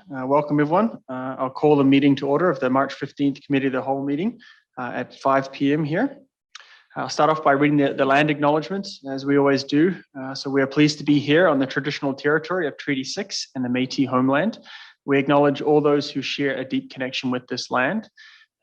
Welcome everyone. I'll call the meeting to order of the March 15th Committee of the Whole meeting at 5 p.m. here. I'll start off by reading the Land Acknowledgements, as we always do. So we are pleased to be here on the traditional territory of Treaty 6 and the Métis homeland. We acknowledge all those who share a deep connection with this land.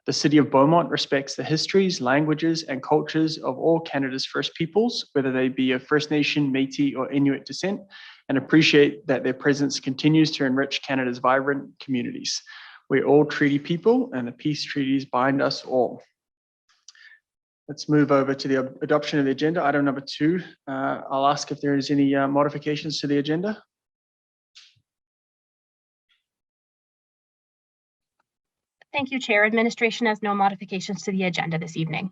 The City of Beaumont respects the histories, languages, and cultures of all Canada's First Peoples, whether they be of First Nation, Métis, or Inuit descent, and appreciate that their presence continues to enrich Canada's vibrant communities. We're all treaty people, and the peace treaties bind us all. Let's move over to the adoption of the agenda. Item number 2. I'll ask if there is any modifications to the agenda. Thank you, Chair. Administration has no modifications to the agenda this evening.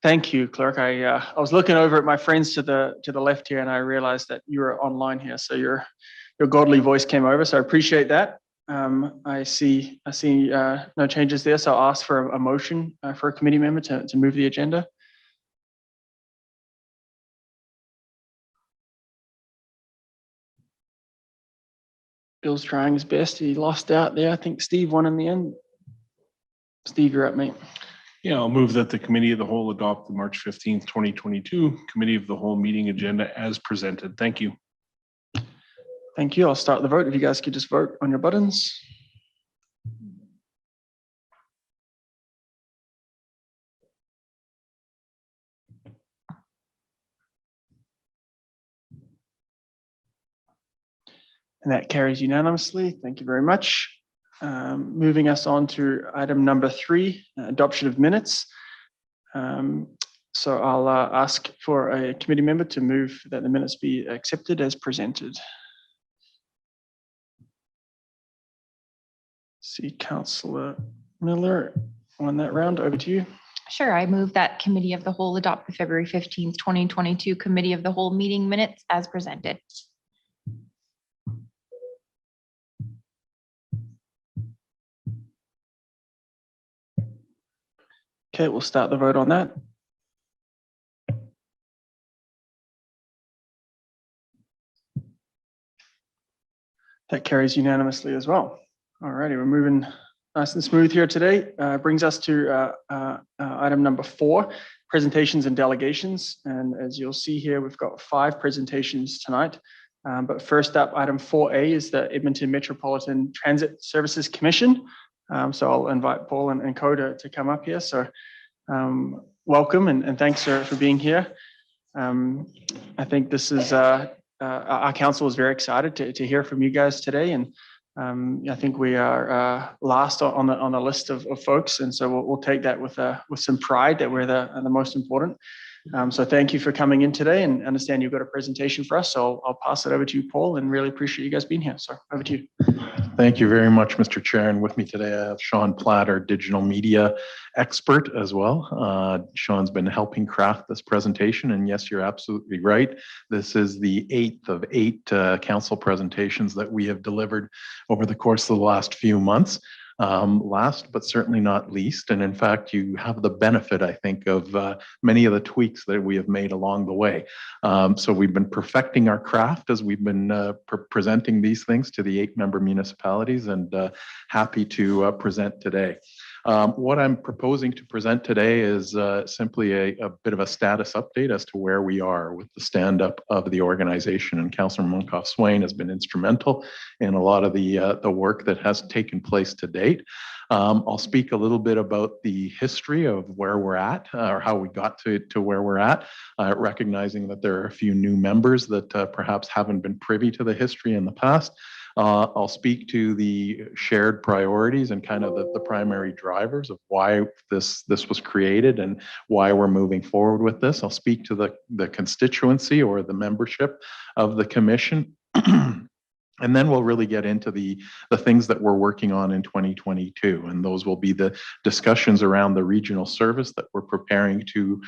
Thank you, Clerk. I was looking over at my friends to the left here, and I realized that you were online here, so your godly voice came over. So I appreciate that. I see no changes there, so I'll ask for a motion for a committee member to move the agenda. Bill's trying his best. He lost out there. I think Steve won in the end. Steve, you're up, mate. Yeah, I'll move that the Committee of the Whole adopt the March 15th, 2022 Committee of the Whole meeting agenda as presented. Thank you. Thank you. I'll start the vote. If you guys could just vote on your buttons. And that carries unanimously. Thank you very much. Moving us on to item number 3, adoption of minutes. So I'll ask for a committee member to move that the minutes be accepted as presented. See Councillor Miller on that round. Over to you. Sure. I move that Committee of the Whole adopt the February 15th, 2022 Committee of the Whole meeting minutes as presented. Okay, we'll start the vote on that. That carries unanimously as well. All righty, we're moving nice and smooth here today. Brings us to item number 4, presentations and delegations. And as you'll see here, we've got 5 presentations tonight. But first up, item 4A is the Edmonton Metropolitan Transit Services Commission. So I'll invite Paul and Co to come up here. So welcome and thanks for being here. I think this is our council is very excited to hear from you guys today, and I think we are last on the list of folks, and so we'll take that with some pride that we're the most important. So thank you for coming in today, and understand you've got a presentation for us. So I'll pass it over to you, Paul, and really appreciate you guys being here. So over to you. Thank you very much, Mr. Chair. And with me today, I have Sean Platt, our digital media expert as well. Sean's been helping craft this presentation. And yes, you're absolutely right. This is the 8th of 8 council presentations that we have delivered over the course of the last few months. Last but certainly not least, and in fact you have the benefit, I think, of many of the tweaks that we have made along the way. So we've been perfecting our craft as we've been presenting these things to the 8-member municipalities, and happy to present today. What I'm proposing to present today is simply a bit of a status update as to where we are with the stand-up of the organization. And Councillor Munkoff-Swain has been instrumental in a lot of the work that has taken place to date. I'll speak a little bit about the history of where we're at, or how we got to where we're at, recognizing that there are a few new members that perhaps haven't been privy to the history in the past. I'll speak to the shared priorities and kind of the primary drivers of why this was created and why we're moving forward with this. I'll speak to the constituency or the membership of the commission. And then we'll really get into the things that we're working on in 2022. And those will be the discussions around the regional service that we're preparing to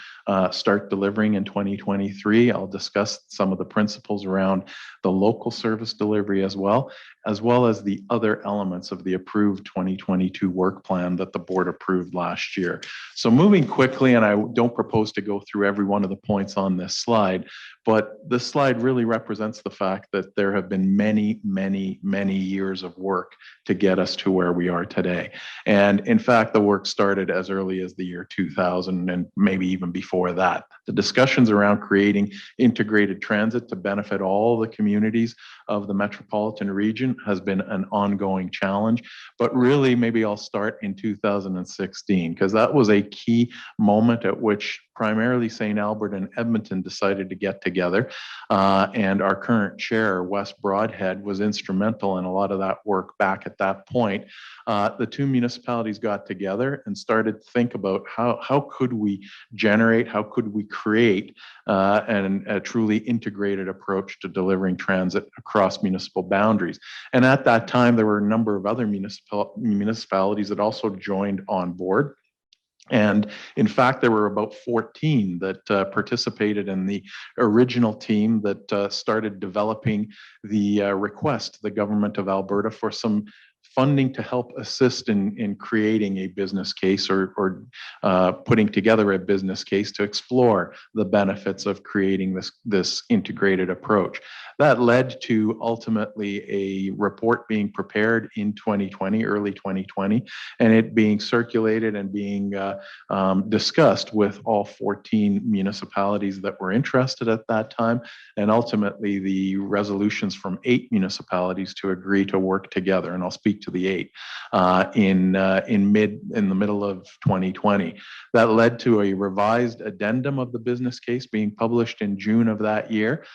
start delivering in 2023. I'll discuss some of the principles around the local service delivery as well. as well as the other elements of the approved 2022 work plan that the board approved last year. So moving quickly, and I don't propose to go through every one of the points on this slide, but this slide really represents the fact that there have been many, many, many years of work to get us to where we are today. And in fact, the work started as early as the year 2000 and maybe even before that. The discussions around creating integrated transit to benefit all the communities of the metropolitan region has been an ongoing challenge. But really, maybe I'll start in 2016, because that was a key moment at which primarily St. Albert and Edmonton decided to get together. And our current chair, Wes Broadhead, was instrumental in a lot of that work back at that point. The two municipalities got together and started to think about how could we generate, how could we create a truly integrated approach to delivering transit across municipal boundaries. And at that time, there were a number of other municipalities that also joined on board. And in fact, there were about 14 that participated in the original team that started developing the request to the government of Alberta for some funding to help assist in creating a business case or putting together a business case to explore the benefits of creating this integrated approach. That led to ultimately a report being prepared in 2020, early 2020, and it being circulated and being discussed with all 14 municipalities that were interested at that time, and ultimately the resolutions from 8 municipalities to agree to work together. And I'll speak to the 8 in the middle of 2020. That led to a revised addendum of the business case being published in June of that year,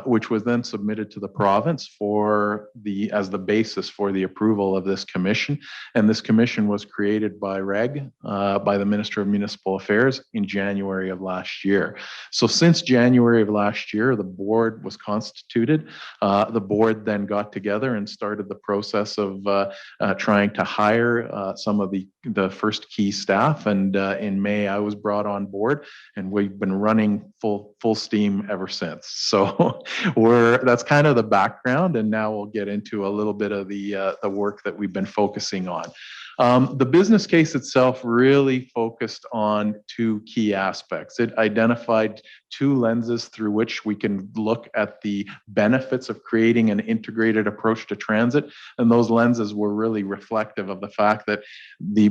which was then submitted to the province as the basis for the approval of this commission. And this commission was created by by the Minister of Municipal Affairs in January of last year. So since January of last year, the board was constituted. The board then got together and started the process of trying to hire some of the first key staff. And in May, I was brought on board, and we've been running full steam ever since. So that's kind of the background, and now we'll get into a little bit of the work that we've been focusing on. The business case itself really focused on 2 key aspects. It identified 2 lenses through which we can look at the benefits of creating an integrated approach to transit. And those lenses were really reflective of the fact that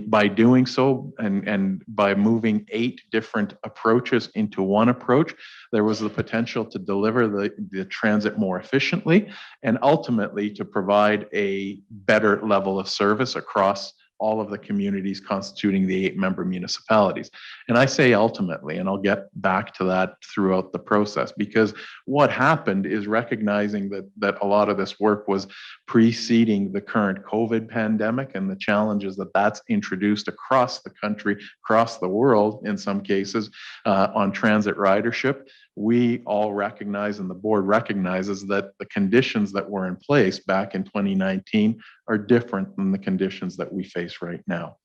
by doing so and by moving 8 different approaches into one approach, there was the potential to deliver the transit more efficiently and ultimately to provide a better level of service across all of the communities constituting the 8-member municipalities. And I say ultimately, and I'll get back to that throughout the process, because what happened is recognizing that a lot of this work was preceding the current COVID pandemic and the challenges that's introduced across the country, across the world, in some cases, on transit ridership. We all recognize, and the board recognizes, that the conditions that were in place back in 2019 are different than the conditions that we face right now.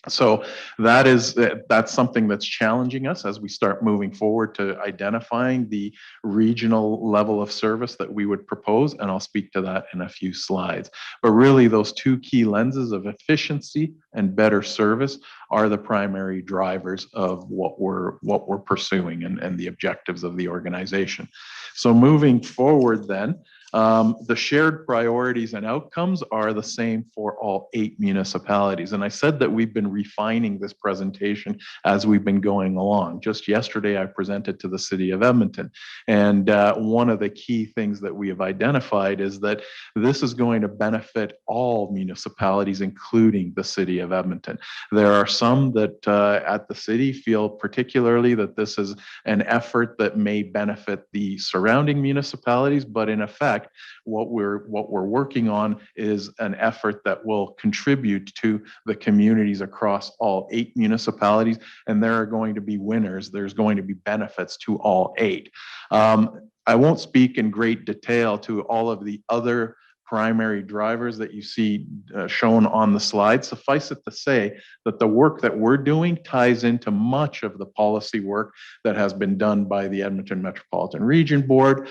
So that's something that's challenging us as we start moving forward to identifying the regional level of service that we would propose, and I'll speak to that in a few slides. But really, those 2 key lenses of efficiency and better service are the primary drivers of what we're pursuing and the objectives of the organization. So moving forward then, the shared priorities and outcomes are the same for all 8 municipalities. And I said that we've been refining this presentation as we've been going along. Just yesterday, I presented to the city of Edmonton. And one of the key things that we have identified is that this is going to benefit all municipalities, including the city of Edmonton. There are some that at the city feel particularly that this is an effort that may benefit the surrounding municipalities, but in effect, what we're working on is an effort that will contribute to the communities across all 8 municipalities, and there are going to be winners. There's going to be benefits to all 8. I won't speak in great detail to all of the other primary drivers that you see shown on the slide. Suffice it to say that the work that we're doing ties into much of the policy work that has been done by the Edmonton Metropolitan Region Board,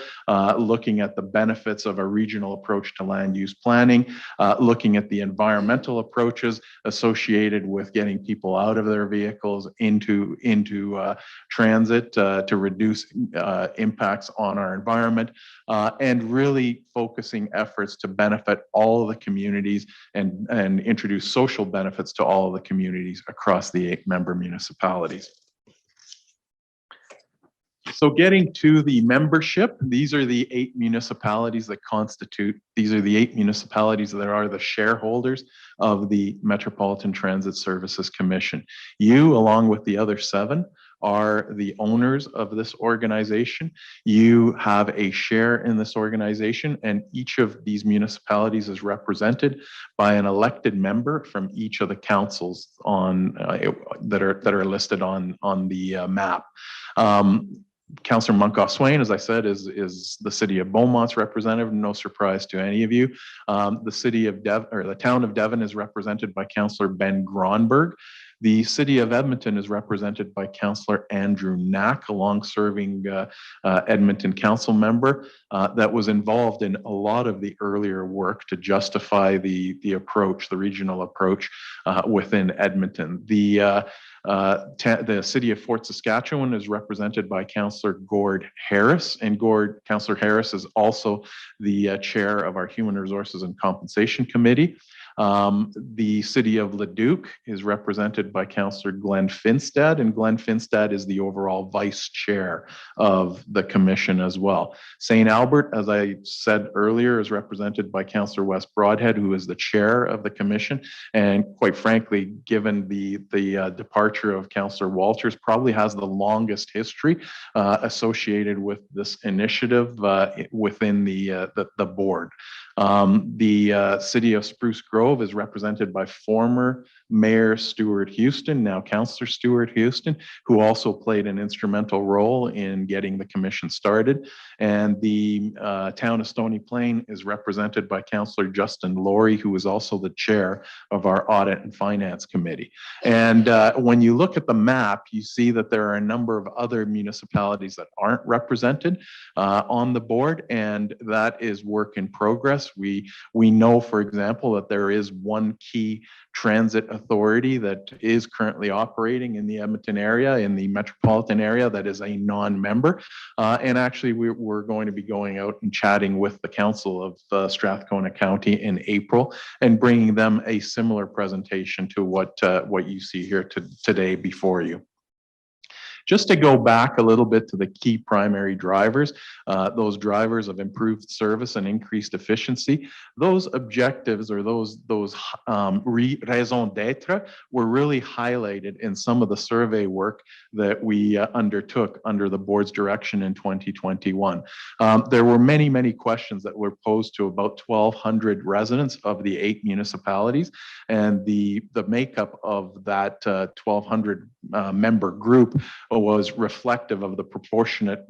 looking at the benefits of a regional approach to land use planning, looking at the environmental approaches associated with getting people out of their vehicles into transit to reduce impacts on our environment, and really focusing efforts to benefit all of the communities and introduce social benefits to all of the communities across the 8 member municipalities. So getting to the membership, these are the 8 municipalities that these are the 8 municipalities that are the shareholders of the Metropolitan Transit Services Commission. You, along with the other 7, are the owners of this organization. You have a share in this organization, and each of these municipalities is represented by an elected member from each of the councils on that are listed on the map. Councillor Munkoff Swain, as I said, is the city of Beaumont's representative. No surprise to any of you. The town of Devon is represented by Councillor Ben Gronberg. The city of Edmonton is represented by Councillor Andrew Knack, a long-serving Edmonton council member that was involved in a lot of the earlier work to justify the regional approach within Edmonton. The city of Fort Saskatchewan is represented by Councillor Gord Harris, and Councillor Harris is also the chair of our Human Resources and Compensation Committee. The city of Leduc is represented by Councillor Glenn Finstad, and Glenn Finstad is the overall vice chair of the commission as well. St. Albert, as I said earlier, is represented by Councillor Wes Broadhead, who is the chair of the commission. And quite frankly, given the departure of Councillor Walters, probably has the longest history associated with this initiative within the board. The city of Spruce Grove is represented by former Mayor Stuart Houston, now Councillor Stuart Houston, who also played an instrumental role in getting the commission started. And the town of Stony Plain is represented by Councillor Justin Laurie, who is also the chair of our Audit and Finance Committee. And when you look at the map, you see that there are a number of other municipalities that aren't represented on the board, and that is work in progress. We know, for example, that there is one key transit authority that is currently operating in the Edmonton area, in the metropolitan area, that is a non-member. And actually, we're going to be going out and chatting with the Council of Strathcona County in April and bringing them a similar presentation to what you see here today before you. Just to go back a little bit to the key primary drivers, those drivers of improved service and increased efficiency, those objectives or those raison d'etre were really highlighted in some of the survey work that we undertook under the board's direction in 2021. There were many questions that were posed to about 1,200 residents of the 8 municipalities, and the makeup of that 1,200 member group was reflective of the proportionate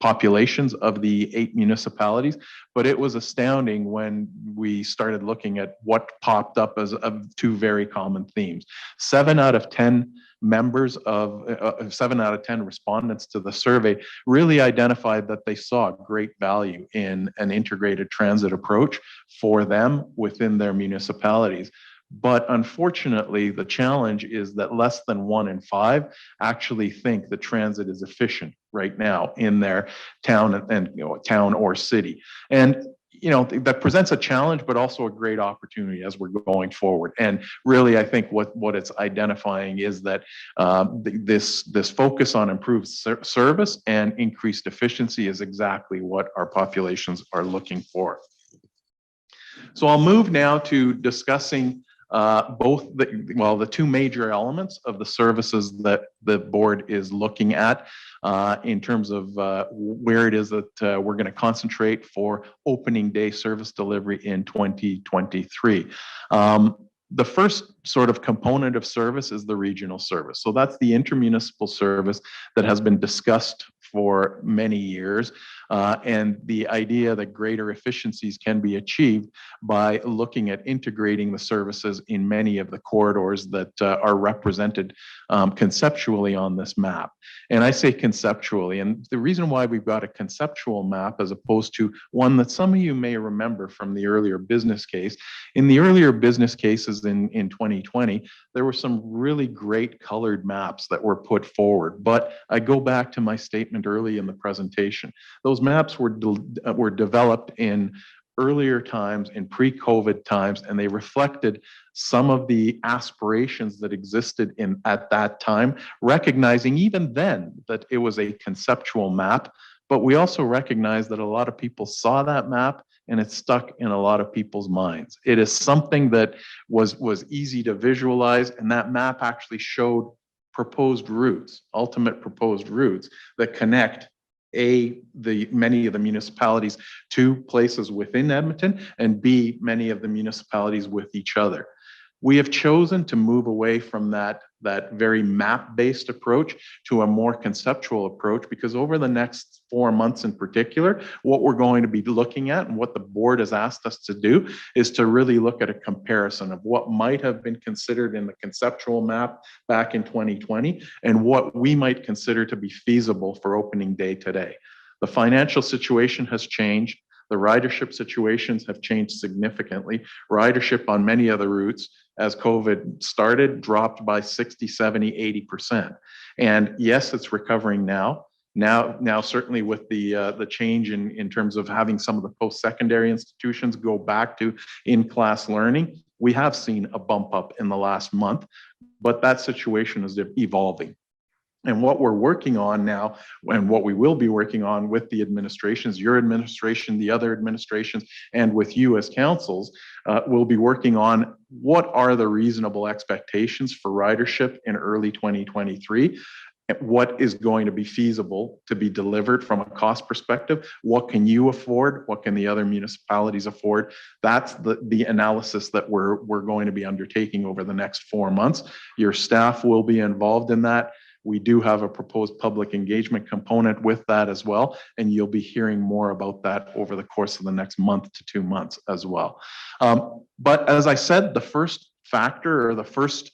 populations of the 8 municipalities. But it was astounding when we started looking at what popped up as 2 very common themes. 7 out of 10 members of 7 out of 10 respondents to the survey really identified that they saw great value in an integrated transit approach for them within their municipalities. But unfortunately, the challenge is that less than 1 in 5 actually think the transit is efficient right now in their town and town or city. And that presents a challenge, but also a great opportunity as we're going forward. And really, I think what it's identifying is that this focus on improved service and increased efficiency is exactly what our populations are looking for. So I'll move now to discussing both the 2 major elements of the services that the board is looking at in terms of where it is that we're going to concentrate for opening day service delivery in 2023. The first sort of component of service is the regional service. So that's the intermunicipal service that has been discussed for many years. And the idea that greater efficiencies can be achieved by looking at integrating the services in many of the corridors that are represented conceptually on this map. And I say conceptually, and the reason why we've got a conceptual map as opposed to one that some of you may remember from the earlier business case. In the earlier business cases in 2020, there were some really great colored maps that were put forward. But I go back to my statement early in the presentation. Those maps were developed in earlier times, in pre-COVID times, and they reflected some of the aspirations that existed at that time, recognizing even then that it was a conceptual map. But we also recognize that a lot of people saw that map and it stuck in a lot of people's minds. It is something that was easy to visualize, and that map actually showed proposed routes, ultimate proposed routes that connect many of the municipalities to places within Edmonton, and B, many of the municipalities with each other. We have chosen to move away from that very map-based approach to a more conceptual approach, because over the next 4 months in particular, what we're going to be looking at and what the board has asked us to do is to really look at a comparison of what might have been considered in the conceptual map back in 2020 and what we might consider to be feasible for opening day today. The financial situation has changed. The ridership situations have changed significantly. Ridership on many of the routes as COVID started dropped by 60, 70, 80%. And yes, it's recovering now. Now, certainly with the change in terms of having some of the post-secondary institutions go back to in-class learning, we have seen a bump up in the last month, but that situation is evolving. And what we're working on now, and what we will be working on with the administrations, your administration, the other administrations, and with you as councils, we'll be working on what are the reasonable expectations for ridership in early 2023. What is going to be feasible to be delivered from a cost perspective? What can you afford? What can the other municipalities afford? That's the analysis that we're going to be undertaking over the next 4 months. Your staff will be involved in that. We do have a proposed public engagement component with that as well, and you'll be hearing more about that over the course of the next month to 2 months as well. But as I said, the first factor, or the first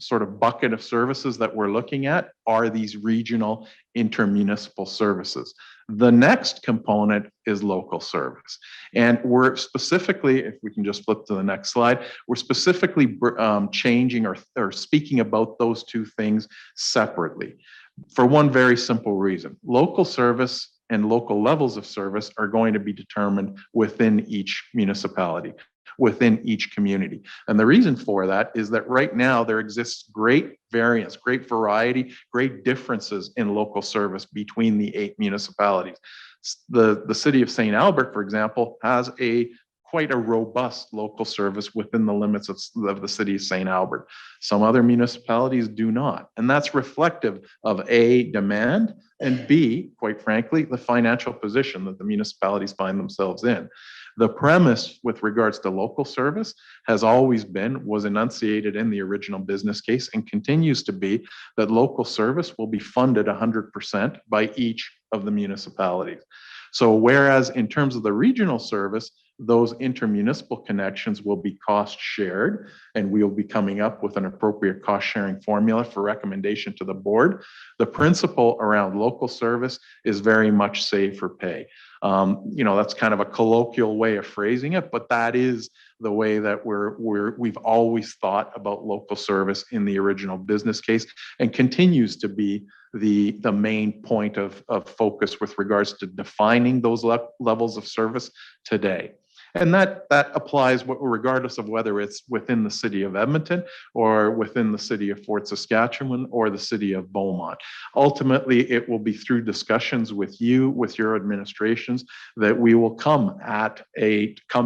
sort of bucket of services that we're looking at are these regional intermunicipal services. The next component is local service. And we're specifically, if we can just flip to the next slide, we're specifically changing or speaking about those two things separately for one very simple reason. Local service and local levels of service are going to be determined within each municipality, within each community. And the reason for that is that right now there exists great variance, great variety, great differences in local service between the 8 municipalities. The city of St. Albert, for example, has quite a robust local service within the limits of the city of St. Albert. Some other municipalities do not. And that's reflective of A, demand, and B, quite frankly, the financial position that the municipalities find themselves in. The premise with regards to local service was enunciated in the original business case and continues to be that local service will be funded 100% by each of the municipalities. So whereas in terms of the regional service, those intermunicipal connections will be cost shared, and we'll be coming up with an appropriate cost sharing formula for recommendation to the board. The principle around local service is very much save for pay. That's kind of a colloquial way of phrasing it, but that is the way that we've always thought about local service in the original business case, and continues to be the main point of focus with regards to defining those levels of service today. And that applies regardless of whether it's within the city of Edmonton or within the city of Fort Saskatchewan or the city of Beaumont. Ultimately, it will be through discussions with you, with your administrations, that we will come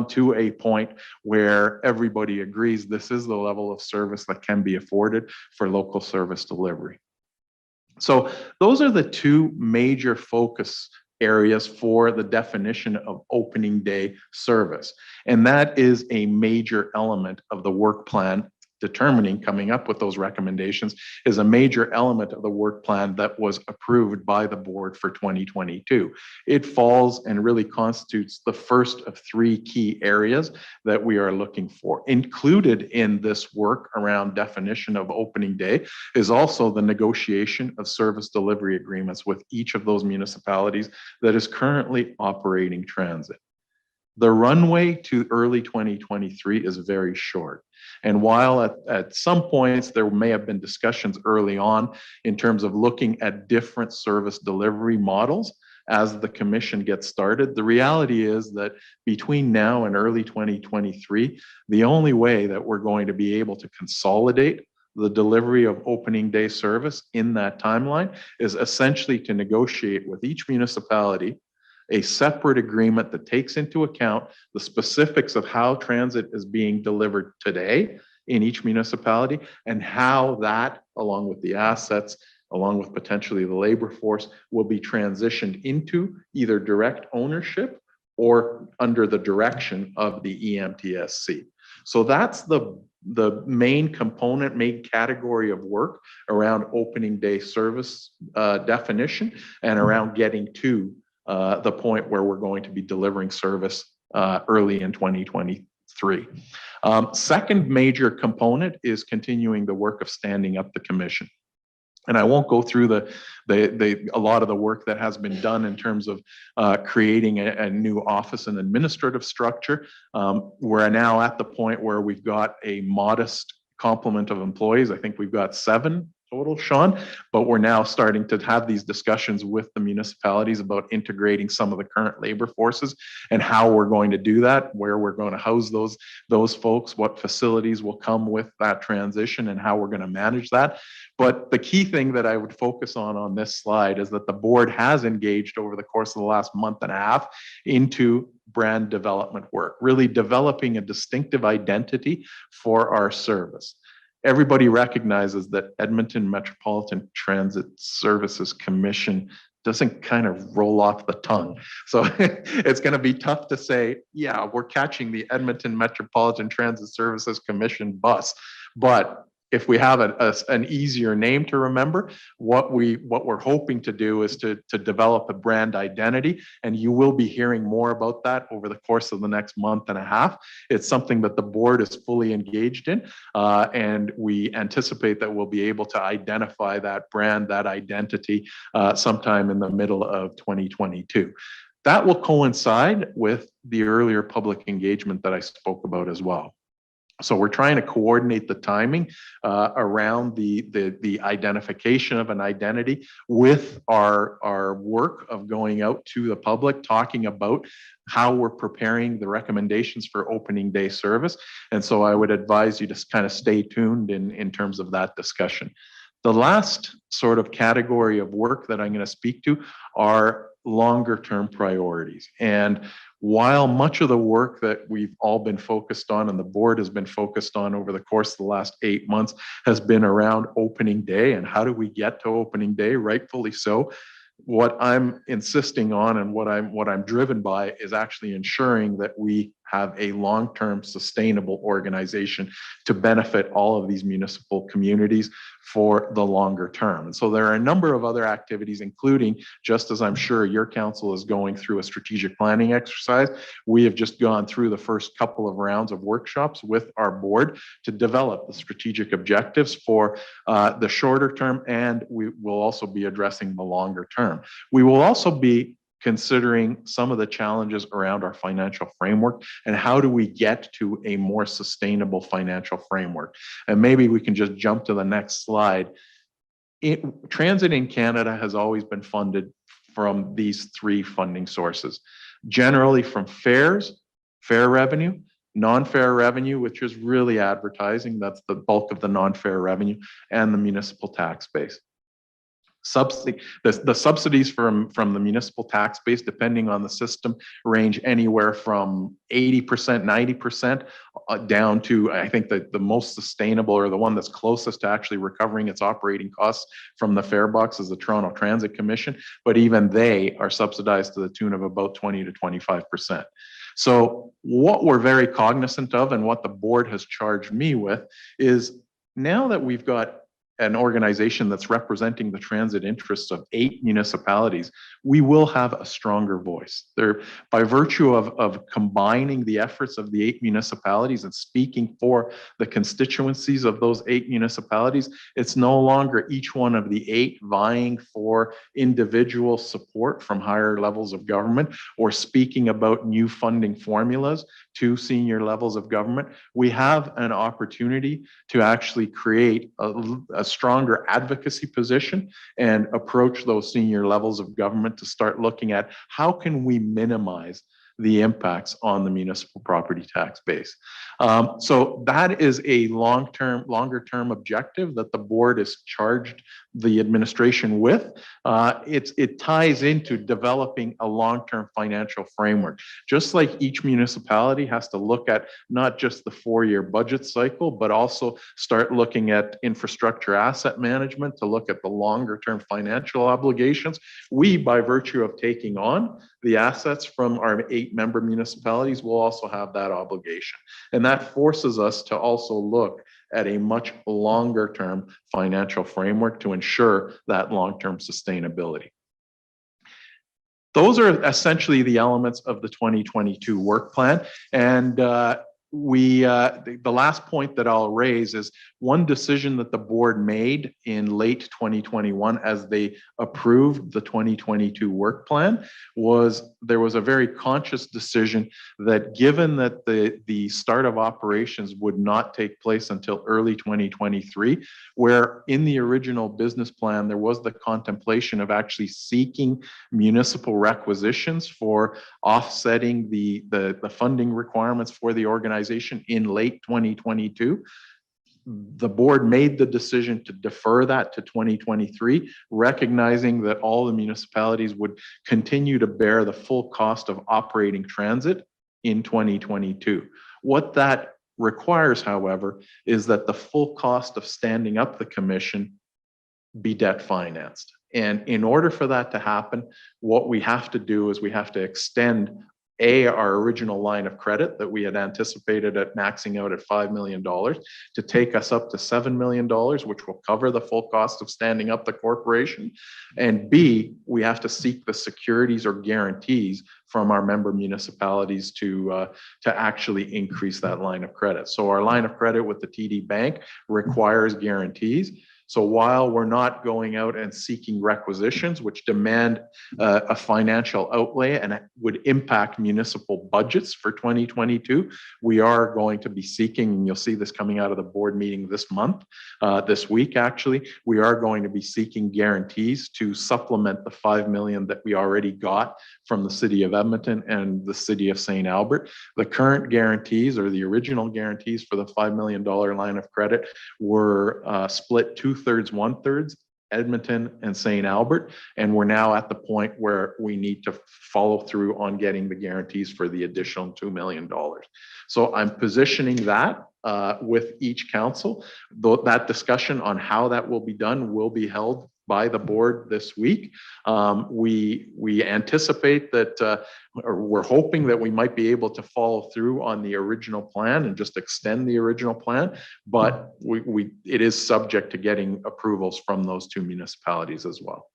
to a point where everybody agrees this is the level of service that can be afforded for local service delivery. So those are the two major focus areas for the definition of opening day service. And that is a major element of the work plan determining, coming up with those recommendations is a major element of the work plan that was approved by the board for 2022. It falls and really constitutes the first of three key areas that we are looking for. Included in this work around definition of opening day is also the negotiation of service delivery agreements with each of those municipalities that is currently operating transit. The runway to early 2023 is very short. And while at some points there may have been discussions early on in terms of looking at different service delivery models as the commission gets started, the reality is that between now and early 2023, the only way that we're going to be able to consolidate the delivery of opening day service in that timeline is essentially to negotiate with each municipality a separate agreement that takes into account the specifics of how transit is being delivered today in each municipality and how that, along with the assets, along with potentially the labor force, will be transitioned into either direct ownership or under the direction of the EMTSC. So that's the main component, main category of work around opening day service definition and around getting to the point where we're going to be delivering service early in 2023. Second major component is continuing the work of standing up the commission. And I won't go through a lot of the work that has been done in terms of creating a new office and administrative structure. We're now at the point where we've got a modest complement of employees. I think we've got 7 total, Sean, but we're now starting to have these discussions with the municipalities about integrating some of the current labor forces and how we're going to do that, where we're going to house those folks, what facilities will come with that transition, and how we're going to manage that. But the key thing that I would focus on this slide is that the board has engaged over the course of the last month and a half into brand development work, really developing a distinctive identity for our service. Everybody recognizes that Edmonton Metropolitan Transit Services Commission doesn't kind of roll off the tongue. So it's going to be tough to say, yeah, we're catching the Edmonton Metropolitan Transit Services Commission bus. But if we have an easier name to remember, what we're hoping to do is to develop a brand identity, and you will be hearing more about that over the course of the next month and a half. It's something that the board is fully engaged in, and we anticipate that we'll be able to identify that brand, that identity, sometime in the middle of 2022. That will coincide with the earlier public engagement that I spoke about as well. So we're trying to coordinate the timing around the identification of an identity with our work of going out to the public, talking about how we're preparing the recommendations for opening day service. And so I would advise you to kind of stay tuned in terms of that discussion. The last sort of category of work that I'm going to speak to are longer term priorities. And while much of the work that we've all been focused on and the board has been focused on over the course of the last 8 months has been around opening day and how do we get to opening day, rightfully so, what I'm insisting on and what I'm driven by is actually ensuring that we have a long-term sustainable organization to benefit all of these municipal communities for the longer term. And so there are a number of other activities, including, just as I'm sure your council is going through a strategic planning exercise, we have just gone through the first couple of rounds of workshops with our board to develop the strategic objectives for the shorter term, and we will also be addressing the longer term. We will also be considering some of the challenges around our financial framework and how do we get to a more sustainable financial framework. And maybe we can just jump to the next slide. Transit in Canada has always been funded from these 3 funding sources, generally from fares, fare revenue, non-fare revenue, which is really advertising, that's the bulk of the non-fare revenue, and the municipal tax base. The subsidies from the municipal tax base, depending on the system, range anywhere from 80%, 90% down to, I think that the most sustainable or the one that's closest to actually recovering its operating costs from the fare box is the Toronto Transit Commission, but even they are subsidized to the tune of about 20 to 25%. So what we're very cognizant of and what the board has charged me with is now that we've got an organization that's representing the transit interests of 8 municipalities, we will have a stronger voice. There, by virtue of combining the efforts of the 8 municipalities and speaking for the constituencies of those 8 municipalities, it's no longer each one of the 8 vying for individual support from higher levels of government or speaking about new funding formulas to senior levels of government. We have an opportunity to actually create a stronger advocacy position and approach those senior levels of government to start looking at how can we minimize the impacts on the municipal property tax base. So that is a longer term objective that the board is charged the administration with. It ties into developing a long-term financial framework. Just like each municipality has to look at not just the 4-year budget cycle, but also start looking at infrastructure asset management to look at the longer term financial obligations. We, by virtue of taking on the assets from our 8 member municipalities, will also have that obligation. And that forces us to also look at a much longer term financial framework to ensure that long-term sustainability. Those are essentially the elements of the 2022 work plan. And the last point that I'll raise is one decision that the board made in late 2021 as they approved the 2022 work plan was there was a very conscious decision that given that the start of operations would not take place until early 2023, where in the original business plan there was the contemplation of actually seeking municipal requisitions for offsetting the funding requirements for the organization in late 2022. The board made the decision to defer that to 2023, recognizing that all the municipalities would continue to bear the full cost of operating transit in 2022. What that requires, however, is that the full cost of standing up the commission be debt financed. And in order for that to happen, what we have to do is we have to extend our original line of credit that we had anticipated at maxing out at $5 million to take us up to $7 million, which will cover the full cost of standing up the corporation. And B, we have to seek the securities or guarantees from our member municipalities to actually increase that line of credit. So our line of credit with the TD Bank requires guarantees. So while we're not going out and seeking requisitions, which demand a financial outlay and would impact municipal budgets for 2022, we are going to be seeking, and you'll see this coming out of the board meeting this month, this week actually, we are going to be seeking guarantees to supplement the $5 million that we already got from the city of Edmonton and the city of St. Albert. The current guarantees or the original guarantees for the $5 million line of credit were split 2/3, 1/3, Edmonton and St. Albert. And we're now at the point where we need to follow through on getting the guarantees for the additional $2 million. So I'm positioning that with each council. That discussion on how that will be done will be held by the board this week. We anticipate that, or we're hoping that we might be able to follow through on the original plan and just extend the original plan, but it is subject to getting approvals from those 2 municipalities as well.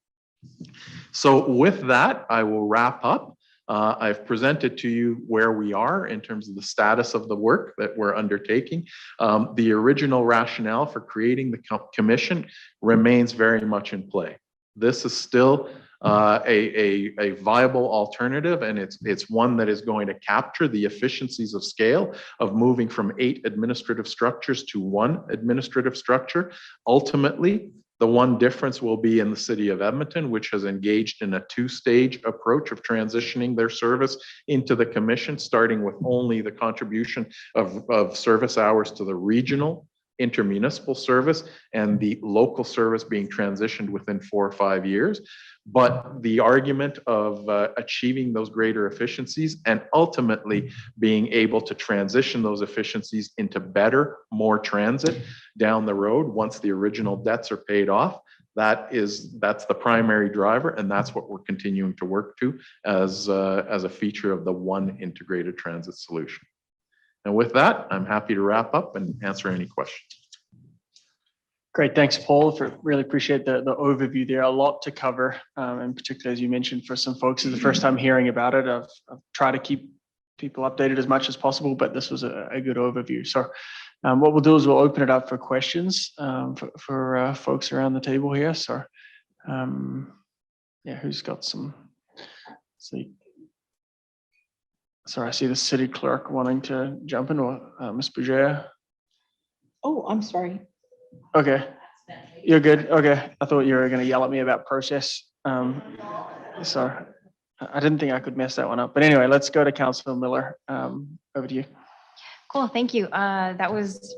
So with that, I will wrap up. I've presented to you where we are in terms of the status of the work that we're undertaking. The original rationale for creating the commission remains very much in play. This is still a viable alternative, and it's one that is going to capture the efficiencies of scale of moving from 8 administrative structures to 1 administrative structure. Ultimately, the one difference will be in the city of Edmonton, which has engaged in a 2-stage approach of transitioning their service into the commission, starting with only the contribution of service hours to the regional intermunicipal service and the local service being transitioned within 4 or 5 years. But the argument of achieving those greater efficiencies and ultimately being able to transition those efficiencies into better, more transit down the road once the original debts are paid off, That's the primary driver, and that's what we're continuing to work to as a feature of the one integrated transit solution. And with that, I'm happy to wrap up and answer any questions. Great, thanks, Paul. Really appreciate the overview there. A lot to cover, and particularly as you mentioned, for some folks, it's the first time hearing about it. I've tried to keep people updated as much as possible, but this was a good overview. So, what we'll do is we'll open it up for questions for folks around the table here. So, yeah, who's got some? See, sorry, I see the city clerk wanting to jump in, or Ms. Bougere. Oh, I'm sorry. Okay, you're good. Okay, I thought you were going to yell at me about process. So I didn't think I could mess that one up. But anyway, let's go to Councillor Miller. Over to you. Cool, thank you. That was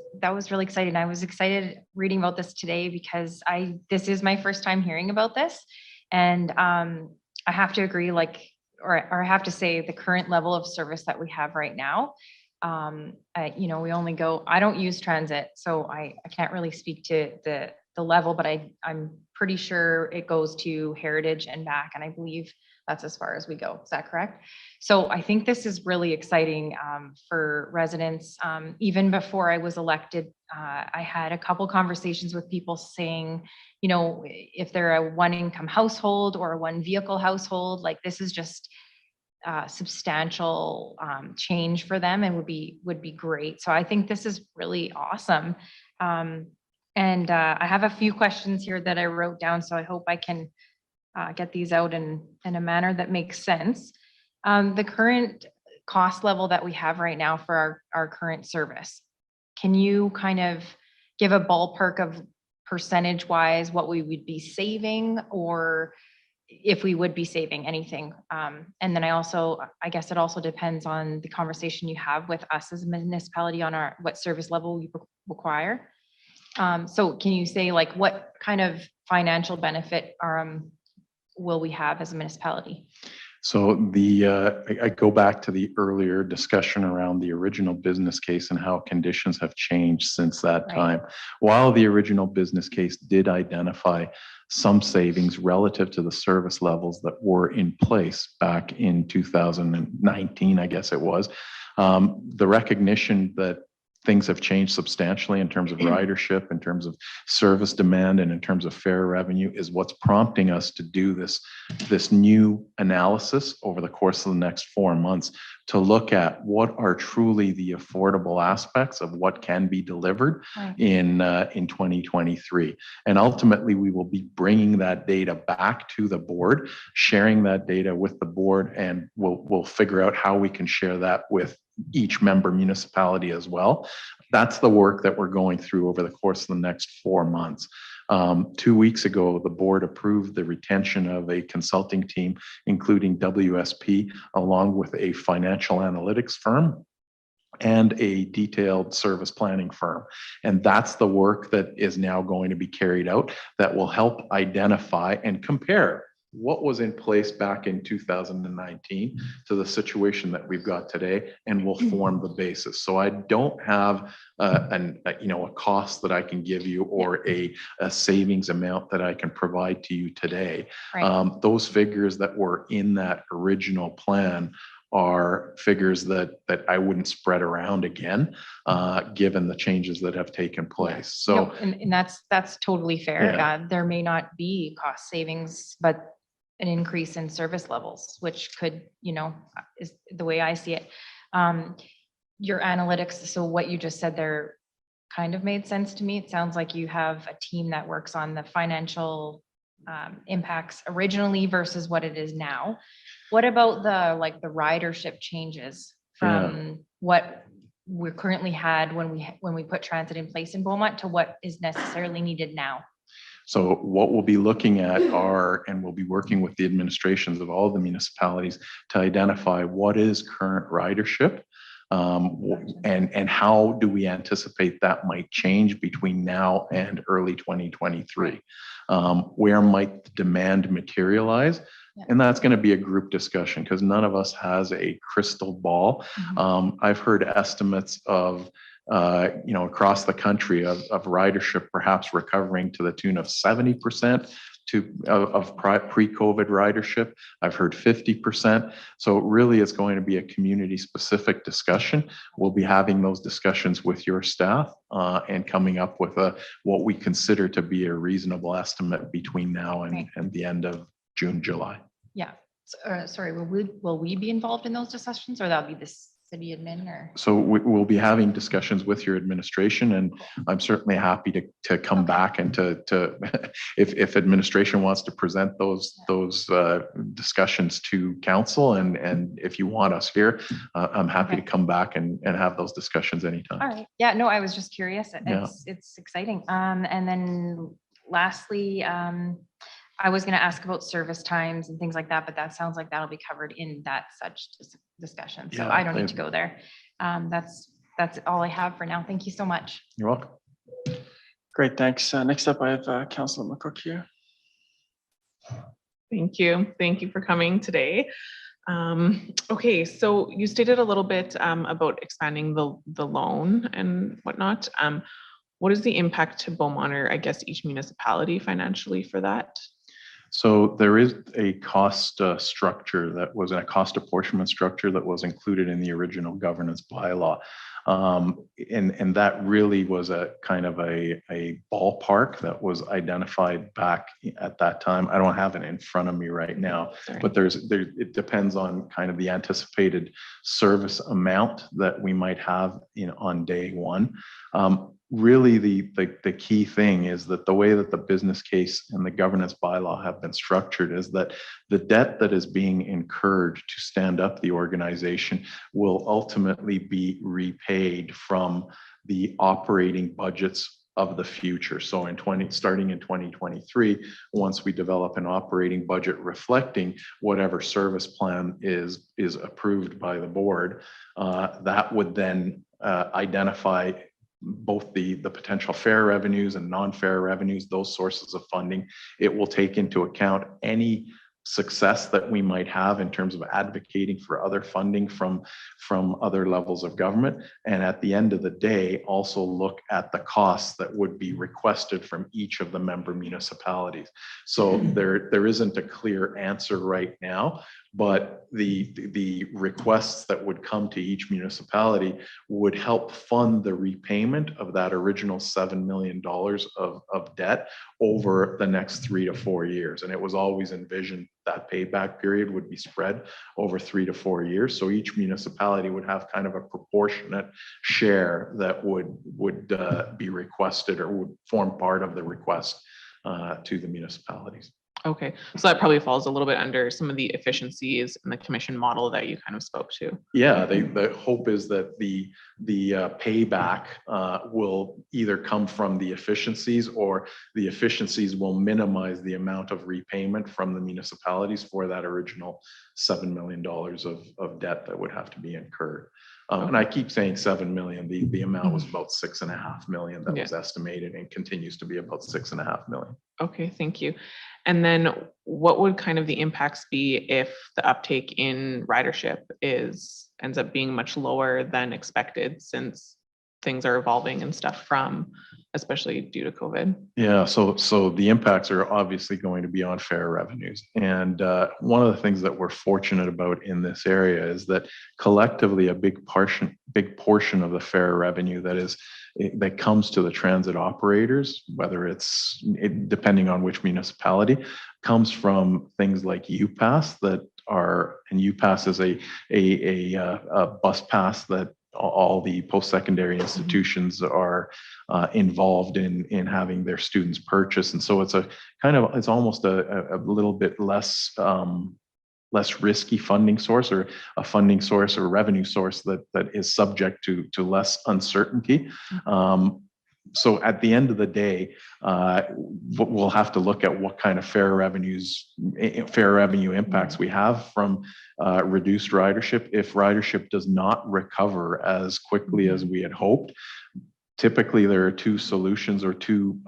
really exciting. I was excited reading about this today because this is my first time hearing about this, and I have to agree, or I have to say, the current level of service that we have right now. We only go. I don't use transit, so I can't really speak to the level, but I'm pretty sure it goes to Heritage and back, and I believe that's as far as we go. Is that correct? So I think this is really exciting for residents. Even before I was elected, I had a couple conversations with people saying, if they're a one income household or a one vehicle household, like this is just substantial change for them and would be great. So I think this is really awesome. And I have a few questions here that I wrote down, so I hope I can get these out in a manner that makes sense. The current cost level that we have right now for our current service, can you kind of give a ballpark of percentage wise what we would be saving, or if we would be saving anything? And then I guess it also depends on the conversation you have with us as a municipality on what service level we require. So can you say what kind of financial benefit will we have as a municipality? So I go back to the earlier discussion around the original business case and how conditions have changed since that time. While the original business case did identify some savings relative to the service levels that were in place back in 2019, I guess it was, the recognition that things have changed substantially in terms of ridership, in terms of service demand, and in terms of fare revenue is what's prompting us to do this new analysis over the course of the next 4 months to look at what are truly the affordable aspects of what can be delivered in 2023. And ultimately, we will be bringing that data back to the board, sharing that data with the board, and we'll figure out how we can share that with each member municipality as well. That's the work that we're going through over the course of the next 4 months. 2 weeks ago, the board approved the retention of a consulting team, including WSP, along with a financial analytics firm and a detailed service planning firm. And that's the work that is now going to be carried out that will help identify and compare what was in place back in 2019 to the situation that we've got today, and will form the basis. So I don't have a cost that I can give you or a savings amount that I can provide to you today. Those figures that were in that original plan are figures that I wouldn't spread around again, given the changes that have taken place. So, and that's totally fair. Yeah. There may not be cost savings, but an increase in service levels, which could, is the way I see it. Your analytics, so what you just said there kind of made sense to me. It sounds like you have a team that works on the financial impacts originally versus what it is now. What about the ridership changes from what we currently had when we put transit in place in Beaumont to what is necessarily needed now? So what we'll be looking at and we'll be working with the administrations of all the municipalities to identify what is current ridership, and how do we anticipate that might change between now and early 2023. Where might the demand materialize? And that's going to be a group discussion because none of us has a crystal ball. I've heard estimates of across the country of ridership perhaps recovering to the tune of 70% of pre-COVID ridership. I've heard 50%. So really it's going to be a community specific discussion. We'll be having those discussions with your staff and coming up with what we consider to be a reasonable estimate between now and the end of June, July. Yeah. Sorry, will we be involved in those discussions, or that'll be the city admin? Or So we'll be having discussions with your administration, and I'm certainly happy to come back and to if administration wants to present those discussions to council, and if you want us here, I'm happy to come back and have those discussions anytime. all right. Yeah, no, I was just curious. Yeah. It's exciting. And then lastly, I was going to ask about service times and things like that, but that sounds like that'll be covered in that such discussion. So Yeah, I don't need to go there. That's all I have for now. Thank you so much. You're welcome. Great, thanks. Next up, I have Councillor McCook here. Thank you. Thank you for coming today. Okay, so you stated a little bit about expanding the loan and whatnot. What is the impact to Beaumont, or I guess each municipality financially for that? So there is a cost structure that was a cost apportionment structure that was included in the original governance bylaw. And that really was a kind of a ballpark that was identified back at that time. I don't have it in front of me right now, but it depends on kind of the anticipated service amount that we might have on day one. Really, the key thing is that the way that the business case and the governance bylaw have been structured is that the debt that is being incurred to stand up the organization will ultimately be repaid from the operating budgets of the future. So starting in 2023, once we develop an operating budget reflecting whatever service plan is approved by the board, that would then identify both the potential fare revenues and non-fare revenues, those sources of funding. It will take into account any success that we might have in terms of advocating for other funding from other levels of government. And at the end of the day, also look at the costs that would be requested from each of the member municipalities. So there isn't a clear answer right now, but the requests that would come to each municipality would help fund the repayment of that original $7 million of debt over the next 3 to 4 years. And it was always envisioned that payback period would be spread over 3 to 4 years. So each municipality would have kind of a proportionate share that would be requested or would form part of the request to the municipalities. Okay, so that probably falls a little bit under some of the efficiencies in the commission model that you kind of spoke to. Yeah, the hope is that the payback will either come from the efficiencies, or the efficiencies will minimize the amount of repayment from the municipalities for that original $7 million of debt that would have to be incurred. And I keep saying 7 million, the amount was about 6.5 million that was estimated, and continues to be about 6.5 million. Okay, thank you. And then what would kind of the impacts be if the uptake in ridership ends up being much lower than expected, since things are evolving and stuff especially due to COVID? Yeah, so the impacts are obviously going to be on fare revenues. And one of the things that we're fortunate about in this area is that collectively a big portion of the fare revenue that comes to the transit operators, whether depending on which municipality, comes from things like UPass and UPass is a bus pass that all the post-secondary institutions are involved in having their students purchase. And so it's almost a little bit less risky funding source, or a funding source or revenue source that is subject to less uncertainty. So at the end of the day, we'll have to look at what kind of fare revenue impacts we have from reduced ridership. If ridership does not recover as quickly as we had hoped, typically there are two solutions or two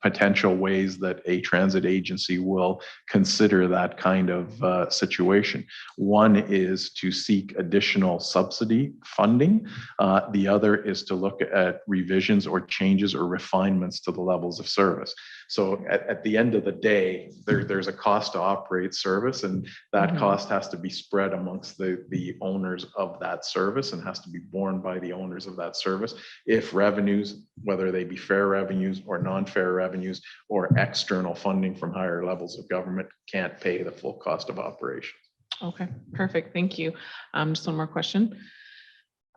potential ways that a transit agency will consider that kind of situation. One is to seek additional subsidy funding. The other is to look at revisions or changes or refinements to the levels of service. So at the end of the day, there's a cost to operate service, and that cost has to be spread amongst the owners of that service and has to be borne by the owners of that service. If revenues, whether they be fair revenues or non-fair revenues or external funding from higher levels of government, can't pay the full cost of operations. Okay, perfect. Thank you. Just one more question.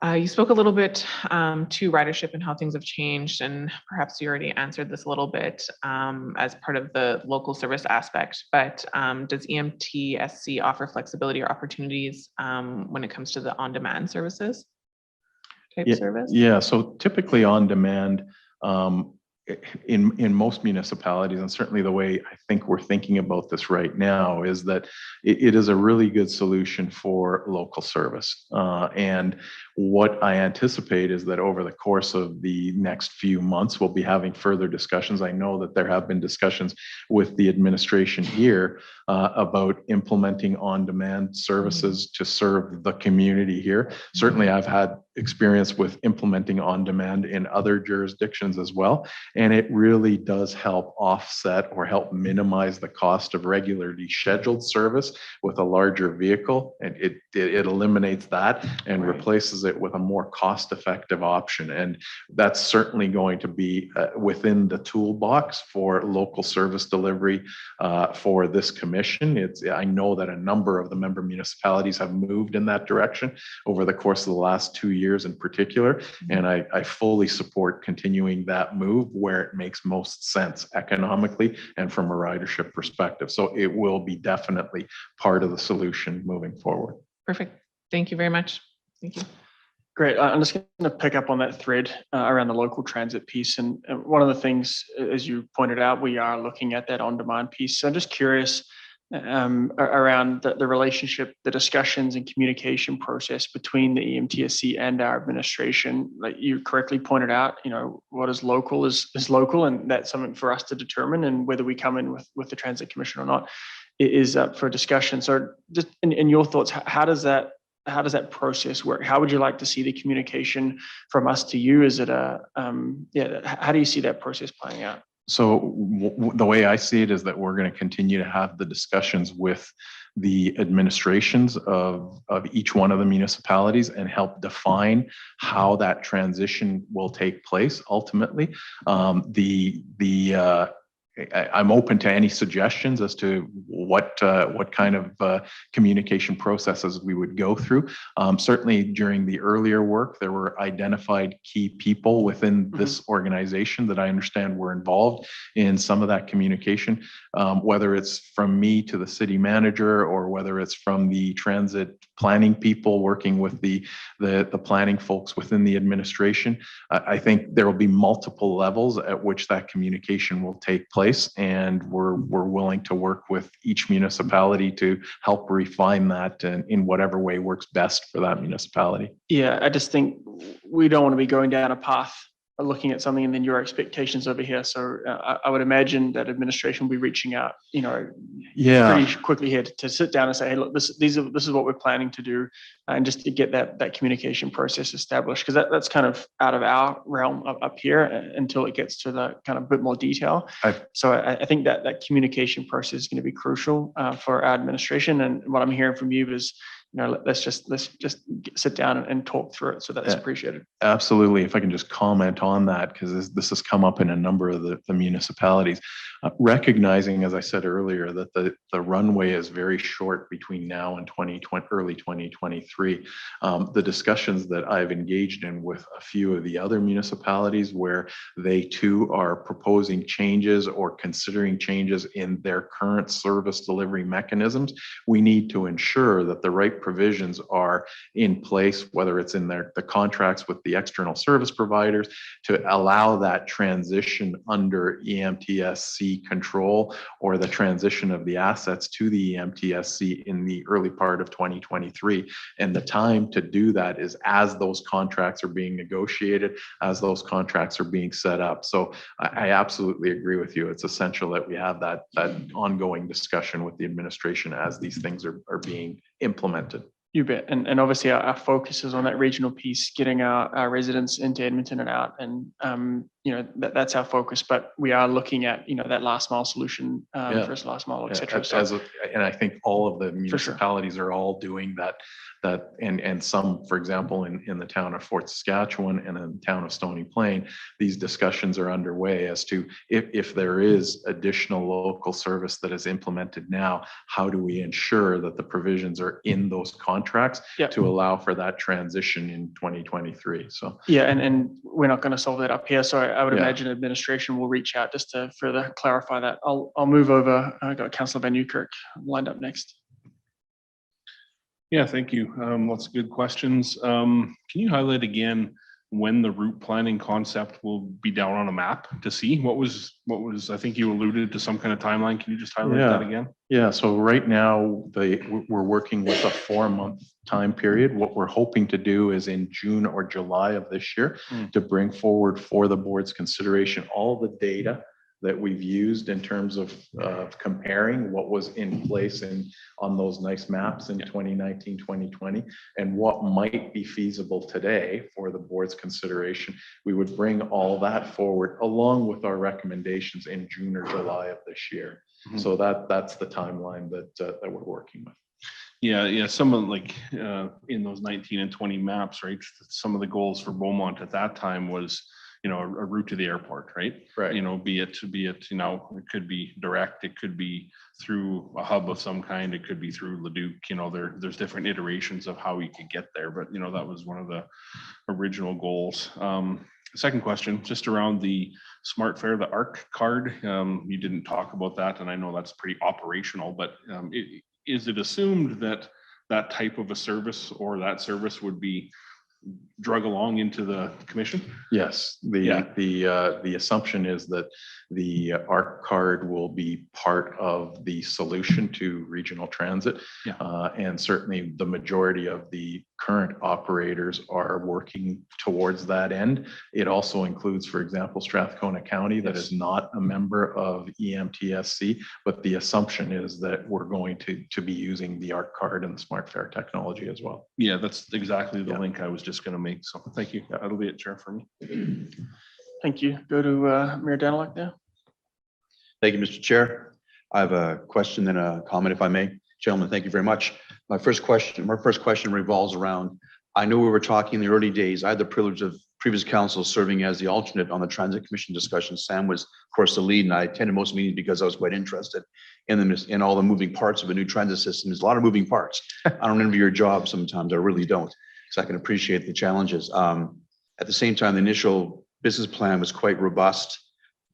You spoke a little bit to ridership and how things have changed, and perhaps you already answered this a little bit as part of the local service aspect, but does EMTSC offer flexibility or opportunities when it comes to the on-demand services type service? Yeah, so typically on demand, in most municipalities, and certainly the way I think we're thinking about this right now, is that it is a really good solution for local service. And what I anticipate is that over the course of the next few months, we'll be having further discussions. I know that there have been discussions with the administration here about implementing on-demand services to serve the community here. Certainly, I've had experience with implementing on-demand in other jurisdictions as well. And it really does help offset or help minimize the cost of regularly scheduled service with a larger vehicle. And it eliminates that and replaces it with a more cost-effective option. And that's certainly going to be within the toolbox for local service delivery for this commission. I know that a number of the member municipalities have moved in that direction over the course of the last 2 years in particular. And I fully support continuing that move where it makes most sense economically and from a ridership perspective. So it will be definitely part of the solution moving forward. Perfect. Thank you very much. Thank you. Great. I'm just going to pick up on that thread around the local transit piece. And one of the things, as you pointed out, we are looking at that on-demand piece. So I'm just curious around the relationship, the discussions and communication process between the EMTSC and our administration. Like you correctly pointed out, what is local is local, and that's something for us to determine, and whether we come in with the Transit Commission or not is up for discussion. So just in your thoughts, how does that process work? How would you like to see the communication from us to you? Is it how do you see that process playing out? So the way I see it is that we're going to continue to have the discussions with the administrations of each one of the municipalities and help define how that transition will take place ultimately. I'm open to any suggestions as to what kind of communication processes we would go through. Certainly during the earlier work, there were identified key people within this organization that I understand were involved in some of that communication, whether it's from me to the city manager or whether it's from the transit planning people working with the planning folks within the administration. I think there will be multiple levels at which that communication will take place, and we're willing to work with each municipality to help refine that in whatever way works best for that municipality. Yeah, I just think we don't want to be going down a path of looking at something and then your expectations over here. So I would imagine that administration will be reaching out, pretty quickly here to sit down and say, hey, look, this is what we're planning to do, and just to get that communication process established, because that's kind of out of our realm up here until it gets to the kind of bit more detail. So I think that communication process is going to be crucial for our administration. And what I'm hearing from you is, let's just sit down and talk through it. So that's appreciated. Absolutely. If I can just comment on that, because this has come up in a number of the municipalities, recognizing, as I said earlier, that the runway is very short between now and early 2023. The discussions that I've engaged in with a few of the other municipalities where they too are proposing changes or considering changes in their current service delivery mechanisms, we need to ensure that the right provisions are in place, whether it's in the contracts with the external service providers, to allow that transition under EMTSC MTSC control or the transition of the assets to the EMTSC in the early part of 2023. And the time to do that is as those contracts are being negotiated, as those contracts are being set up. So I absolutely agree with you. It's essential that we have that ongoing discussion with the administration as these things are being implemented. You bet. And obviously our focus is on that regional piece, getting our residents into Edmonton and out. And, that's our focus, but we are looking at, that last mile solution, first last mile, et cetera. And I think all of the municipalities are all doing that and some, for example, in the town of Fort Saskatchewan and in the town of Stony Plain, these discussions are underway as to if there is additional local service that is implemented now, how do we ensure that the provisions are in those contracts to allow for that transition in 2023? So and we're not going to solve that up here. So I would imagine administration will reach out just to further clarify that. I'll move over. I got Councillor Van Newkirk lined up next. Yeah, thank you. Lots of good questions. Can you highlight again when the route planning concept will be down on a map to see? What was, I think you alluded to some kind of timeline. Can you just highlight that again? Yeah, so right now we're working with a 4-month time period. What we're hoping to do is in June or July of this year to bring forward for the board's consideration all the data that we've used in terms of comparing what was in place on those nice maps in 2019, 2020, and what might be feasible today for the board's consideration. We would bring all that forward along with our recommendations in June or July of this year. So that's the timeline that we're working with. Yeah. Some of in those 19 and 20 maps, right? Some of the goals for Beaumont at that time was, a route to the airport, right? Right. Be it, it could be direct, it could be through a hub of some kind, it could be through Leduc, there's different iterations of how we could get there, but that was one of the original goals. Second question, just around the smart fare, the ARC card, you didn't talk about that, and I know that's pretty operational, but is it assumed that that type of a service or that service would be drug along into the commission? Yes, the assumption is that the ARC card will be part of the solution to regional transit. And certainly the majority of the current operators are working towards that end. It also includes, for example, Strathcona County that is not a member of EMTSC, but the assumption is that we're going to be using the ARC card and the smart fare technology as well. Yeah, that's exactly the link I was just going to make. So thank you. That'll be it, Chair, for me. Thank you. Go to Mayor Daniluk now. Thank you, Mr. Chair. I have a question and a comment, if I may. Gentlemen, thank you very much. My first question revolves around, I know we were talking in the early days. I had the privilege of previous council serving as the alternate on the Transit Commission discussion. Sam was, of course, the lead, and I attended most meetings because I was quite interested in all the moving parts of a new transit system. There's a lot of moving parts. I don't envy your job sometimes. I really don't, so I can appreciate the challenges. At the same time, the initial business plan was quite robust.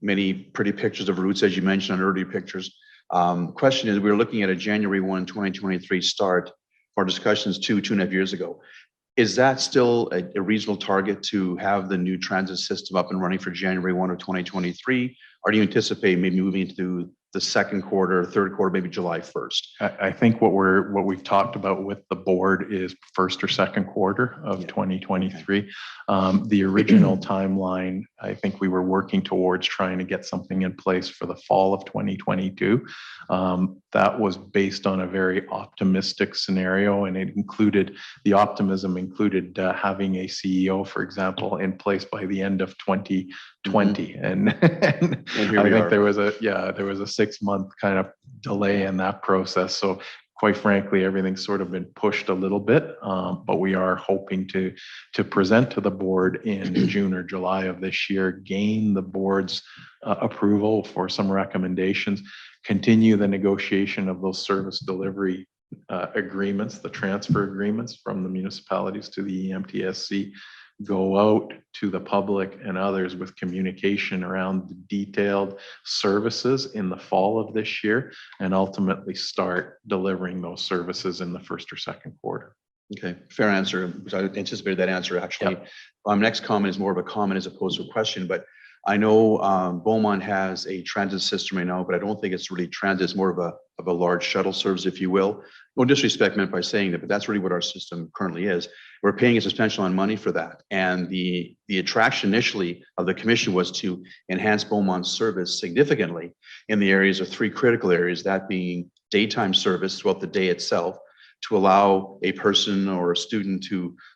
Many pretty pictures of routes, as you mentioned on earlier pictures. Question is, we were looking at a January 1, 2023 start for discussions 2.5 years ago. Is that still a reasonable target to have the new transit system up and running for January 1 of 2023? Or do you anticipate maybe moving into the second quarter, third quarter, maybe July 1st? I think what we've talked about with the board is first or second quarter of 2023. The original timeline, I think we were working towards trying to get something in place for the fall of 2022. That was based on a very optimistic scenario, and the optimism included having a CEO, for example, in place by the end of 2020. And I think there was a 6-month kind of delay in that process. So quite frankly, everything's sort of been pushed a little bit, but we are hoping to present to the board in June or July of this year, gain the board's approval for some recommendations, continue the negotiation of those service delivery agreements, the transfer agreements from the municipalities to the EMTSC, go out to the public and others with communication around the detailed services in the fall of this year, and ultimately start delivering those services in the first or second quarter. Okay, fair answer. I anticipated that answer, actually. Next comment is more of a comment as opposed to a question, but I know Beaumont has a transit system right now, but I don't think it's really transit. It's more of a large shuttle service, if you will. No disrespect meant by saying that, but that's really what our system currently is. We're paying a substantial amount of money for that. And the attraction initially of the commission was to enhance Beaumont's service significantly in the areas of three critical areas, that being daytime service throughout the day itself, to allow a person or a student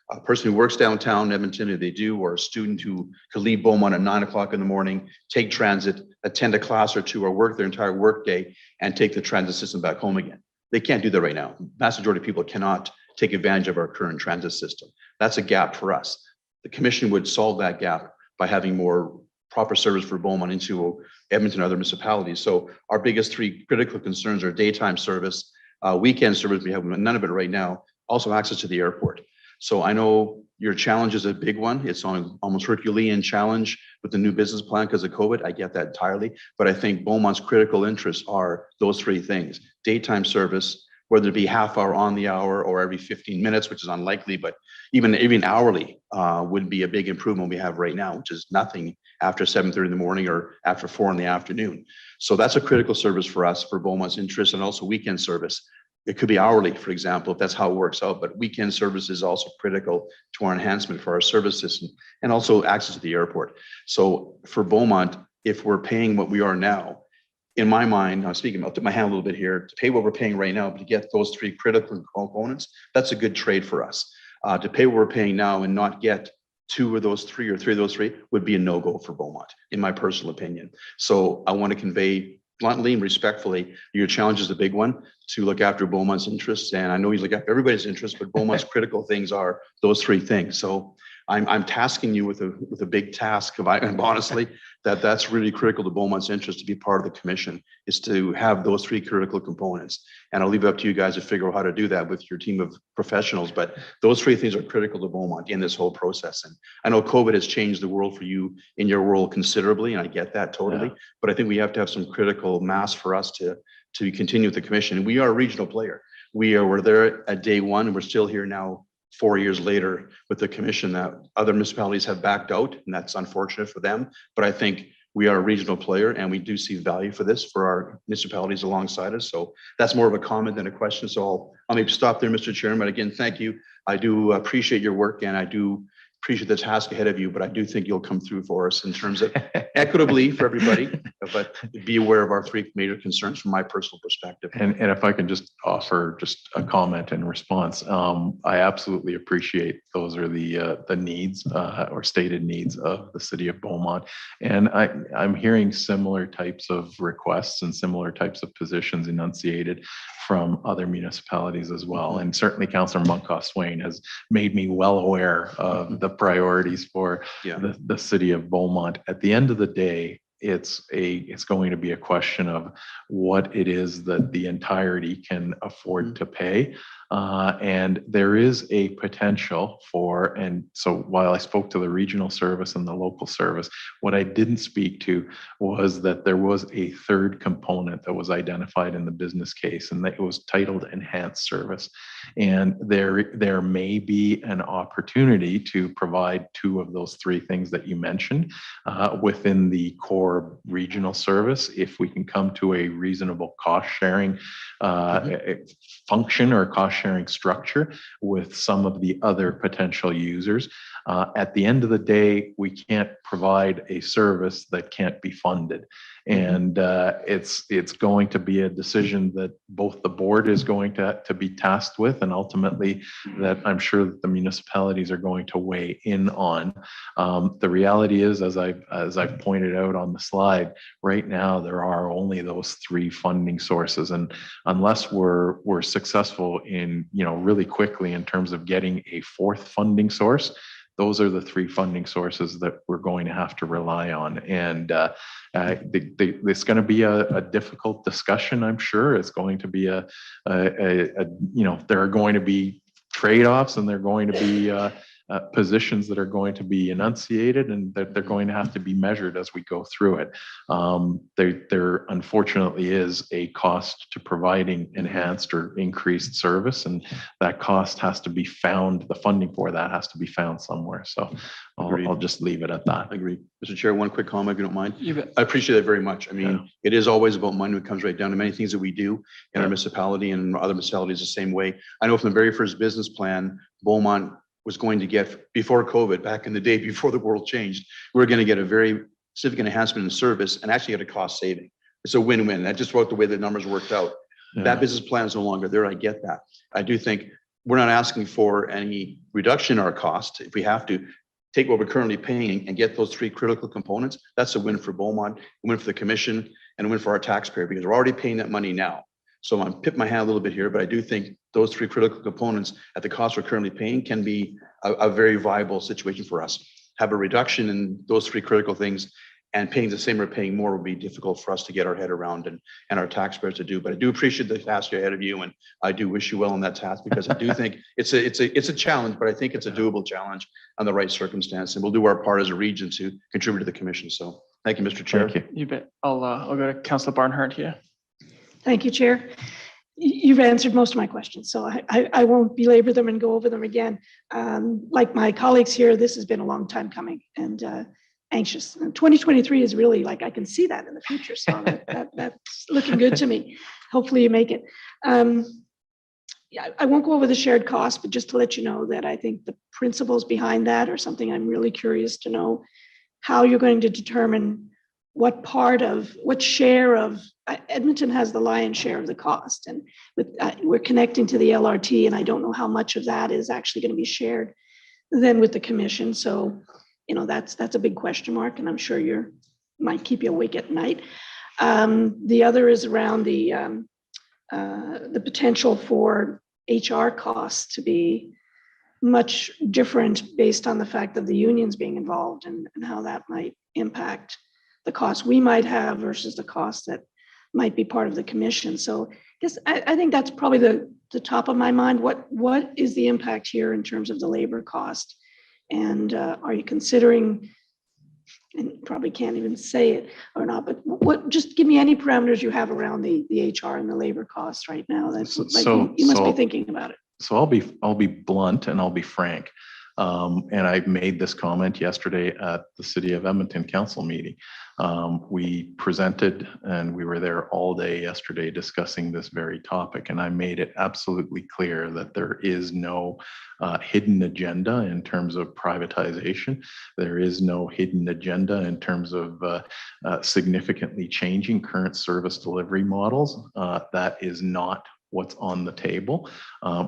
a person who works downtown Edmonton, if they do, or a student who could leave Beaumont at 9 o'clock in the morning, take transit, attend a class or two, or work their entire workday and take the transit system back home again. They can't do that right now. Vast majority of people cannot take advantage of our current transit system. That's a gap for us. The commission would solve that gap by having more proper service for Beaumont into Edmonton and other municipalities. So our biggest three critical concerns are daytime service, weekend service. We have none of it right now. Also access to the airport. So I know your challenge is a big one. It's on almost Herculean challenge with the new business plan because of COVID. I get that entirely. But I think Beaumont's critical interests are those three things: daytime service, whether it be half hour on the hour or every 15 minutes, which is unlikely, but even hourly would be a big improvement we have right now, which is nothing after 7:30 in the morning or after 4 in the afternoon. So that's a critical service for us, for Beaumont's interest, and also weekend service. It could be hourly, for example, if that's how it works out, but weekend service is also critical to our enhancement for our service system, and also access to the airport. So for Beaumont, if we're paying what we are now, in my mind, I'm speaking about my hand a little bit here, to pay what we're paying right now, but to get those three critical components, that's a good trade for us. To pay what we're paying now and not get two of those three or three of those three would be a no-go for Beaumont, in my personal opinion. So I want to convey bluntly and respectfully, your challenge is a big one, to look after Beaumont's interests. And I know you look after everybody's interests, but Beaumont's critical things are those three things. So I'm tasking you with a big task of, and honestly, that's really critical to Beaumont's interest to be part of the commission, is to have those three critical components. And I'll leave it up to you guys to figure out how to do that with your team of professionals. But those three things are critical to Beaumont in this whole process. And I know COVID has changed the world for you in your world considerably, and I get that totally. Yeah. But I think we have to have some critical mass for us to continue with the commission. And we are a regional player. We're there at day one, and we're still here now 4 years later with the commission. That other municipalities have backed out, and that's unfortunate for them. But I think we are a regional player, and we do see value for this for our municipalities alongside us. So that's more of a comment than a question. So I'll maybe stop there, Mr. Chairman. But again, thank you. I do appreciate your work, and I do appreciate the task ahead of you, but I do think you'll come through for us in terms of equitably for everybody, but be aware of our three major concerns from my personal perspective. And if I can just offer just a comment in response, I absolutely appreciate those are the needs or stated needs of the city of Beaumont. And I'm hearing similar types of requests and similar types of positions enunciated from other municipalities as well. And certainly Councillor Munkoff-Swain has made me well aware of the priorities for the city of Beaumont. At the end of the day, it's going to be a question of what it is that the entirety can afford to pay. And there is a potential for, and so while I spoke to the regional service and the local service, what I didn't speak to was that there was a third component that was identified in the business case, and that it was titled enhanced service. And there may be an opportunity to provide two of those three things that you mentioned within the core regional service, if we can come to a reasonable cost sharing function or cost sharing structure with some of the other potential users. At the end of the day, we can't provide a service that can't be funded. And it's going to be a decision that both the board is going to be tasked with, and ultimately that I'm sure that the municipalities are going to weigh in on. The reality is, as I've pointed out on the slide, right now there are only those three funding sources, and unless we're successful in really quickly in terms of getting a fourth funding source, those are the three funding sources that we're going to have to rely on. And it's going to be a difficult discussion, I'm sure. It's going to be there are going to be trade-offs, and there are going to be positions that are going to be enunciated and that they're going to have to be measured as we go through it. There unfortunately is a cost to providing enhanced or increased service, and that cost has to be found, the funding for that has to be found somewhere. So I'll just leave it at that. I agree. Mr. Chair, one quick comment, if you don't mind. You bet. I appreciate that very much. I mean, Yeah. it is always about money when it comes right down to many things that we do in our municipality and other municipalities the same way. I know from the very first business plan, Beaumont was going to get, before COVID, back in the day, before the world changed, we were going to get a very significant enhancement in service and actually get a cost saving. It's a win-win. That just wrote the way the numbers worked out. Yeah. That business plan is no longer there. I get that. I do think we're not asking for any reduction in our cost. If we have to take what we're currently paying and get those 3 critical components, that's a win for Beaumont, a win for the commission, and a win for our taxpayer, because we're already paying that money now. So I'm pipping my hand a little bit here, but I do think those 3 critical components at the cost we're currently paying can be a very viable situation for us. Have a reduction in those 3 critical things and paying the same or paying more would be difficult for us to get our head around and our taxpayers to do. But I do appreciate the task ahead of you, and I do wish you well on that task, because I do think it's a challenge, but I think it's a doable challenge on the right circumstance, and we'll do our part as a region to contribute to the commission. So thank you, Mr. Chair. Thank you. You bet. I'll go to Councillor Barnhart here. Thank you, Chair. You've answered most of my questions, so I won't belabor them and go over them again. Like my colleagues here, this has been a long time coming and anxious. And 2023 is really, like, I can see that in the future, so that's looking good to me. Hopefully you make it. Yeah, I won't go over the shared cost, but just to let you know that I think the principles behind that are something I'm really curious to know how you're going to determine what share of Edmonton has the lion's share of the cost, and with we're connecting to the LRT, and I don't know how much of that is actually going to be shared then with the commission. So, you know, that's a big question mark, and I'm sure might keep you awake at night. The other is around the potential for HR costs to be much different based on the fact of the unions being involved, and how that might impact the cost we might have versus the cost that might be part of the commission. So I think that's probably the top of my mind. What is the impact here in terms of the labor cost? And are you considering, and you probably can't even say it or not, but just give me any parameters you have around the HR and the labor costs right now. That's you must be thinking about it. So I'll be blunt and I'll be frank. And I made this comment yesterday at the City of Edmonton Council meeting. We presented and we were there all day yesterday discussing this very topic. And I made it absolutely clear that there is no hidden agenda in terms of privatization. There is no hidden agenda in terms of significantly changing current service delivery models. That is not what's on the table.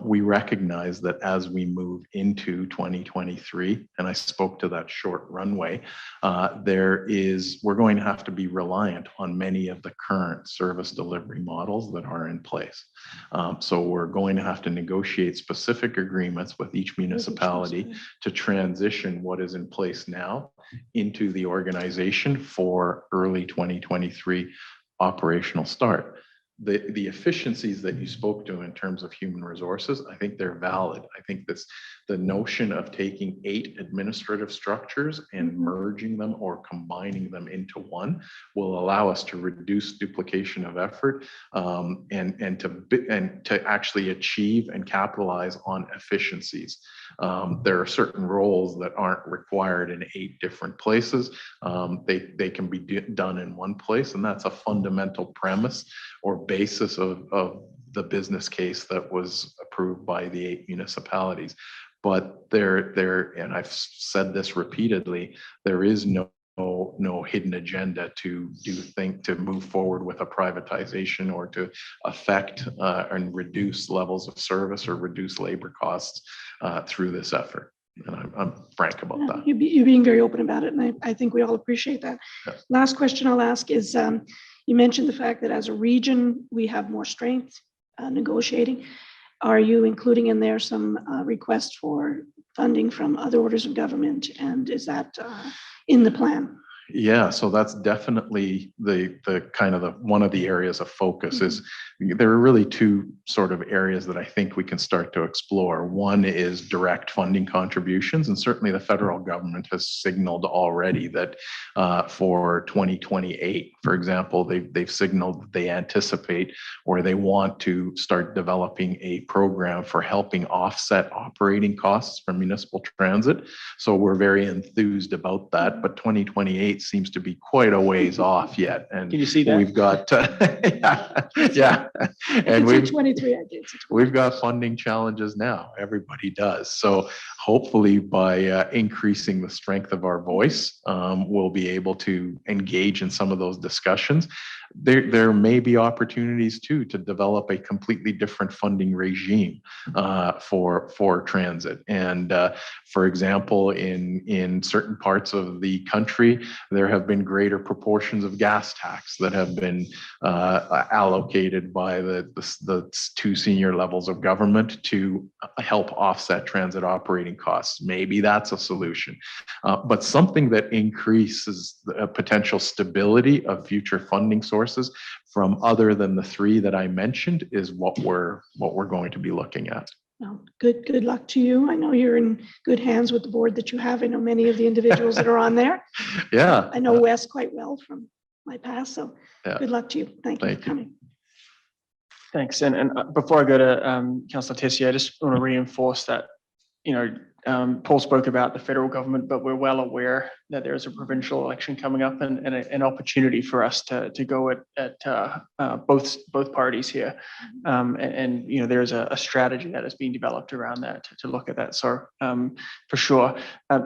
We recognize that as we move into 2023, and I spoke to that short runway, we're going to have to be reliant on many of the current service delivery models that are in place. So we're going to have to negotiate specific agreements with each municipality to transition what is in place now into the organization for early 2023 operational start. The efficiencies that you spoke to in terms of human resources, I think they're valid. I think the notion of taking 8 administrative structures and merging them or combining them into one will allow us to reduce duplication of effort and to actually achieve and capitalize on efficiencies. There are certain roles that aren't required in 8 different places. They can be done in one place, and that's a fundamental premise or basis of the business case that was approved by the 8 municipalities. But and I've said this repeatedly, there is no hidden agenda to move forward with a privatization or to affect and reduce levels of service or reduce labor costs through this effort. And I'm frank about that. You're being very open about it, and I think we all appreciate that. Yeah. Last question I'll ask is, you mentioned the fact that as a region, we have more strength negotiating. Are you including in there some requests for funding from other orders of government, and is that in the plan? Yeah, so that's definitely the kind of the one of the areas of focus is there are really two sort of areas that I think we can start to explore. One is direct funding contributions, and certainly the federal government has signaled already that for 2028, for example, they've signaled that they anticipate or they want to start developing a program for helping offset operating costs for municipal transit. So we're very enthused about that, but 2028 seems to be quite a ways off yet. And Can you see that? we've got, yeah, and It's 23, I did. we've got funding challenges now. Everybody does. So hopefully by increasing the strength of our voice, we'll be able to engage in some of those discussions. There may be opportunities too to develop a completely different funding regime for transit. And for example, in certain parts of the country, there have been greater proportions of gas tax that have been allocated by the two senior levels of government to help offset transit operating costs. Maybe that's a solution, but something that increases the potential stability of future funding sources from other than the three that I mentioned is what we're going to be looking at. Well, good luck to you. I know you're in good hands with the board that you have. I know many of the individuals that are on there. Yeah. I know Wes quite well from my past, so Yeah. good luck to you. Thank you Thank for you. coming. Thanks. And before I go to Councillor Tessier, I just want to reinforce that, Paul spoke about the federal government, but we're well aware that there is a provincial election coming up and an opportunity for us to go at both parties here. And there's a strategy that is being developed around that to look at that. So for sure.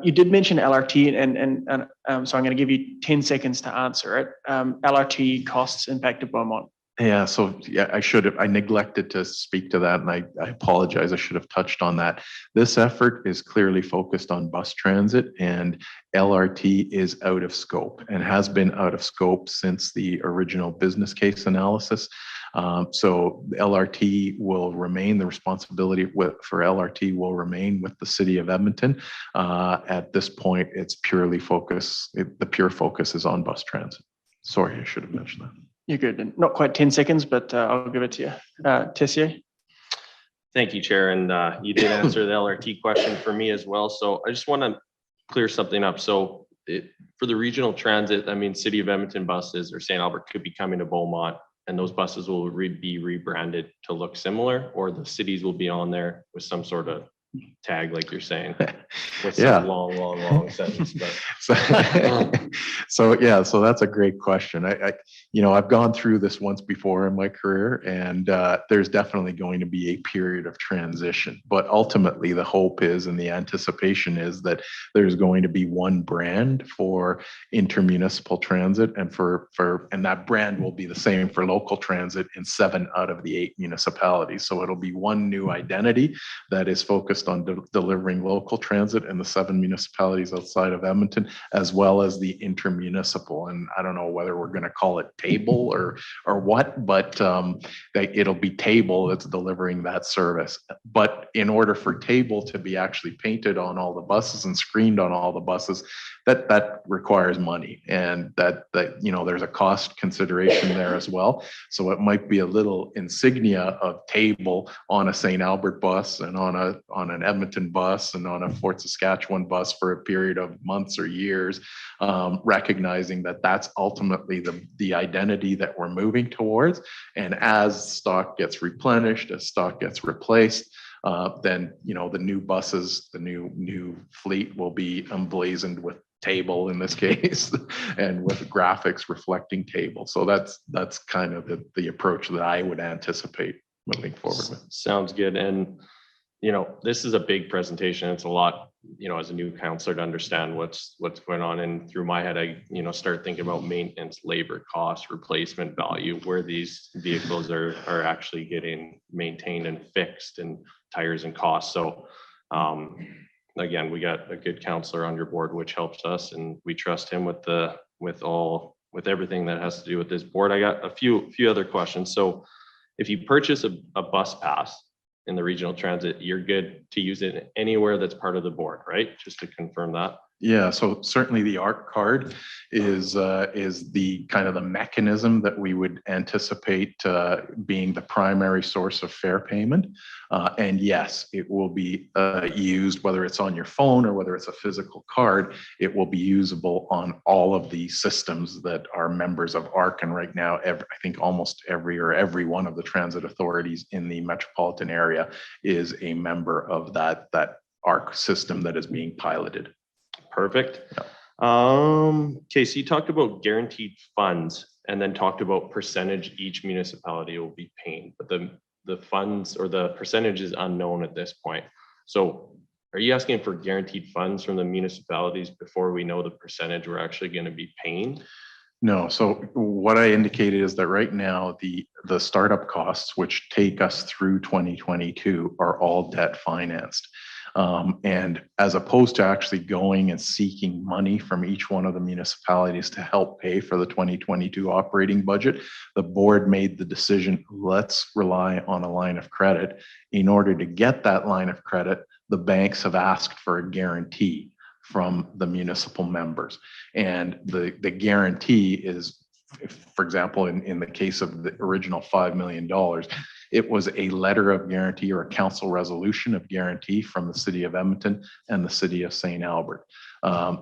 You did mention LRT and so I'm going to give you 10 seconds to answer it. LRT costs impact of Beaumont. Yeah, so yeah, I neglected to speak to that, and I apologize. I should have touched on that. This effort is clearly focused on bus transit, and LRT is out of scope and has been out of scope since the original business case analysis. So LRT will remain, the responsibility for LRT will remain with the city of Edmonton. At this point, it's purely the pure focus is on bus transit. Sorry, I should have mentioned that. You're good. Not quite 10 seconds, but I'll give it to you. Tessier? Thank you, Chair. And you did answer the LRT question for me as well. So I just want to clear something up. So for the regional transit, I mean, City of Edmonton buses or St. Albert could be coming to Beaumont, and those buses will be rebranded to look similar, or the cities will be on there with some sort of tag, like you're saying, with Yeah. some long sentence. But So that's a great question. I've gone through this once before in my career, and there's definitely going to be a period of transition. But ultimately, the hope is and the anticipation is that there's going to be one brand for intermunicipal transit, and that brand will be the same for local transit in 7 out of the 8 municipalities. So it'll be one new identity that is focused on delivering local transit in the 7 municipalities outside of Edmonton, as well as the intermunicipal. And I don't know whether we're going to call it Table or what, but it'll be Table that's delivering that service. But in order for Table to be actually painted on all the buses and screened on all the buses, that requires money, and that there's a cost consideration there as well. So it might be a little insignia of Table on a St. Albert bus and on an Edmonton bus and on a Fort Saskatchewan bus for a period of months or years, recognizing that that's ultimately the identity that we're moving towards. And as stock gets replenished, as stock gets replaced, then the new buses, the new fleet will be emblazoned with Table in this case, and with graphics reflecting Table. So that's kind of the approach that I would anticipate moving forward with. sounds good. And this is a big presentation. It's a lot, as a new counselor, to understand what's going on. And through my head, I start thinking about maintenance, labor costs, replacement value, where these vehicles are actually getting maintained and fixed, and tires and costs. So again, we got a good counselor on your board, which helps us, and we trust him with everything that has to do with this board. I got a few other questions. So if you purchase a bus pass in the regional transit, you're good to use it anywhere that's part of the board, right? Just to confirm that. Yeah, so certainly the ARC card is the kind of the mechanism that we would anticipate being the primary source of fare payment. And yes, it will be used, whether it's on your phone or whether it's a physical card, it will be usable on all of the systems that are members of ARC. And right now, I think almost every one of the transit authorities in the metropolitan area is a member of that ARC system that is being piloted. Perfect. Okay, so you talked about guaranteed funds and then talked about percentage each municipality will be paying, but the funds or the percentage is unknown at this point. So are you asking for guaranteed funds from the municipalities before we know the percentage we're actually going to be paying? No, so what I indicated is that right now, the startup costs, which take us through 2022, are all debt financed. And as opposed to actually going and seeking money from each one of the municipalities to help pay for the 2022 operating budget, the board made the decision, let's rely on a line of credit. In order to get that line of credit, the banks have asked for a guarantee from the municipal members. And the guarantee is, for example, in the case of the original $5 million, it was a letter of guarantee or a council resolution of guarantee from the city of Edmonton and the city of St. Albert.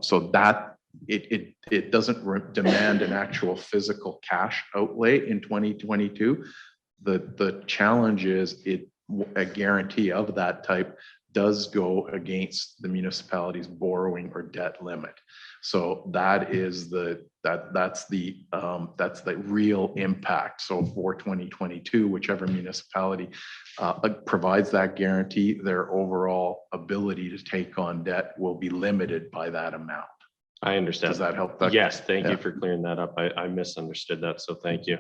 So that it doesn't demand an actual physical cash outlay in 2022. The challenge is a guarantee of that type does go against the municipality's borrowing or debt limit. So that is that's the real impact. So for 2022, whichever municipality provides that guarantee, their overall ability to take on debt will be limited by that amount. I understand. Does that help? Yes, thank you for clearing that up. I misunderstood that, so thank you.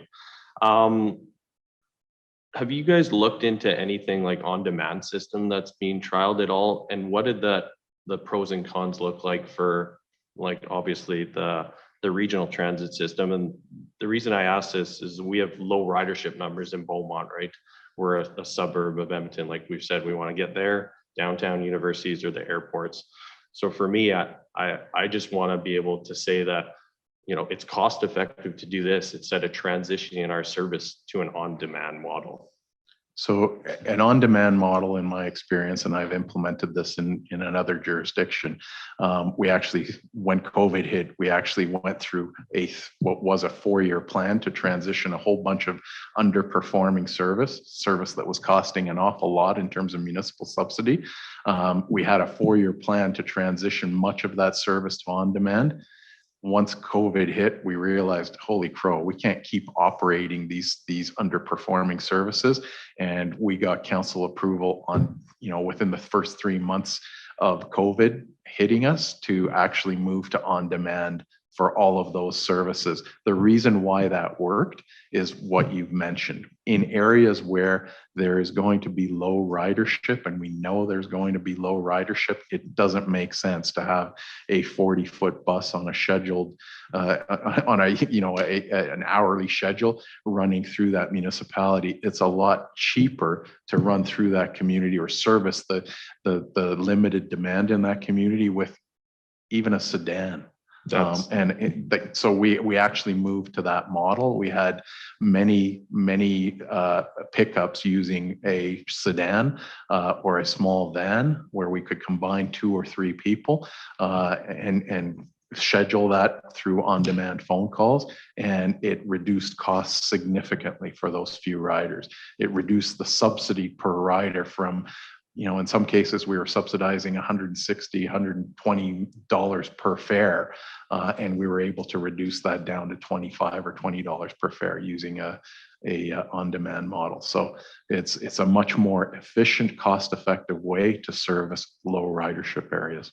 Have you guys looked into anything like on-demand system that's being trialed at all? And what did the pros and cons look like for, like, obviously the regional transit system? And the reason I ask this is we have low ridership numbers in Beaumont, right? We're a suburb of Edmonton. Like we've said, we want to get there, downtown universities or the airports. So for me, I just want to be able to say that, you know, it's cost effective to do this instead of transitioning our service to an on-demand model. So an on-demand model, in my experience, and I've implemented this in another jurisdiction, we actually, when COVID hit, we actually went through what was a 4-year plan to transition a whole bunch of underperforming service that was costing an awful lot in terms of municipal subsidy. We had a 4-year plan to transition much of that service to on-demand. Once COVID hit, we realized, holy crow, we can't keep operating these underperforming services. And we got council approval on, within the first 3 months of COVID hitting us to actually move to on-demand for all of those services. The reason why that worked is what you've mentioned. In areas where there is going to be low ridership, and we know there's going to be low ridership, it doesn't make sense to have a 40-foot bus on a scheduled, an hourly schedule running through that municipality. It's a lot cheaper to run through that community or service the limited demand in that community with even a sedan. So we actually moved to that model. We had many pickups using a sedan or a small van where we could combine 2 or 3 people and schedule that through on-demand phone calls, and it reduced costs significantly for those few riders. It reduced the subsidy per rider from, in some cases we were subsidizing $160, $120 per fare, and we were able to reduce that down to $25 or $20 per fare using a on-demand model. So it's a much more efficient, cost-effective way to service low ridership areas.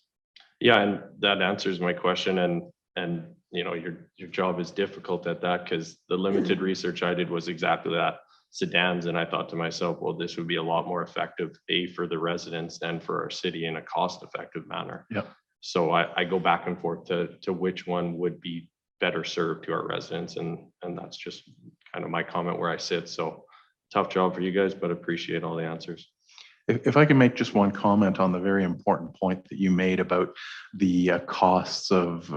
Yeah, and that answers my question. And your job is difficult at that, because the limited research I did was exactly that. Sedans, and I thought to myself, well, this would be a lot more effective, for the residents and for our city in a cost-effective manner. Yeah. So I go back and forth to which one would be better served to our residents, and that's just kind of my comment where I sit. So tough job for you guys, but appreciate all the answers. If I can make just one comment on the very important point that you made about the costs of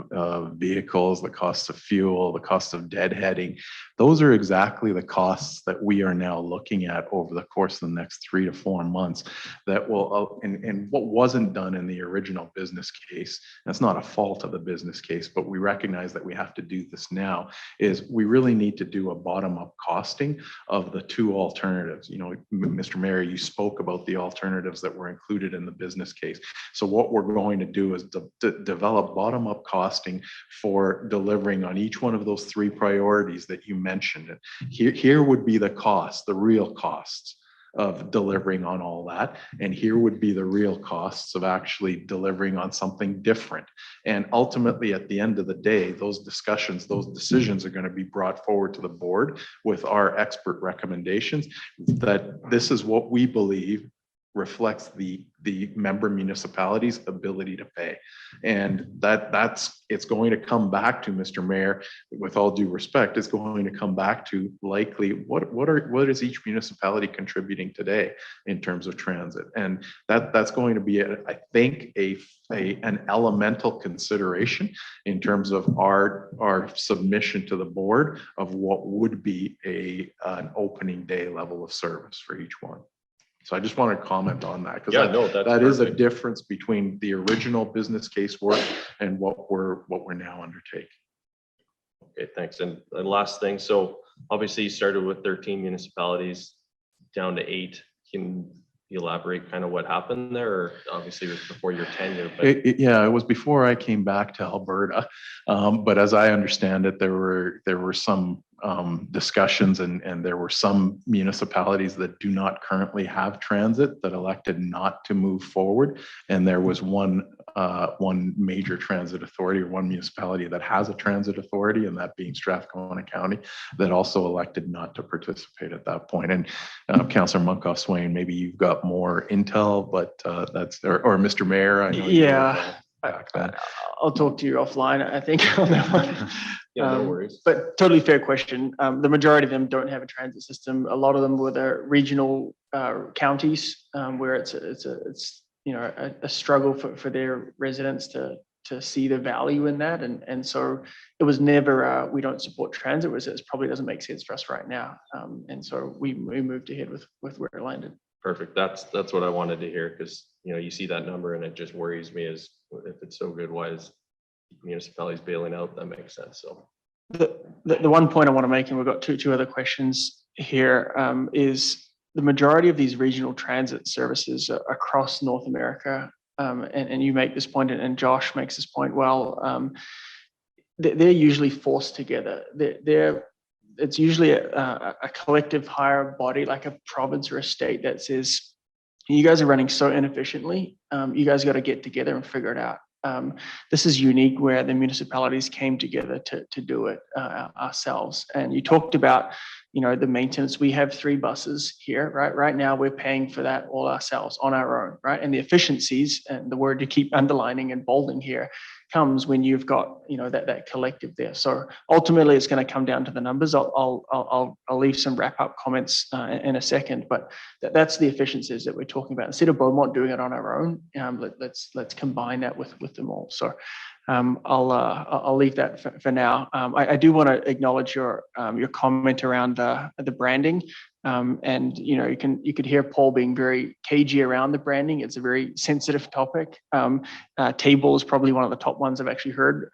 vehicles, the costs of fuel, the cost of deadheading, those are exactly the costs that we are now looking at over the course of the next 3 to 4 months that will, and what wasn't done in the original business case, that's not a fault of the business case, but we recognize that we have to do this now, is we really need to do a bottom-up costing of the two alternatives. You know, Mr. Mayor, you spoke about the alternatives that were included in the business case. So what we're going to do is develop bottom-up costing for delivering on each one of those 3 priorities that you mentioned. Here would be the cost, the real costs of delivering on all that. And here would be the real costs of actually delivering on something different. And ultimately, at the end of the day, those discussions, those decisions are going to be brought forward to the board with our expert recommendations that this is what we believe reflects the member municipality's ability to pay. And it's going to come back to, Mr. Mayor, with all due respect, it's going to come back to likely what is each municipality contributing today in terms of transit. And that's going to be, I think, an elemental consideration in terms of our submission to the board of what would be an opening day level of service for each one. So I just want to comment on that because that is a difference between the original business case work and what we're now undertaking. Okay, thanks. And last thing, so obviously you started with 13 municipalities down to 8. Can you elaborate kind of what happened there? Or obviously it was before your tenure, but it was before I came back to Alberta. But as I understand it, there were some discussions and there were some municipalities that do not currently have transit that elected not to move forward. And there was one major transit authority or one municipality that has a transit authority, and that being Strathcona County, that also elected not to participate at that point. And Councillor Munkoff-Swain, maybe you've got more intel, but that's, or Mr. Mayor, I know. Yeah, I'll talk to you offline, I think, on that one. yeah, no worries. But totally fair question. The majority of them don't have a transit system. A lot of them were the regional counties where it's you know, a struggle for their residents to see the value in that. And so it was never, we don't support transit, it probably doesn't make sense for us right now. And so we moved ahead with where it landed. Perfect. That's what I wanted to hear, because you know, you see that number and it just worries me, as if it's so good, why is municipalities bailing out? That makes sense. So the one point I want to make, and we've got two other questions here, is the majority of these regional transit services across North America, and you make this point, and Josh makes this point well, they're usually forced together. It's usually a collective higher body, like a province or a state, that says, you guys are running so inefficiently, you guys got to get together and figure it out. This is unique where the municipalities came together to do it ourselves. And you talked about, you know, the maintenance. We have 3 buses here, right? Right now we're paying for that all ourselves on our own, right? And the efficiencies, and the word to keep underlining and bolding here, comes when you've got, you know, that collective there. So ultimately it's going to come down to the numbers. I'll leave some wrap up comments in a second, but that's the efficiencies that we're talking about. Instead of Beaumont doing it on our own, let's combine that with them all. So I'll leave that for now. I do want to acknowledge your comment around the branding. And you know, you could hear Paul being very cagey around the branding. It's a very sensitive topic. Table is probably one of the top ones I've actually heard.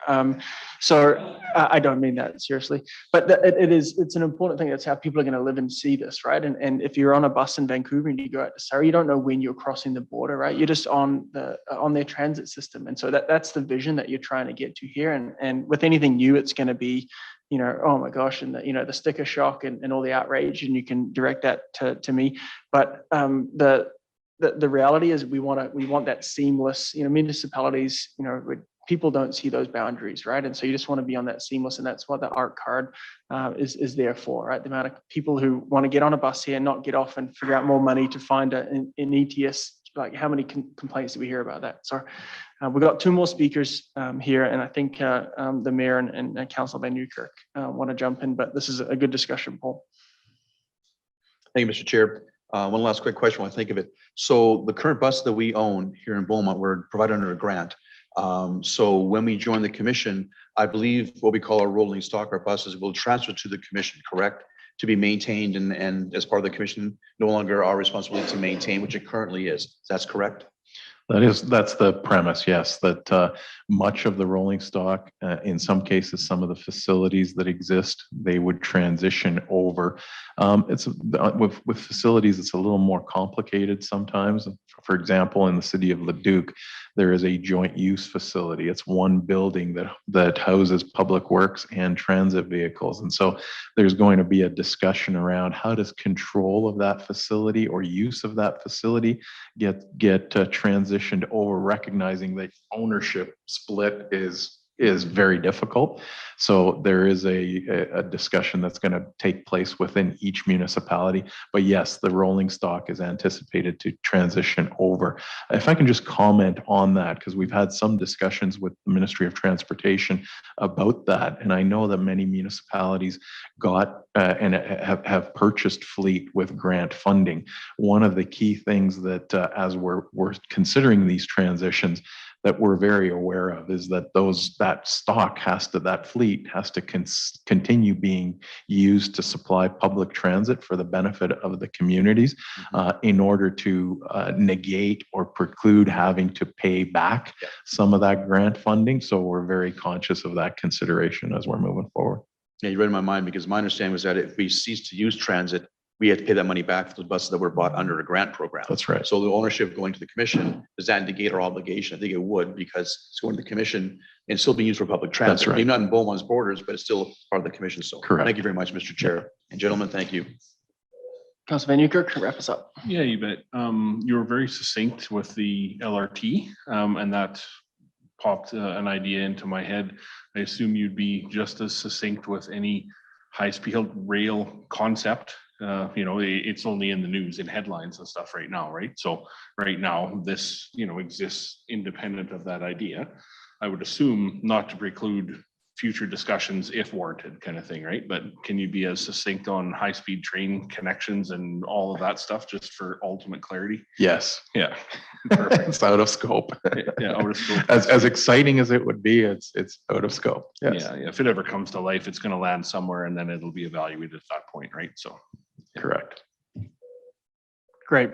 So I don't mean that seriously, but it's an important thing. That's how people are going to live and see this, right? And if you're on a bus in Vancouver and you go out to Surrey, you don't know when you're crossing the border, right? You're just on their transit system, and so that's the vision that you're trying to get to here. And with anything new, it's going to be, you know, oh my gosh, and the sticker shock and all the outrage, and you can direct that to me. But the reality is we want that seamless, you know, municipalities, you know, people don't see those boundaries, right? And so you just want to be on that seamless, and that's what the ARC card is there for, right? The amount of people who want to get on a bus here and not get off and figure out more money to find an ETS, like how many complaints do we hear about that? So we've got 2 more speakers here, and I think the mayor and Councillor Van Newkirk want to jump in, but this is a good discussion, Paul. Thank you, Mr. Chair. One last quick question when I think of it. So the current bus that we own here in Beaumont, we're provided under a grant. So when we join the commission, I believe what we call our rolling stock, our buses will transfer to the commission, correct? To be maintained and as part of the commission, no longer our responsibility to maintain, which it currently is. That's correct? That's the premise, yes, that much of the rolling stock, in some cases, some of the facilities that exist, they would transition over. It's with facilities, it's a little more complicated sometimes. For example, in the city of Leduc, there is a joint use facility. It's one building that houses public works and transit vehicles. And so there's going to be a discussion around how does control of that facility or use of that facility get transitioned over, recognizing that ownership split is very difficult. So there is a discussion that's going to take place within each municipality. But yes, the rolling stock is anticipated to transition over. If I can just comment on that, because we've had some discussions with the Ministry of Transportation about that. And I know that many municipalities got and have purchased fleet with grant funding. One of the key things that as we're considering these transitions, that we're very aware of is that that fleet has to continue being used to supply public transit for the benefit of the communities in order to negate or preclude having to pay back some of that grant funding. So we're very conscious of that consideration as we're moving forward. Yeah, you read my mind, because my understanding was that if we cease to use transit, we had to pay that money back for the buses that were bought under a grant program. That's right. So the ownership going to the commission, does that negate our obligation? I think it would, because it's going to the commission and still being used for public transit. That's right. Maybe not in Beaumont's borders, but it's still part of the commission. So Correct. Thank you very much, Mr. Chair. And gentlemen, thank you. Councilor Van Nieuwkerk, wrap us up. Yeah, you bet. You were very succinct with the LRT, and that popped an idea into my head. I assume you'd be just as succinct with any high-speed rail concept. It's only in the news in headlines and stuff right now, right? So right now, this, exists independent of that idea. I would assume not to preclude future discussions if warranted, kind of thing, right? But can you be as succinct on high-speed train connections and all of that stuff, just for ultimate clarity? Yes. Yeah. Perfect. It's out of scope. Yeah, out of scope. As exciting as it would be, it's out of scope. Yes. Yeah, if it ever comes to life, it's going to land somewhere and then it'll be evaluated at that point, right? So. Correct. Great.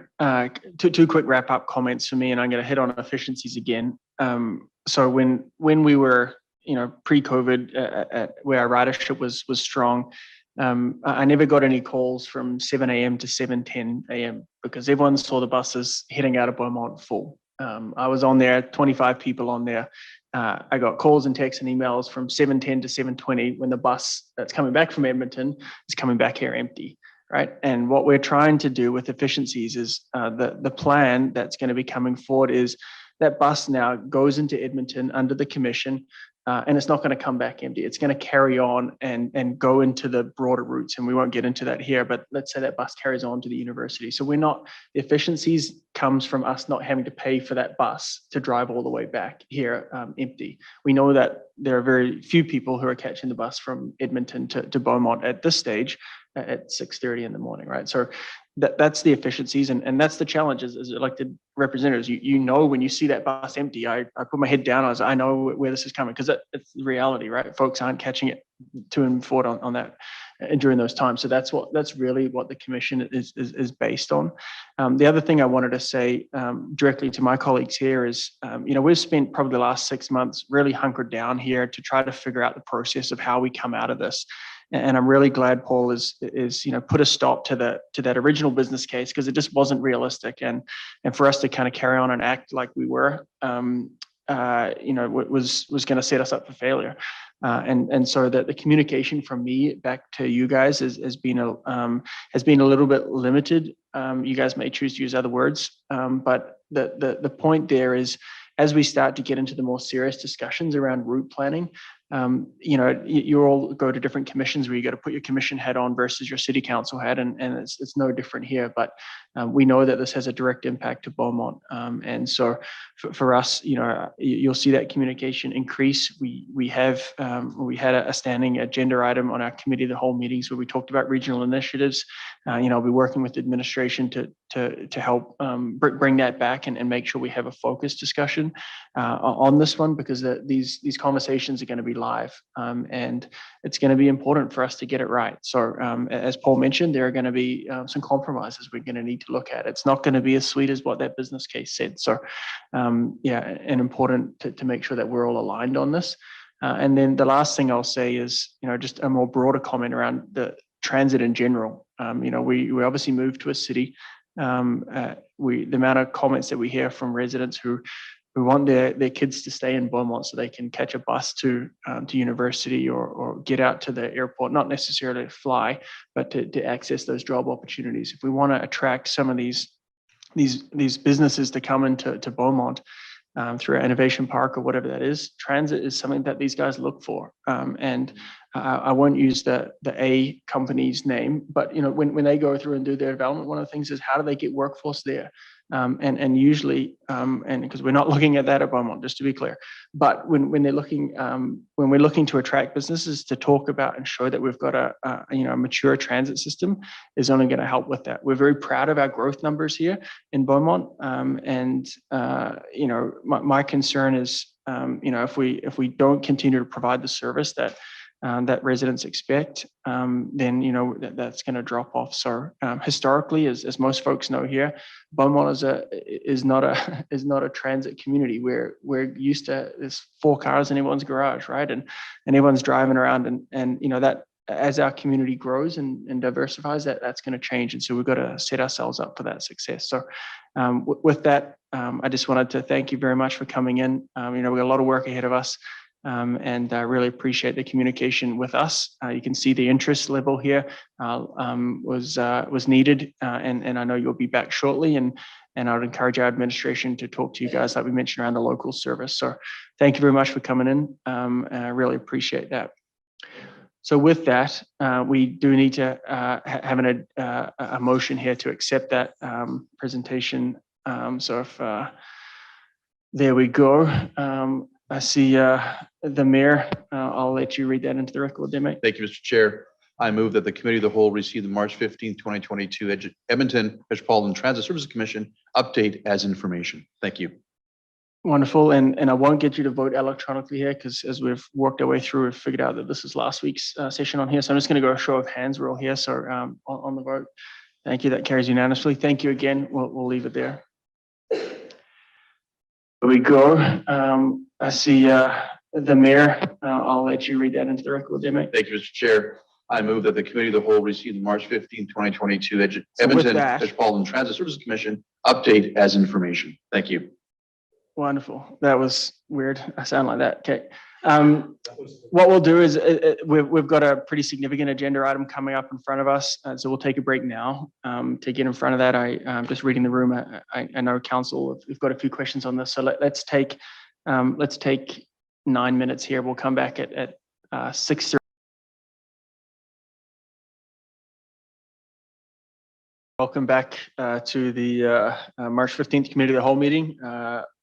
Two quick wrap up comments for me, and I'm going to hit on efficiencies again. So when we were, pre-COVID, where our ridership was strong, I never got any calls from 7 a.m. to 7:10 a.m. because everyone saw the buses heading out of Beaumont full. I was on there, 25 people on there. I got calls and texts and emails from 7:10 to 7:20 when the bus that's coming back from Edmonton is coming back here empty. Right. And what we're trying to do with efficiencies is the plan that's going to be coming forward is that bus now goes into Edmonton under the commission, and it's not going to come back empty. It's going to carry on and go into the broader routes. And we won't get into that here, but let's say that bus carries on to the university. So the efficiencies comes from us not having to pay for that bus to drive all the way back here empty. We know that there are very few people who are catching the bus from Edmonton to Beaumont at this stage at 6:30 in the morning, right? So that's the efficiencies, and that's the challenge as elected representatives. When you see that bus empty, I put my head down. I know where this is coming, because it's the reality, right? Folks aren't catching it to and forward on that during those times. So that's really what the commission is based on. The other thing I wanted to say directly to my colleagues here is, we've spent probably the last 6 months really hunkered down here to try to figure out the process of how we come out of this. And I'm really glad Paul is put a stop to that original business case, because it just wasn't realistic. And for us to kind of carry on and act like we were, was going to set us up for failure. And so the communication from me back to you guys has been a little bit limited. You guys may choose to use other words, but the point there is, as we start to get into the more serious discussions around route planning, you all go to different commissions where you got to put your commission hat on versus your city council hat, and it's no different here. But we know that this has a direct impact to Beaumont. And so for us, you'll see that communication increase. We had a standing agenda item on our committee of the whole meetings where we talked about regional initiatives. I'll be working with administration to help bring that back and make sure we have a focused discussion on this one, because these conversations are going to be live, and it's going to be important for us to get it right. So as Paul mentioned, there are going to be some compromises we're going to need to look at. It's not going to be as sweet as what that business case said. So and important to make sure that we're all aligned on this. And then the last thing I'll say is, just a more broader comment around the transit in general. We obviously moved to a city. The amount of comments that we hear from residents who want their kids to stay in Beaumont so they can catch a bus to university or get out to the airport, not necessarily to fly, but to access those job opportunities. If we want to attract some of these businesses to come into Beaumont through our innovation park or whatever that is, transit is something that these guys look for. And I won't use the A company's name, but when they go through and do their development, one of the things is how do they get workforce there? And usually, and because we're not looking at that at Beaumont, just to be clear, but when they're looking, when we're looking to attract businesses to talk about and show that we've got a mature transit system is only going to help with that. We're very proud of our growth numbers here in Beaumont, and my concern is, if we don't continue to provide the service that residents expect, then that's going to drop off. So historically, as most folks know here, Beaumont is not a transit community. We're used to there's 4 cars in everyone's garage, right? And everyone's driving around, and that as our community grows and diversifies, that's going to change. And so we've got to set ourselves up for that success. So with that, I just wanted to thank you very much for coming in. We've got a lot of work ahead of us. And I really appreciate the communication with us. You can see the interest level here was needed, and I know you'll be back shortly. And I would encourage our administration to talk to you guys, like we mentioned, around the local service. So thank you very much for coming in. And I really appreciate that. So with that, we do need to have a motion here to accept that presentation. So if there we go. I see the mayor. I'll let you read that into the record, Demick. Thank you, Mr. Chair. I move that the Committee of the Whole receive the March 15th, 2022 Edmonton Metropolitan Transit Services Commission update as information. Thank you. Wonderful. And I won't get you to vote electronically here because as we've worked our way through, we've figured out that this is last week's session on here. So I'm just going to go a show of hands rule here. So on the vote. Thank you. That carries unanimously. Thank you again. We'll leave it there. Here we go. I see the mayor. I'll let you read that into the record, Demick. Thank you, Mr. Chair. I move that the Committee of the Whole receive the March 15th, 2022 Edmonton Metropolitan Transit Services Commission update as information. Thank you. Wonderful. That was weird. I sound like that. Okay. What we'll do is we've got a pretty significant agenda item coming up in front of us. So we'll take a break now. To get in front of that, I'm just reading the room. I know council, we've got a few questions on this. So let's take 9 minutes here. We'll come back at 6:30. Welcome back to the March 15th Committee of the Whole meeting.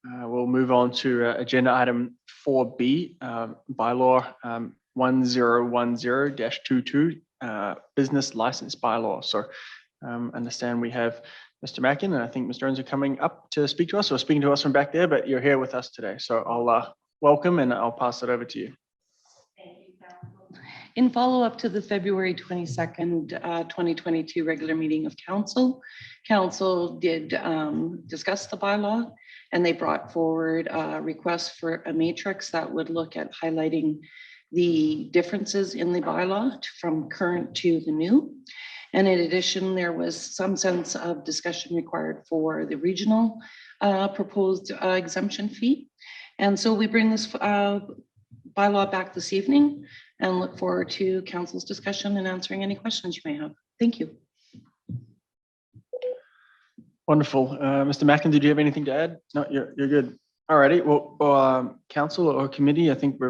We'll move on to agenda item 4B, bylaw 1010-22, business license bylaw. So understand we have Mr. Mackin and I think Mr. Owens are coming up to speak to us or speaking to us from back there, but you're here with us today. So I'll welcome and I'll pass it over to you. In follow-up to the February 22nd, 2022 regular meeting of council, council did discuss the bylaw and they brought forward a request for a matrix that would look at highlighting the differences in the bylaw from current to the new. And in addition, there was some sense of discussion required for the regional proposed exemption fee. And so we bring this bylaw back this evening and look forward to council's discussion and answering any questions you may have. Thank you. Wonderful. Mr. Mackin, did you have anything to add? No, you're good. All righty. Well, council or committee, I think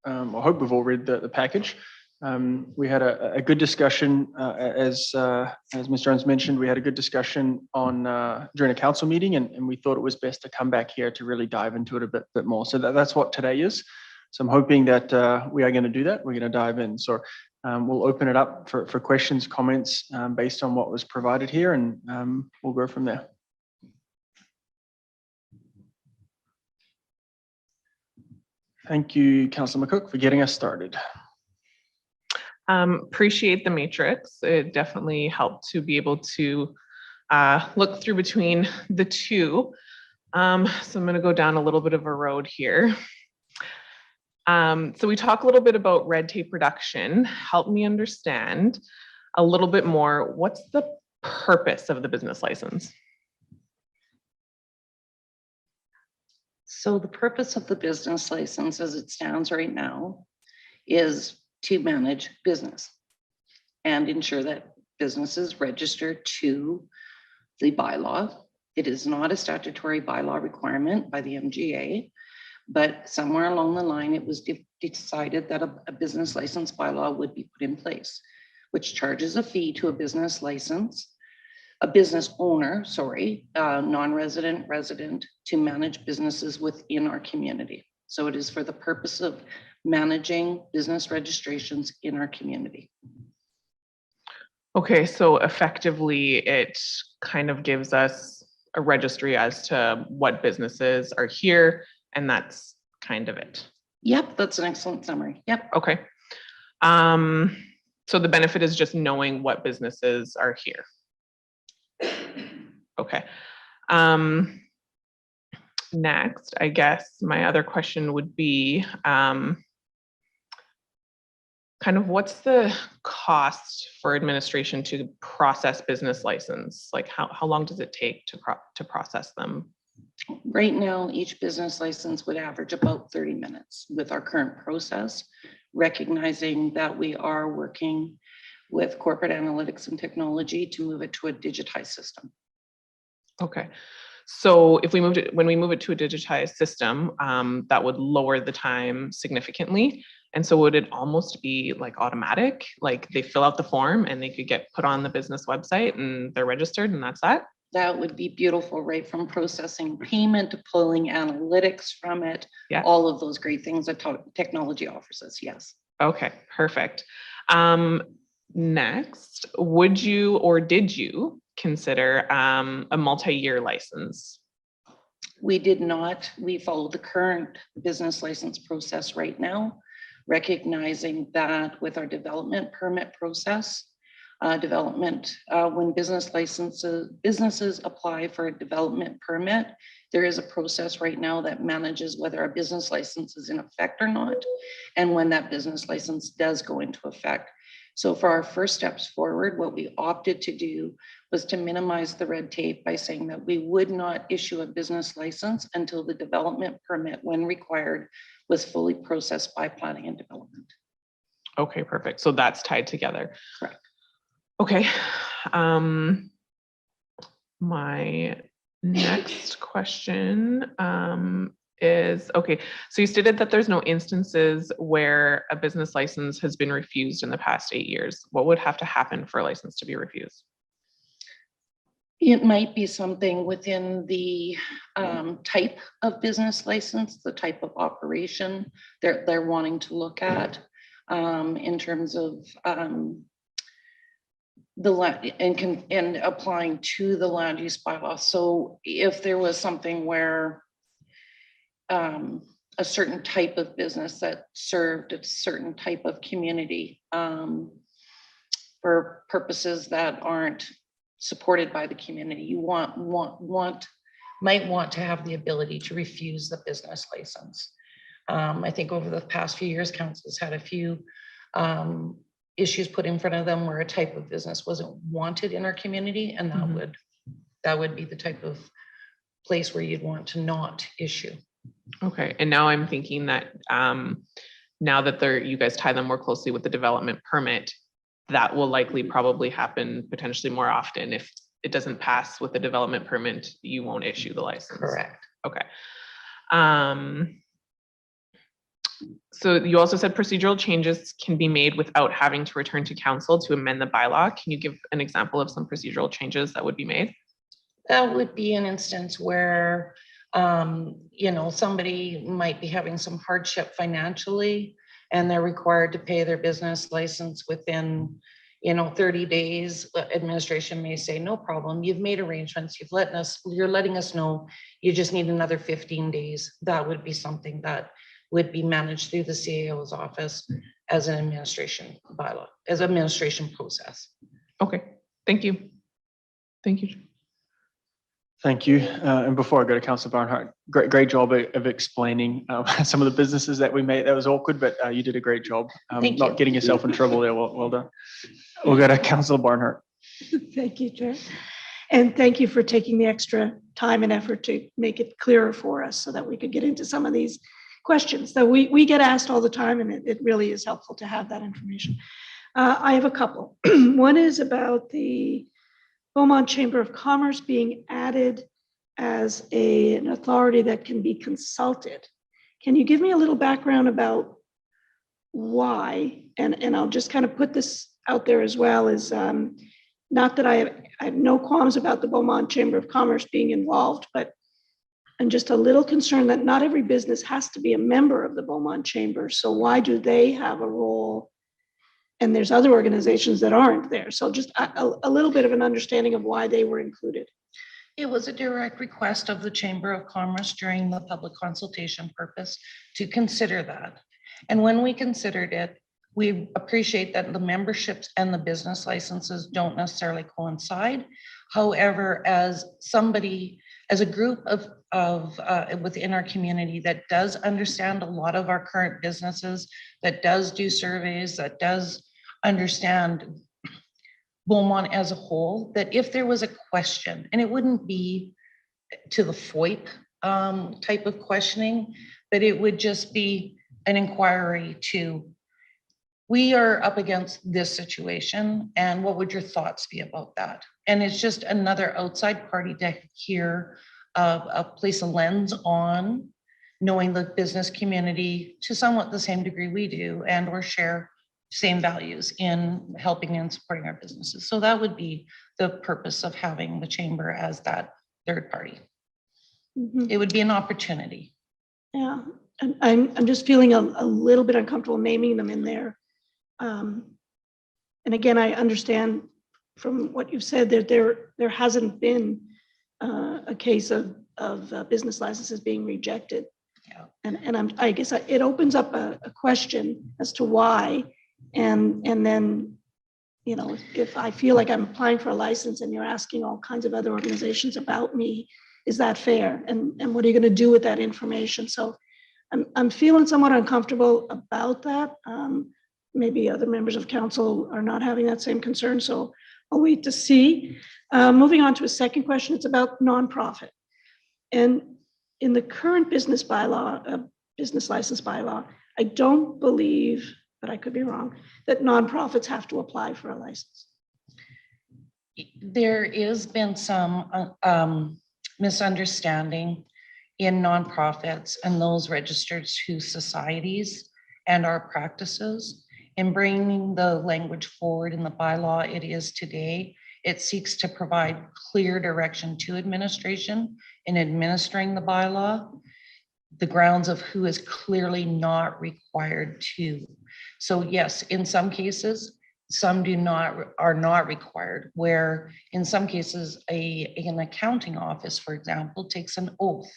I hope we've all read the package. We had a good discussion, as Ms. Jones mentioned, we had a good discussion on during a council meeting, and we thought it was best to come back here to really dive into it a bit more. So that's what today is. So I'm hoping that we are going to do that. We're going to dive in. So we'll open it up for questions, comments based on what was provided here, and we'll go from there. Thank you, Councillor McCook, for getting us started. Appreciate the matrix. It definitely helped to be able to look through between the two. So I'm going to go down a little bit of a road here. So we talk a little bit about red tape reduction. Help me understand a little bit more. What's the purpose of the business license? So the purpose of the business license as it stands right now is to manage business and ensure that businesses register to the bylaw. It is not a statutory bylaw requirement by the MGA, but somewhere along the line, it was decided that a business license bylaw would be put in place, which charges a fee to a business owner, non-resident, resident, to manage businesses within our community. So it is for the purpose of managing business registrations in our community. Okay, so effectively it kind of gives us a registry as to what businesses are here, and that's kind of it. Yep, that's an excellent summary. Yep. Okay. So the benefit is just knowing what businesses are here. Okay. Next, I guess my other question would be, kind of what's the cost for administration to process business license? Like how long does it take to process them? Right now, each business license would average about 30 minutes with our current process, recognizing that we are working with corporate analytics and technology to move it to a digitized system. Okay. So if when we move it to a digitized system, that would lower the time significantly. And so would it almost be like automatic? Like they fill out the form and they could get put on the business website and they're registered and that's that? That would be beautiful, right? From processing payment to pulling analytics from it, Yeah. all of those great things that technology offers us, yes. Okay, perfect. Next, would you or did you consider a multi-year license? We did not. We follow the current business license process right now, recognizing that with our development permit process, when businesses apply for a development permit, there is a process right now that manages whether a business license is in effect or not, and when that business license does go into effect. So for our first steps forward, what we opted to do was to minimize the red tape by saying that we would not issue a business license until the development permit, when required, was fully processed by planning and development. Okay, perfect. So that's tied together. Correct. Okay. My next question is, okay, so you stated that there's no instances where a business license has been refused in the past 8 years. What would have to happen for a license to be refused? It might be something within the type of business license, the type of operation they're wanting to look at in terms of the land and applying to the land use bylaw. So if there was something where a certain type of business that served a certain type of community for purposes that aren't supported by the community, you might want to have the ability to refuse the business license. I think over the past few years, council's had a few issues put in front of them where a type of business wasn't wanted in our community, and that would be the type of place where you'd want to not issue. Okay, and now I'm thinking that now that you guys tie them more closely with the development permit, that will likely probably happen potentially more often. If it doesn't pass with the development permit, you won't issue the license. Correct. Okay. So you also said procedural changes can be made without having to return to council to amend the bylaw. Can you give an example of some procedural changes that would be made? That would be an instance where, somebody might be having some hardship financially and they're required to pay their business license within, 30 days. The administration may say, no problem, you've made arrangements, you're letting us know, you just need another 15 days. That would be something that would be managed through the CAO's office as an administration bylaw, as administration process. Okay, thank you. Thank you. Thank you. And before I go to Councillor Barnhart, great job of explaining some of the businesses that we made. That was awkward, but you did a great job. Thank Not you. getting yourself in trouble there. Well done. We'll go to Councillor Barnhart. Thank you, Chair. And thank you for taking the extra time and effort to make it clearer for us so that we could get into some of these questions that we get asked all the time, and it really is helpful to have that information. I have a couple. One is about the Beaumont Chamber of Commerce being added as an authority that can be consulted. Can you give me a little background about why? And I'll just kind of put this out there as well, is not that I have no qualms about the Beaumont Chamber of Commerce being involved, but I'm just a little concerned that not every business has to be a member of the Beaumont Chamber. So why do they have a role? And there's other organizations that aren't there. So just a little bit of an understanding of why they were included. It was a direct request of the Chamber of Commerce during the public consultation purpose to consider that. And when we considered it, we appreciate that the memberships and the business licenses don't necessarily coincide. However, as a group of within our community that does understand a lot of our current businesses, that does do surveys, that does understand Beaumont as a whole, that if there was a question, and it wouldn't be to the FOIP type of questioning, but it would just be an inquiry to, we are up against this situation, and what would your thoughts be about that? And it's just another outside party to hear, place a lens on knowing the business community to somewhat the same degree we do, and or share same values in helping and supporting our businesses. So that would be the purpose of having the chamber as that third party. Mm-hmm. It would be an opportunity. Yeah, and I'm just feeling a little bit uncomfortable naming them in there. And again, I understand from what you've said that there hasn't been a case of business licenses being rejected. Yeah. And I guess it opens up a question as to why. And then, if I feel like I'm applying for a license and you're asking all kinds of other organizations about me, is that fair? And what are you going to do with that information? So I'm feeling somewhat uncomfortable about that. Maybe other members of council are not having that same concern. So I'll wait to see. Moving on to a second question, it's about nonprofit. And in the current business bylaw, business license bylaw, I don't believe, but I could be wrong, that nonprofits have to apply for a license. There has been some misunderstanding in nonprofits and those registered to societies and our practices. In bringing the language forward in the bylaw it is today, it seeks to provide clear direction to administration in administering the bylaw, the grounds of who is clearly not required to. So yes, in some cases, some are not required, where in some cases an accounting office, for example, takes an oath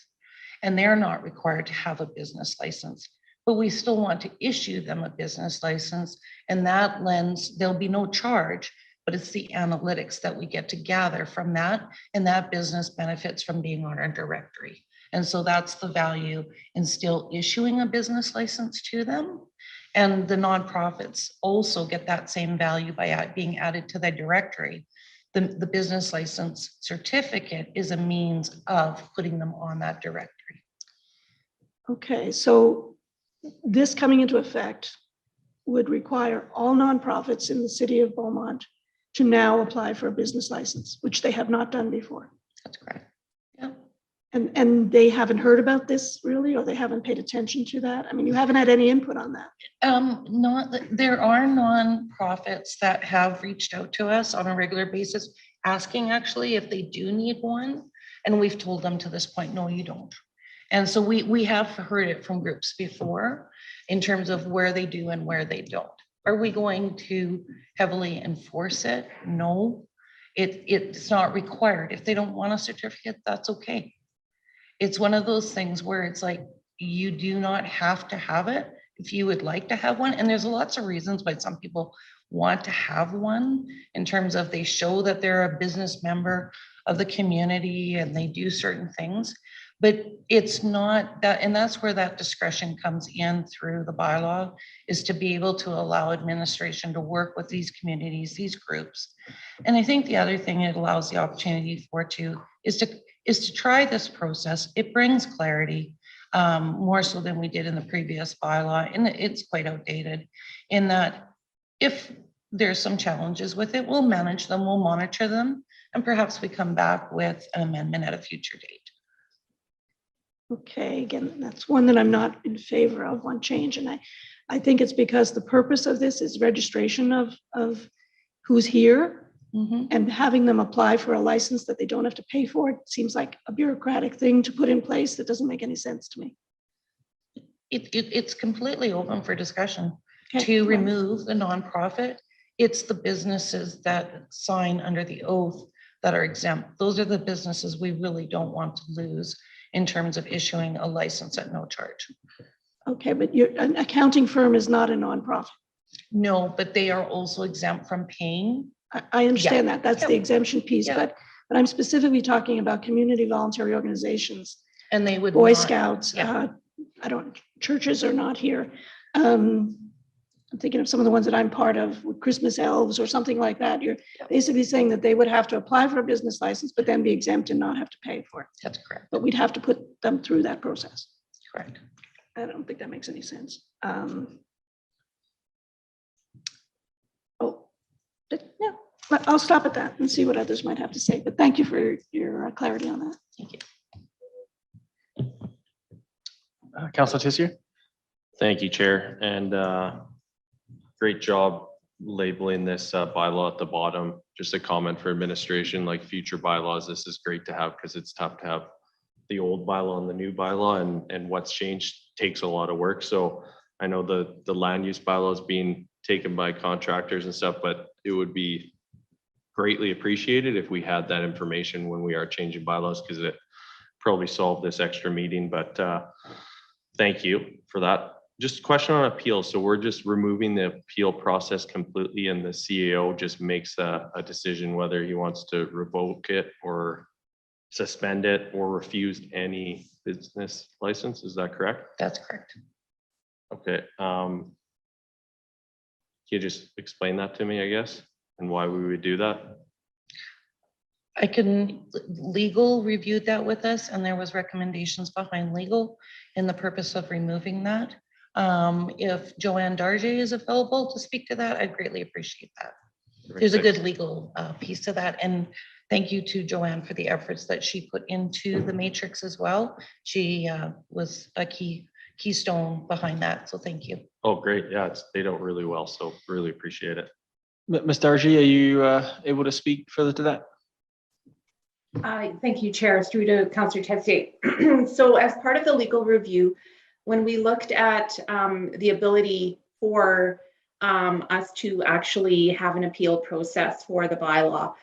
and they're not required to have a business license. But we still want to issue them a business license, and that lens, there'll be no charge, but it's the analytics that we get to gather from that, and that business benefits from being on our directory. And so that's the value in still issuing a business license to them. And the nonprofits also get that same value by being added to the directory. The business license certificate is a means of putting them on that directory. Okay, so this coming into effect would require all nonprofits in the city of Beaumont to now apply for a business license, which they have not done before. That's correct. Yeah. And they haven't heard about this really, or they haven't paid attention to that? I mean, you haven't had any input on that. There are nonprofits that have reached out to us on a regular basis, asking actually if they do need one. And we've told them to this point, no, you don't. And so we have heard it from groups before in terms of where they do and where they don't. Are we going to heavily enforce it? No, it's not required. If they don't want a certificate, that's okay. It's one of those things where it's like, you do not have to have it if you would like to have one. And there's lots of reasons why some people want to have one in terms of they show that they're a business member of the community and they do certain things. But it's not that, and that's where that discretion comes in through the bylaw, is to be able to allow administration to work with these communities, these groups. And I think the other thing it allows the opportunity for too is to try this process. It brings clarity, more so than we did in the previous bylaw. And it's quite outdated in that if there's some challenges with it, we'll manage them, we'll monitor them, and perhaps we come back with an amendment at a future date. Okay, again, that's one that I'm not in favor of, one change. And I think it's because the purpose of this is registration of who's here. Mm-hmm. And having them apply for a license that they don't have to pay for, it seems like a bureaucratic thing to put in place that doesn't make any sense to me. It's completely open for discussion. Okay, To well, remove the nonprofit, it's the businesses that sign under the oath that are exempt. Those are the businesses we really don't want to lose in terms of issuing a license at no charge. Okay, but an accounting firm is not a nonprofit. No, but they are also exempt from paying. I understand that. That's the Yeah. exemption piece, Yeah. but I'm specifically talking about community voluntary organizations, And they would Boy not- Scouts. Yeah. Churches are not here. I'm thinking of some of the ones that I'm part of, with Christmas elves or something like that. You're basically saying that they would have to apply for a business license, but then be exempt and not have to pay for it. That's correct. But we'd have to put them through that process. Correct. I don't think that makes any sense. Yeah, but I'll stop at that and see what others might have to say. But thank you for your clarity on that. Thank you. Councillor Tissue? Thank you, Chair, and great job labeling this bylaw at the bottom. Just a comment for administration, like future bylaws, this is great to have because it's tough to have the old bylaw and the new bylaw, and what's changed takes a lot of work. So I know the land use bylaw is being taken by contractors and stuff, but it would be greatly appreciated if we had that information when we are changing bylaws, because it probably solved this extra meeting, but thank you for that. Just a question on appeal. So we're just removing the appeal process completely, and the CAO just makes a decision whether he wants to revoke it or suspend it or refuse any business license. Is that correct? That's correct. Okay. Can you just explain that to me, I guess, and why we would do that? Legal reviewed that with us, and there was recommendations behind legal in the purpose of removing that. If Joanne Darge is available to speak to that, I'd greatly appreciate that. There's a good legal piece to that, and thank you to Joanne for the efforts that she put into the matrix as well. She was a keystone behind that, so thank you. Oh, great. Yeah, they don't really well, so really appreciate it. Ms. Dargy, are you able to speak further to that? Thank you, Chair. Through to Councillor Tessier. So as part of the legal review, when we looked at the ability for us to actually have an appeal process for the bylaw,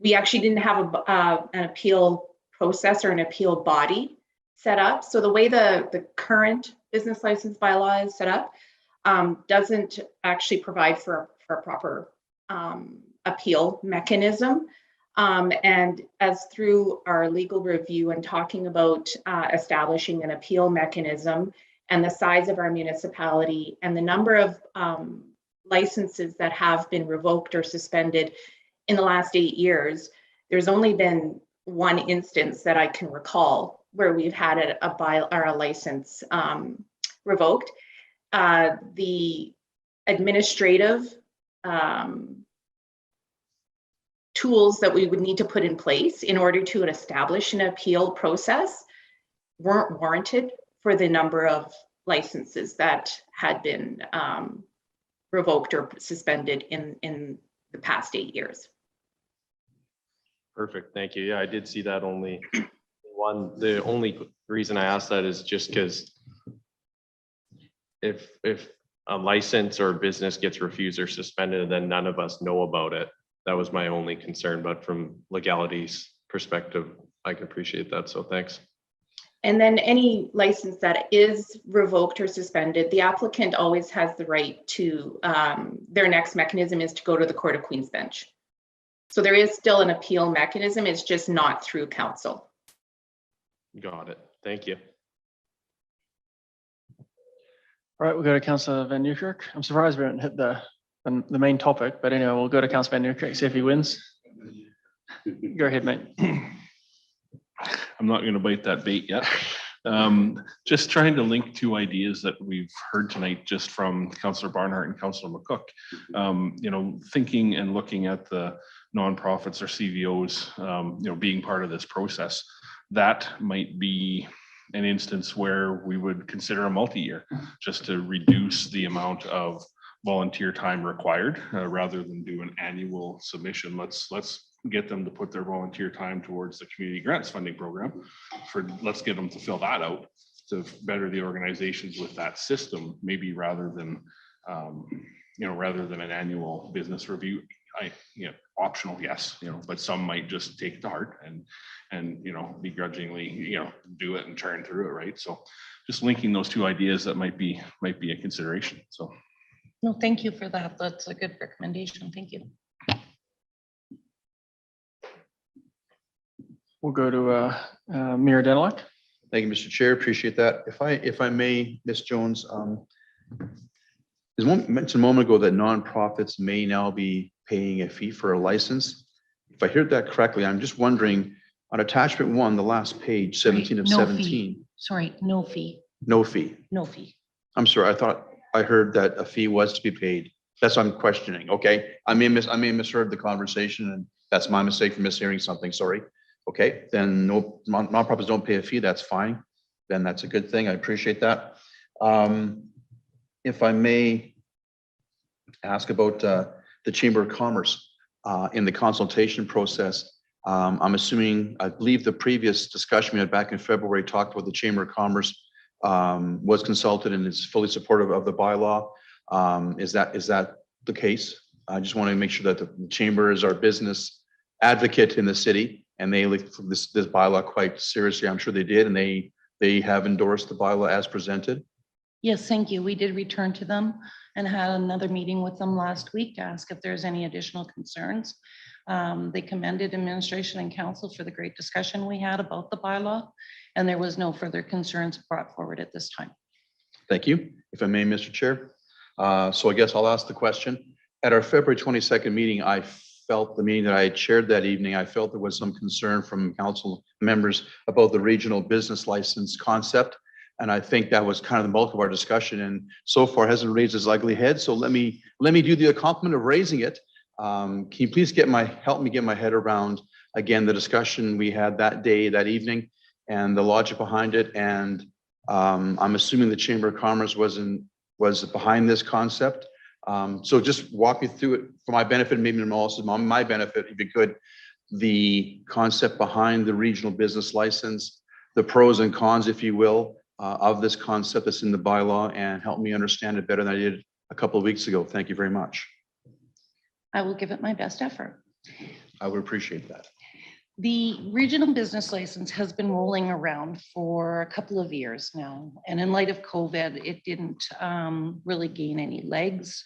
we actually didn't have an appeal process or an appeal body set up. So the way the current business license bylaw is set up doesn't actually provide for a proper appeal mechanism. And as through our legal review and talking about establishing an appeal mechanism and the size of our municipality and the number of licenses that have been revoked or suspended in the last 8 years, there's only been one instance that I can recall where we've had a license revoked. The administrative tools that we would need to put in place in order to establish an appeal process weren't warranted for the number of licenses that had been revoked or suspended in the past 8 years. Perfect, thank you. Yeah, I did see that only one. The only reason I asked that is just because if a license or business gets refused or suspended, then none of us know about it. That was my only concern, but from legality's perspective, I can appreciate that, so thanks. And then any license that is revoked or suspended, the applicant always has the right to, their next mechanism is to go to the Court of Queen's Bench. So there is still an appeal mechanism, it's just not through council. Got it, thank you. All right, we'll go to Councillor Van Nieuwkerk. I'm surprised we haven't hit the main topic, but anyway, we'll go to Councillor Van Nieuwkerk, see if he wins. Go ahead, mate. I'm not going to bite that bait yet. Just trying to link two ideas that we've heard tonight just from Councillor Barnhart and Councillor McCook. You know, thinking and looking at the nonprofits or CVOs, you know, being part of this process, that might be an instance where we would consider a multi-year just to reduce the amount of volunteer time required rather than do an annual submission. Let's get them to put their volunteer time towards the community grants funding program. Let's get them to fill that out to better the organizations with that system, maybe rather than rather than an annual business review. Optional, yes, but some might just take it to heart and begrudgingly do it and turn through it, right? So just linking those two ideas, that might be a consideration. So No, thank you for that. That's a good recommendation. Thank you. We'll go to Mayor Denelak. Thank you, Mr. Chair. Appreciate that. If I may, Ms. Jones, there's one mentioned a moment ago that nonprofits may now be paying a fee for a license. If I heard that correctly, I'm just wondering on attachment 1, the last page, 17 of No 17. fee. Sorry, no fee. No fee. No fee. I'm sorry. I thought I heard that a fee was to be paid. That's what I'm questioning. Okay. I may have misheard the conversation, and that's my mistake for mishearing something. Sorry. Okay, then no, nonprofits don't pay a fee. That's fine. Then that's a good thing. I appreciate that. If I may ask about the Chamber of Commerce in the consultation process, I'm assuming, I believe the previous discussion we had back in February talked about the Chamber of Commerce was consulted and is fully supportive of the bylaw. Is that the case? I just want to make sure that the Chamber is our business advocate in the city, and they look for this bylaw quite seriously. I'm sure they did, and they have endorsed the bylaw as presented. Yes, thank you. We did return to them and had another meeting with them last week to ask if there's any additional concerns. They commended administration and council for the great discussion we had about the bylaw, and there was no further concerns brought forward at this time. Thank you. If I may, Mr. Chair. So I guess I'll ask the question. At our February 22nd meeting, I felt the meeting that I had chaired that evening, I felt there was some concern from council members about the regional business license concept. And I think that was kind of the bulk of our discussion, and so far hasn't raised its ugly head. So let me do the compliment of raising it. Can you please help me get my head around, again, the discussion we had that day, that evening, and the logic behind it. And I'm assuming the Chamber of Commerce was behind this concept. So just walk me through it for my benefit, maybe also my benefit, if you could, the concept behind the regional business license, the pros and cons, if you will, of this concept that's in the bylaw, and help me understand it better than I did a couple of weeks ago. Thank you very much. I will give it my best effort. I would appreciate that. The regional business license has been rolling around for a couple of years now. And in light of COVID, it didn't really gain any legs.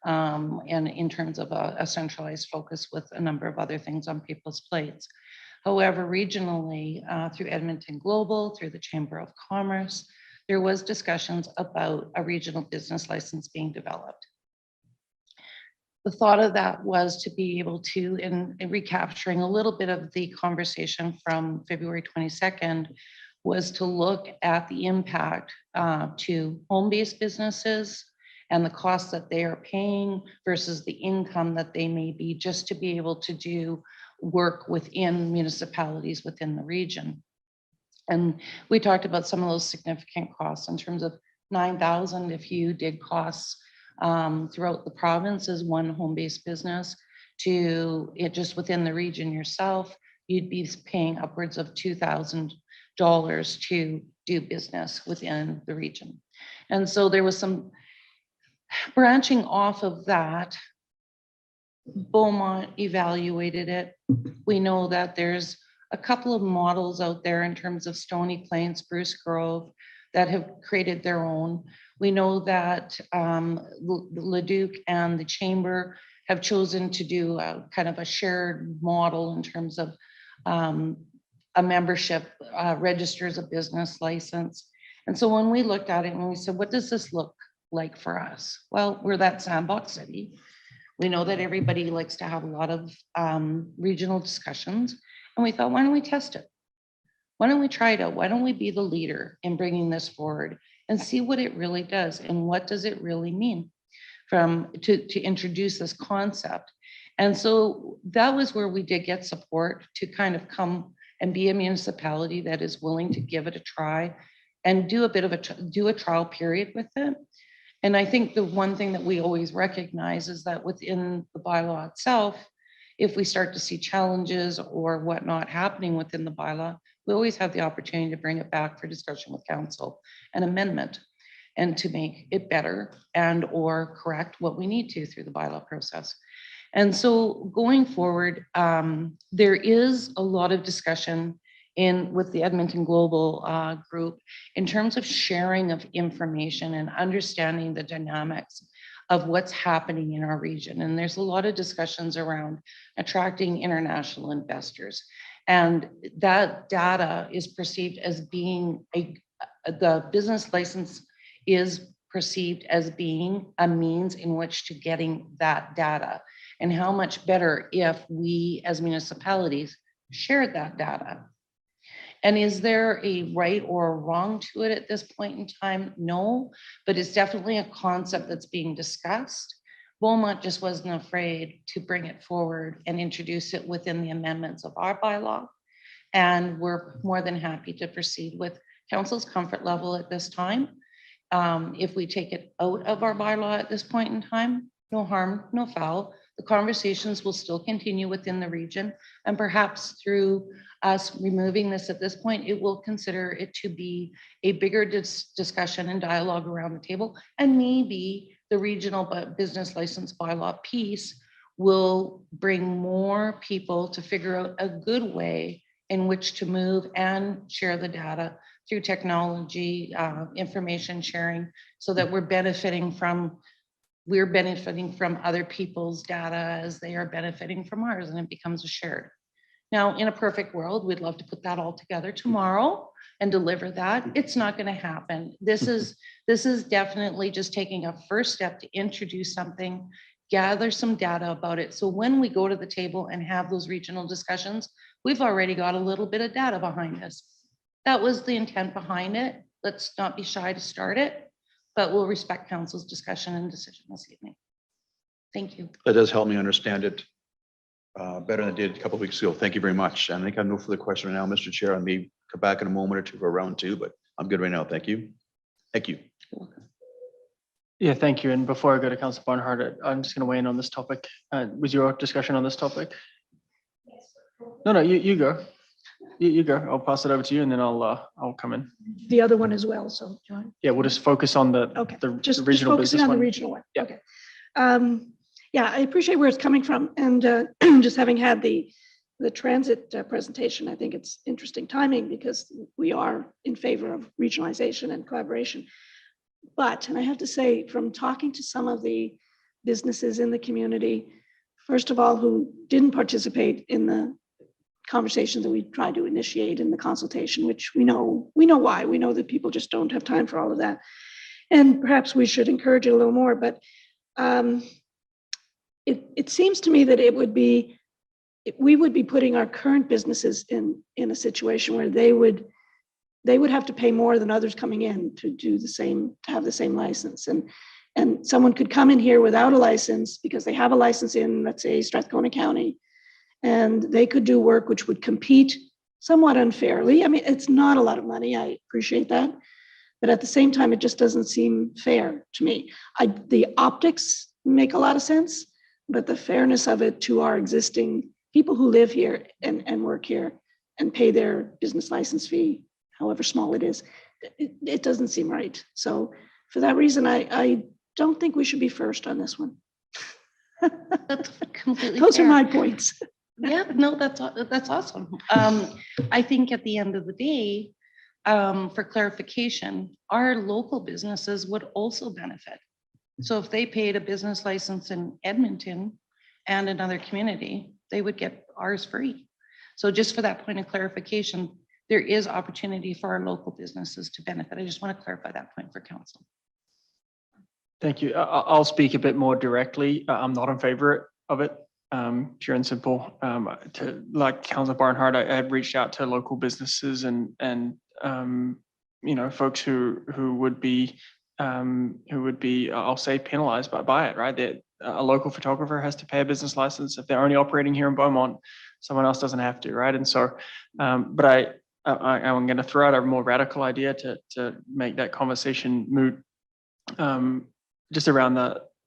And in terms of a centralized focus with a number of other things on people's plates. However, regionally, through Edmonton Global, through the Chamber of Commerce, there was discussions about a regional business license being developed. The thought of that was to be able to, in recapturing a little bit of the conversation from February 22nd, was to look at the impact to home-based businesses and the costs that they are paying versus the income that they may be, just to be able to do work within municipalities within the region. And we talked about some of those significant costs in terms of 9,000 if you did costs throughout the province as one home-based business, to it just within the region yourself, you'd be paying upwards of $2,000 to do business within the region. And so there was some branching off of that. Beaumont evaluated it. We know that there's a couple of models out there in terms of Stony Plain, Spruce Grove, that have created their own. We know that Leduc and the Chamber have chosen to do a kind of a shared model in terms of a membership registers a business license. And so when we looked at it and we said, what does this look like for us? Well, we're that sandbox city. We know that everybody likes to have a lot of regional discussions. And we thought, why don't we test it? Why don't we try it out? Why don't we be the leader in bringing this forward and see what it really does and what does it really mean to introduce this concept? And so that was where we did get support to kind of come and be a municipality that is willing to give it a try and do a bit of a trial period with it. And I think the one thing that we always recognize is that within the bylaw itself, if we start to see challenges or whatnot happening within the bylaw, we always have the opportunity to bring it back for discussion with council and amendment, and to make it better and or correct what we need to through the bylaw process. And so going forward, there is a lot of discussion with the Edmonton Global group in terms of sharing of information and understanding the dynamics of what's happening in our region. And there's a lot of discussions around attracting international investors. And that data is perceived as being the business license is perceived as being a means in which to getting that data. And how much better if we as municipalities shared that data. And is there a right or a wrong to it at this point in time? No, but it's definitely a concept that's being discussed. Beaumont just wasn't afraid to bring it forward and introduce it within the amendments of our bylaw. And we're more than happy to proceed with council's comfort level at this time. If we take it out of our bylaw at this point in time, no harm, no foul. The conversations will still continue within the region, and perhaps through us removing this at this point, it will consider it to be a bigger discussion and dialogue around the table, and maybe the regional business license bylaw piece will bring more people to figure out a good way in which to move and share the data through technology, information sharing, so that we're benefiting from other people's data as they are benefiting from ours, and it becomes a shared. Now, in a perfect world, we'd love to put that all together tomorrow and deliver that. It's not going to happen. This is definitely just taking a first step to introduce something, gather some data about it. So when we go to the table and have those regional discussions, we've already got a little bit of data behind us. That was the intent behind it. Let's not be shy to start it, but we'll respect council's discussion and decision this evening. Thank you. That does help me understand it better than I did a couple of weeks ago. Thank you very much. And I think I have no further question right now, Mr. Chair. I may come back in a moment or two for round two, but I'm good right now. Thank you. Thank you. Yeah, thank you. And before I go to Councillor Barnhart, I'm just going to weigh in on this topic. Was your discussion on this topic? No, you go. You go. I'll pass it over to you, and then I'll come in. The other one as well, so John. Yeah, we'll just focus on the Just regional focusing business on one. the regional one. Yeah. Okay. Yeah, I appreciate where it's coming from, and just having had the transit presentation, I think it's interesting timing because we are in favor of regionalization and collaboration. But, and I have to say, from talking to some of the businesses in the community, first of all, who didn't participate in the conversation that we tried to initiate in the consultation, which we know why. We know that people just don't have time for all of that. And perhaps we should encourage it a little more, but it seems to me that we would be putting our current businesses in a situation where they would have to pay more than others coming in to do the same, to have the same license. And And someone could come in here without a license because they have a license in, let's say, Strathcona County, and they could do work which would compete somewhat unfairly. I mean, it's not a lot of money. I appreciate that. But at the same time, it just doesn't seem fair to me. The optics make a lot of sense, but the fairness of it to our existing people who live here and work here and pay their business license fee, however small it is, it doesn't seem right. So for that reason, I don't think we should be first on this one. That's completely Those are fair. my points. Yeah, no, that's awesome. I think at the end of the day, for clarification, our local businesses would also benefit. So if they paid a business license in Edmonton and another community, they would get ours free. So just for that point of clarification, there is opportunity for our local businesses to benefit. I just want to clarify that point for council. Thank you. I'll speak a bit more directly. I'm not in favor of it. Pure and simple. Like Councillor Barnhart, I had reached out to local businesses and folks who would be I'll say penalized by it, right? That a local photographer has to pay a business license if they're only operating here in Beaumont. Someone else doesn't have to, right? And so, but I'm going to throw out a more radical idea to make that conversation moot, just around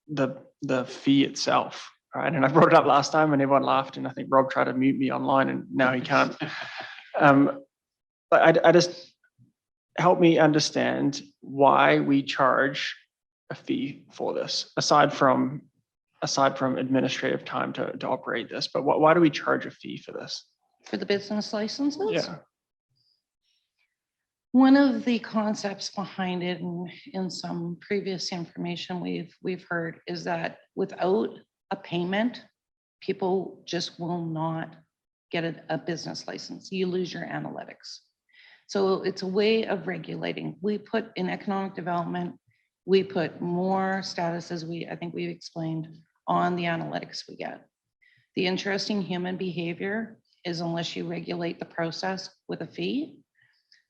the fee itself, right? And I brought it up last time and everyone laughed, and I think Rob tried to mute me online and now he can't. But I just help me understand why we charge a fee for this, aside from administrative time to operate this. But why do we charge a fee for this? For the business licenses? Yeah. One of the concepts behind it, and in some previous information we've heard, is that without a payment, people just will not get a business license. You lose your analytics. So it's a way of regulating. We put in economic development, we put more statuses, I think we've explained, on the analytics we get. The interesting human behavior is, unless you regulate the process with a fee,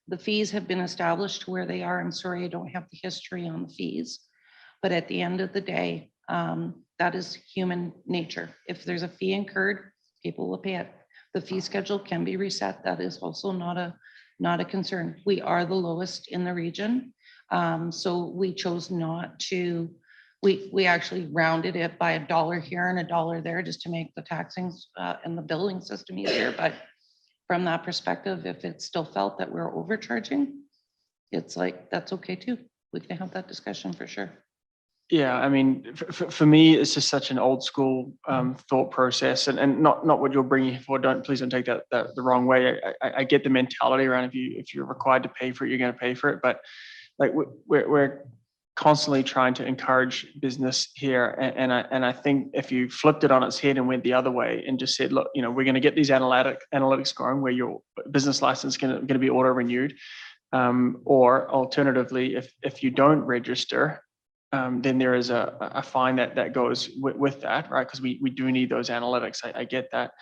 the fees have been established to where they are. I'm sorry, I don't have the history on the fees, but at the end of the day, that is human nature. If there's a fee incurred, people will pay it. The fee schedule can be reset. That is also not a concern. We are the lowest in the region. So we chose not to, we actually rounded it by $1 here and $1 there just to make the taxing and the billing system easier. But from that perspective, if it's still felt that we're overcharging, it's like, that's okay too. We can have that discussion for sure. Yeah, I mean, for me, it's just such an old school thought process, and not what you're bringing forward. Please don't take that the wrong way. I get the mentality around if you're required to pay for it, you're going to pay for it. But like we're constantly trying to encourage business here, and I think if you flipped it on its head and went the other way and just said, look, we're going to get these analytics going where your business license is going to be auto renewed, or alternatively, if you don't register, then there is a fine that goes with that, right? Because we do need those analytics. I get that.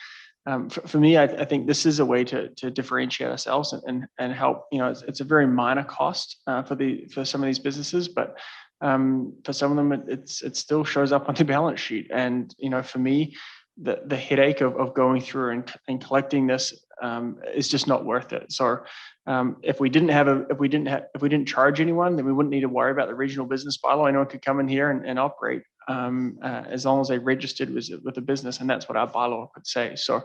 For me, I think this is a way to differentiate ourselves and help. It's a very minor cost for some of these businesses, but for some of them, it still shows up on the balance sheet. And for me, the headache of going through and collecting this is just not worth it. So if we didn't charge anyone, then we wouldn't need to worry about the regional business bylaw. Anyone could come in here and operate as long as they registered with the business, and that's what our bylaw could say. So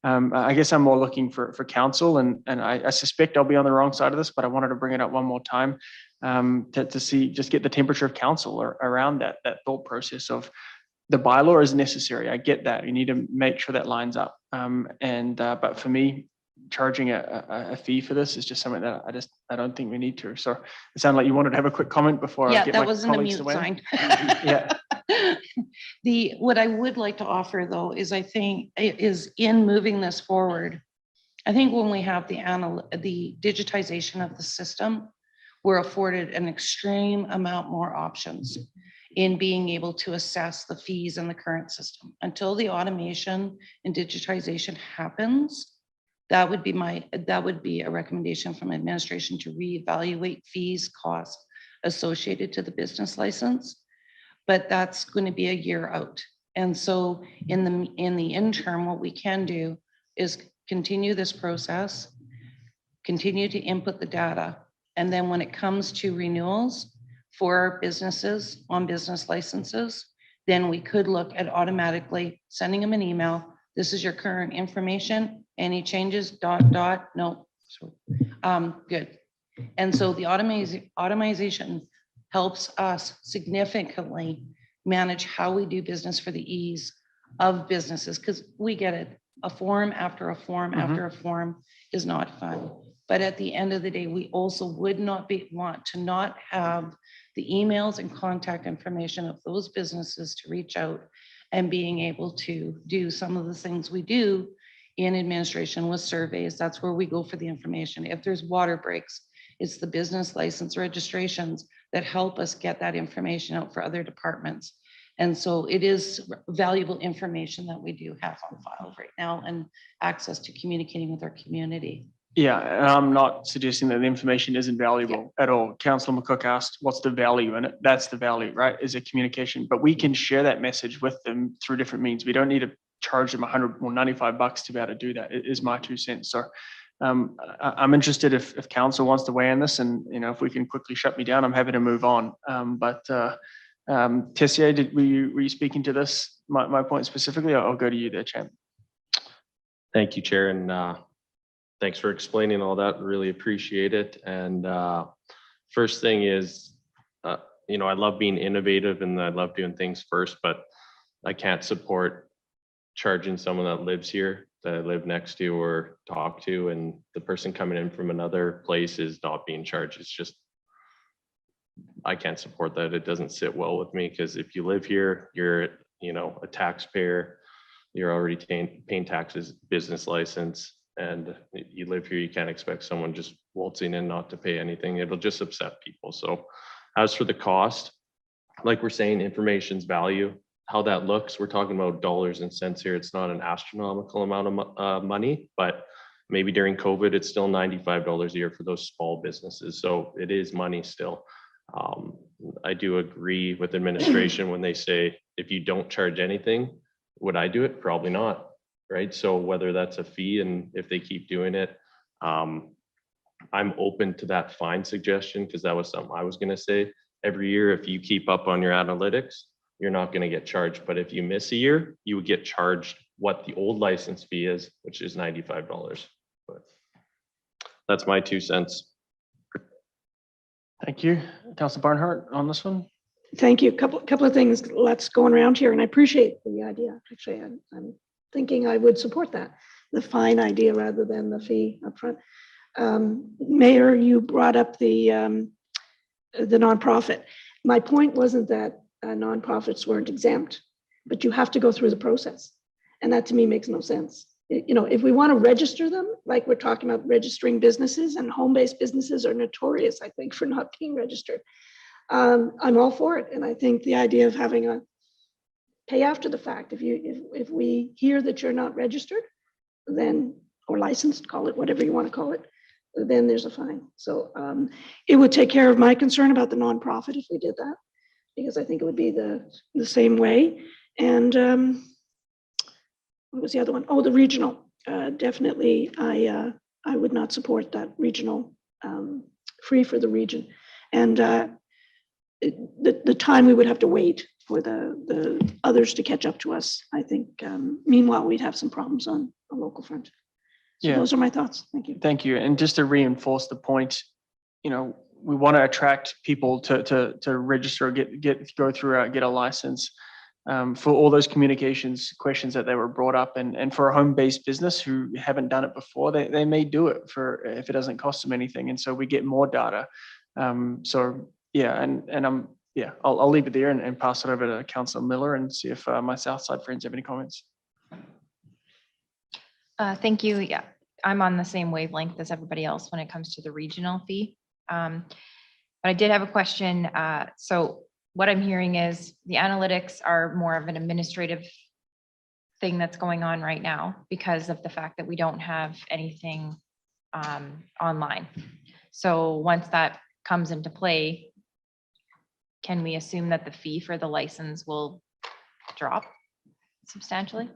I guess I'm more looking for counsel, and I suspect I'll be on the wrong side of this, but I wanted to bring it up one more time to see, just get the temperature of council around that thought process of the bylaw is necessary. I get that. You need to make sure that lines up. But for me, charging a fee for this is just something that I don't think we need to. So it sounded like you wanted to have a quick comment before I get my colleagues to weigh in. Yeah, that wasn't a mute sign. Yeah. What I would like to offer though is, I think, is in moving this forward, I think when we have the digitization of the system, we're afforded an extreme amount more options in being able to assess the fees in the current system. Until the automation and digitization happens, that would be a recommendation from administration to reevaluate fees, costs associated to the business license. but that's going to be a year out. And so in the interim, what we can do is continue this process, continue to input the data. And then when it comes to renewals for businesses on business licenses, then we could look at automatically sending them an email. This is your current information. Any changes, ... No. So, good. And so the automation helps us significantly manage how we do business for the ease of businesses, because we get it. A form after a form after a form is not fun. But at the end of the day, we also would not want to not have the emails and contact information of those businesses to reach out and being able to do some of the things we do in administration with surveys. That's where we go for the information. If there's water breaks, it's the business license registrations that help us get that information out for other departments. And so it is valuable information that we do have on file right now and access to communicating with our community. Yeah, and I'm not suggesting that the information isn't valuable at all. Councillor McCook asked, what's the value in it? That's the value, right? Is a communication, but we can share that message with them through different means. We don't need to charge them 100 or 95 bucks to be able to do that. It is my 2 cents. So I'm interested if council wants to weigh in this, and if we can quickly shut me down, I'm happy to move on. Tessier, were you speaking to this, my point specifically? I'll go to you there, Champ. Thank you, Chair, and thanks for explaining all that. Really appreciate it. And first thing is, I love being innovative and I love doing things first, but I can't support charging someone that lives here, that I live next to or talk to, and the person coming in from another place is not being charged. It's just, I can't support that. It doesn't sit well with me, because if you live here, you're, a taxpayer, you're already paying taxes, business license, and you live here, you can't expect someone just waltzing in not to pay anything. It'll just upset people. So as for the cost, like we're saying, information's value, how that looks, we're talking about dollars and cents here. It's not an astronomical amount of money, but maybe during COVID, it's still $95 a year for those small businesses. So it is money still. I do agree with administration when they say, if you don't charge anything, would I do it? Probably not. Right. So whether that's a fee, and if they keep doing it, I'm open to that fine suggestion, because that was something I was going to say. Every year, if you keep up on your analytics, you're not going to get charged. But if you miss a year, you would get charged what the old license fee is, which is $95. But that's my 2 cents. Thank you. Councillor Barnhart on this one. Thank you. Couple of things. Let's go around here, and I appreciate the idea. Actually, I'm thinking I would support that, the fine idea rather than the fee up front. Mayor, you brought up the nonprofit. My point wasn't that nonprofits weren't exempt, but you have to go through the process. And that to me makes no sense. If we want to register them, like we're talking about registering businesses, and home-based businesses are notorious, I think, for not being registered. I'm all for it. And I think the idea of having a pay after the fact, if we hear that you're not registered, then, or licensed, call it whatever you want to call it, then there's a fine. So it would take care of my concern about the nonprofit if we did that, because I think it would be the same way. And what was the other one? Oh, the regional. Definitely, I would not support that regional free for the region. And the time we would have to wait for the others to catch up to us, I think. Meanwhile, we'd have some problems on a local front. So those are my thoughts. Thank you. Thank you. And just to reinforce the point, we want to attract people to register, go through, get a license. For all those communications questions that they were brought up, and for a home-based business who haven't done it before, they may do it if it doesn't cost them anything, and so we get more data. I'll leave it there and pass it over to Councillor Miller and see if my Southside friends have any comments. Thank you. Yeah, I'm on the same wavelength as everybody else when it comes to the regional fee. But I did have a question. So what I'm hearing is the analytics are more of an administrative thing that's going on right now because of the fact that we don't have anything online. So once that comes into play, can we assume that the fee for the license will drop substantially?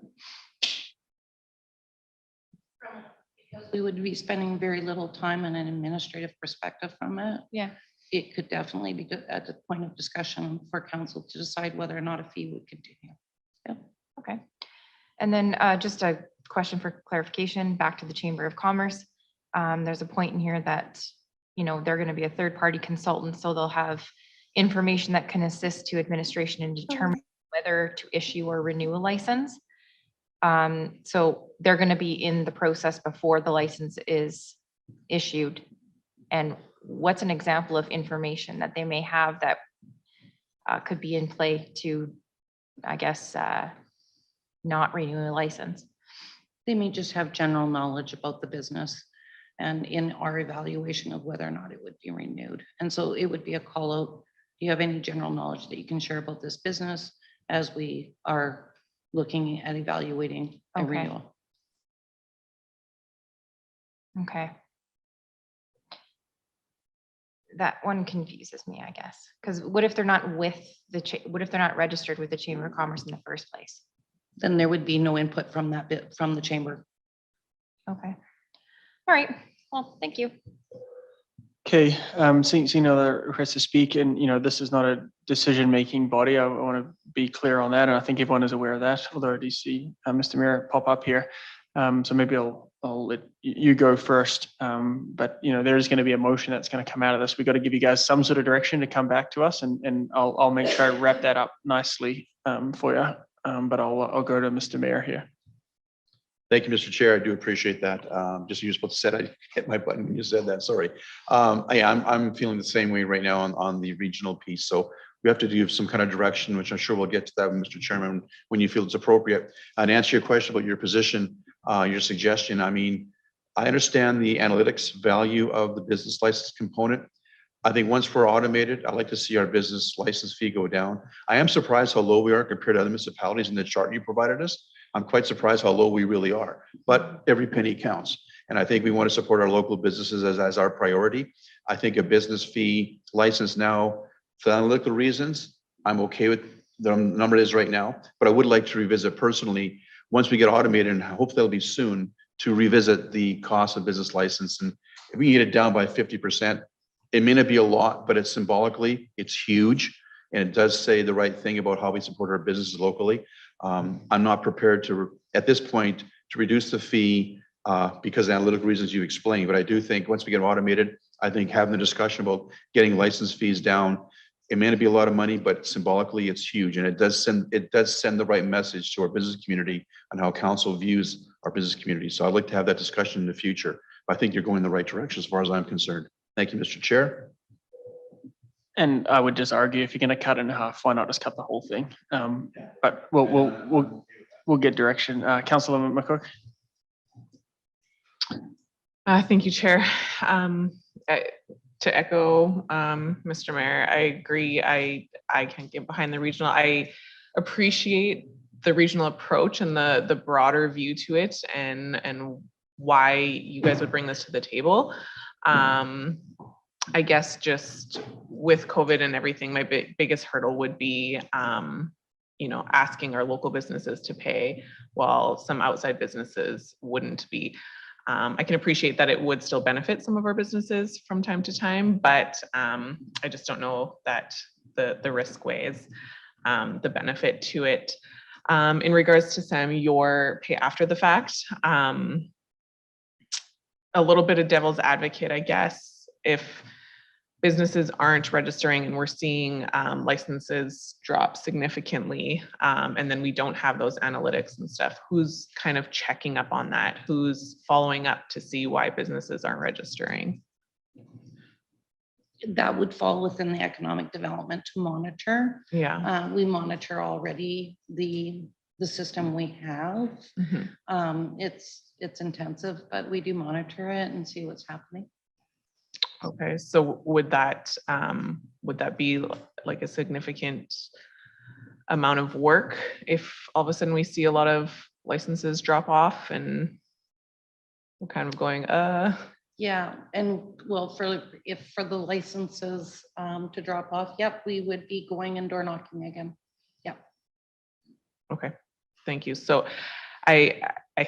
Because we would be spending very little time in an administrative perspective from it. Yeah. It could definitely be at the point of discussion for council to decide whether or not a fee would continue. Yeah. Okay. And then just a question for clarification, back to the Chamber of Commerce. There's a point in here that, you know, they're going to be a third-party consultant, so they'll have information that can assist to administration in determining whether to issue or renew a license. So they're going to be in the process before the license is issued. And what's an example of information that they may have that could be in play to, I guess, not renew a license? They may just have general knowledge about the business and in our evaluation of whether or not it would be renewed. And so it would be a call out. Do you have any general knowledge that you can share about this business as we are looking at evaluating a Okay. renewal? Okay. That one confuses me, I guess, because what if they're not with what if they're not registered with the Chamber of Commerce in the first place? Then there would be no input from that bit from the chamber. Okay. All right. Well, thank you. Okay, seeing other requests to speak, and you know, this is not a decision-making body. I want to be clear on that, and I think everyone is aware of that. Although I do see Mr. Mayor pop up here, so maybe I'll let you go first. But you know, there is going to be a motion that's going to come out of this. We've got to give you guys some sort of direction to come back to us, and I'll make sure I wrap that up nicely for you. But I'll go to Mr. Mayor here. Thank you, Mr. Chair. I do appreciate that. Just you were supposed to say I hit my button when you said that. Sorry. I'm feeling the same way right now on the regional piece. So we have to give some kind of direction, which I'm sure we'll get to that, Mr. Chairman, when you feel it's appropriate. And to answer your question about your position, your suggestion, I mean, I understand the analytics value of the business license component. I think once we're automated, I'd like to see our business license fee go down. I am surprised how low we are compared to other municipalities in the chart you provided us. I'm quite surprised how low we really are, but every penny counts. And I think we want to support our local businesses as our priority. I think a business fee license now, for analytical reasons, I'm okay with the number it is right now, but I would like to revisit personally, once we get automated, and hopefully that'll be soon, to revisit the cost of business license. And if we can get it down by 50%, it may not be a lot, but it's symbolically, it's huge. And it does say the right thing about how we support our businesses locally. I'm not prepared to, at this point, to reduce the fee because of analytical reasons you explained. But I do think once we get automated, I think having the discussion about getting license fees down, it may not be a lot of money, but symbolically it's huge. And it does send the right message to our business community on how council views our business community. So I'd like to have that discussion in the future. But I think you're going in the right direction as far as I'm concerned. Thank you, Mr. Chair. And I would just argue, if you're going to cut it in half, why not just cut the whole thing? But we'll get direction. Councillor McCook. Thank you, Chair. To echo Mr. Mayor, I agree. I can't get behind the regional. I appreciate the regional approach and the broader view to it, and why you guys would bring this to the table. I guess just with COVID and everything, my biggest hurdle would be, you know, asking our local businesses to pay while some outside businesses wouldn't be. I can appreciate that it would still benefit some of our businesses from time to time, but I just don't know that the risk weighs the benefit to it. In regards to Sam, your pay after the fact, a little bit of devil's advocate, I guess. If businesses aren't registering and we're seeing licenses drop significantly, and then we don't have those analytics and stuff, who's kind of checking up on that? Who's following up to see why businesses aren't registering? That would fall within the economic development to monitor. Yeah. We monitor already the system we have. Mhm. It's intensive, but we do monitor it and see what's happening. Okay, so would that be like a significant amount of work if all of a sudden we see a lot of licenses drop off and we're kind of going, Yeah, and well, for the licenses to drop off, yep, we would be going and door knocking again. Yep. Okay, thank you. So I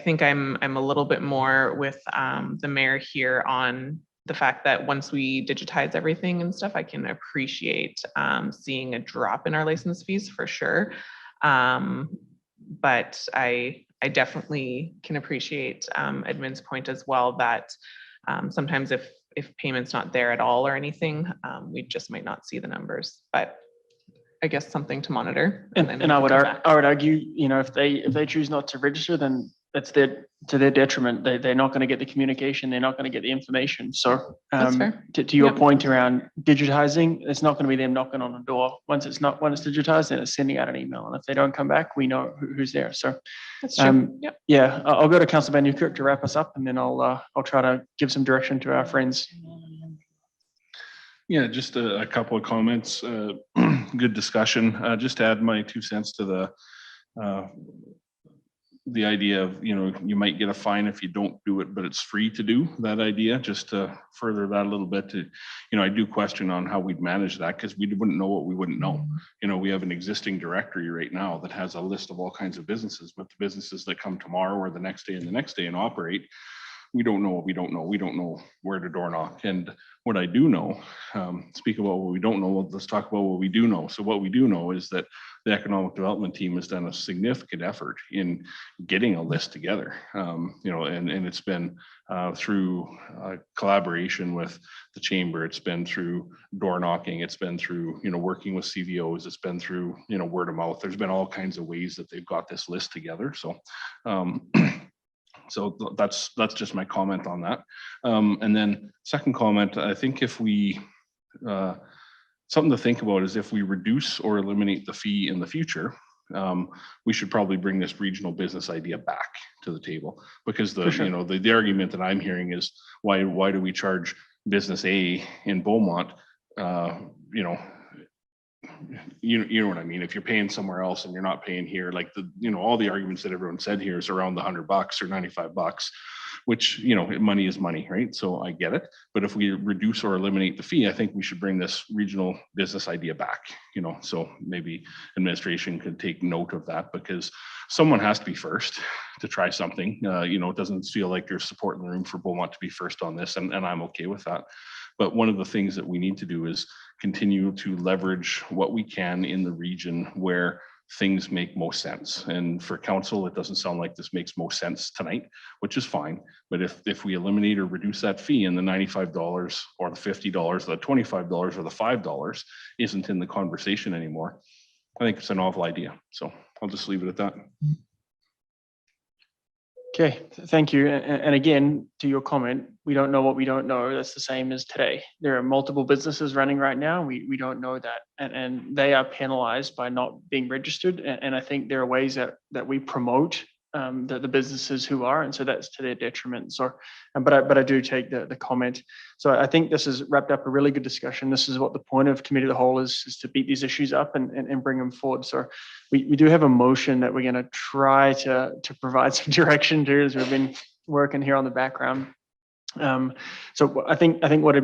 think I'm a little bit more with the mayor here on the fact that once we digitize everything and stuff, I can appreciate seeing a drop in our license fees for sure. But I definitely can appreciate Edmund's point as well that sometimes if payment's not there at all or anything, we just might not see the numbers. But I guess something to monitor. And then we I can would come back. argue, you know, if they choose not to register, then it's to their detriment. They're not going to get the communication. They're not going to get the information. So That's fair. to your Yep. point around digitizing, it's not going to be them knocking on the door. When it's digitized, then it's sending out an email. And if they don't come back, we know who's there. So That's true. Yep. yeah, I'll go to Councillor Van Newkirk to wrap us up, and then I'll try to give some direction to our friends. Yeah, just a couple of comments. Good discussion. Just to add my 2 cents to the idea of, you know, you might get a fine if you don't do it, but it's free to do that idea. Just to further that a little bit, to, you know, I do question on how we'd manage that, because we wouldn't know what we wouldn't know. You know, we have an existing directory right now that has a list of all kinds of businesses, but the businesses that come tomorrow or the next day and the next day and operate, we don't know what we don't know. We don't know where to door knock. And what I do know, speak about what we don't know, let's talk about what we do know. So what we do know is that the economic development team has done a significant effort in getting a list together. You know, and it's been through collaboration with the chamber. It's been through door knocking. It's been through, you know, working with CVOs. It's been through, you know, word of mouth. There's been all kinds of ways that they've got this list together. So so that's just my comment on that. And then second comment, I think if we, something to think about is if we reduce or eliminate the fee in the future, we should probably bring this regional business idea back to the table, because you know, the argument that I'm hearing is why do we charge business A in Beaumont, you know, you know what I mean? If you're paying somewhere else and you're not paying here, like you know, all the arguments that everyone said here is around the $100 or $95, which, you know, money is money, right? So I get it. But if we reduce or eliminate the fee, I think we should bring this regional business idea back, you know, so maybe administration could take note of that, because someone has to be first to try something. You know, it doesn't feel like there's support in the room for Beaumont to be first on this, and I'm okay with that. But one of the things that we need to do is continue to leverage what we can in the region where things make most sense. And for council, it doesn't sound like this makes most sense tonight, which is fine. But if we eliminate or reduce that fee, and the $95 or the $50 or the $25 or the $5 isn't in the conversation anymore, I think it's a novel idea. So I'll just leave it at that. Okay, thank you. And again, to your comment, we don't know what we don't know. That's the same as today. There are multiple businesses running right now. We don't know that. And they are penalized by not being registered. And I think there are ways that we promote the businesses who are, and so that's to their detriment. So, but I do take the comment. So I think this has wrapped up a really good discussion. This is what the point of committee of the whole is to beat these issues up and bring them forward. So we do have a motion that we're going to try to provide some direction to, as we've been working here on the background. So I think what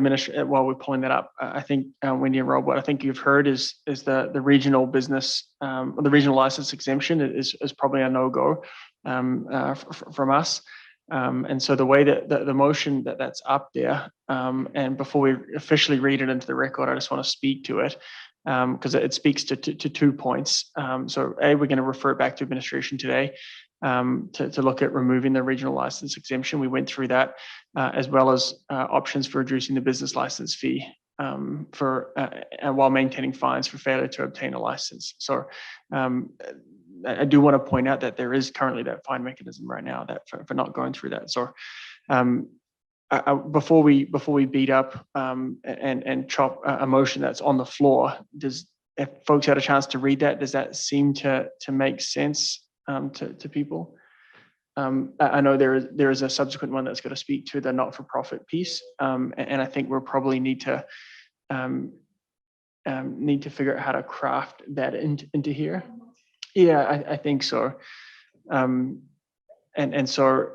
while we're pulling that up, I think Wendy and Rob, what I think you've heard is the regional business, the regional license exemption is probably a no-go from us. And so the way that the motion that's up there, and before we officially read it into the record, I just want to speak to it, because it speaks to 2 points. So we're going to refer it back to administration today, to look at removing the regional license exemption. We went through that, as well as options for reducing the business license fee while maintaining fines for failure to obtain a license. So I do want to point out that there is currently that fine mechanism right now that for not going through that. So before we beat up and chop a motion that's on the floor, if folks had a chance to read that, does that seem to make sense to people? I know there is a subsequent one that's going to speak to the not-for-profit piece, and I think we'll probably need to figure out how to craft that into here. Yeah, I think so. And so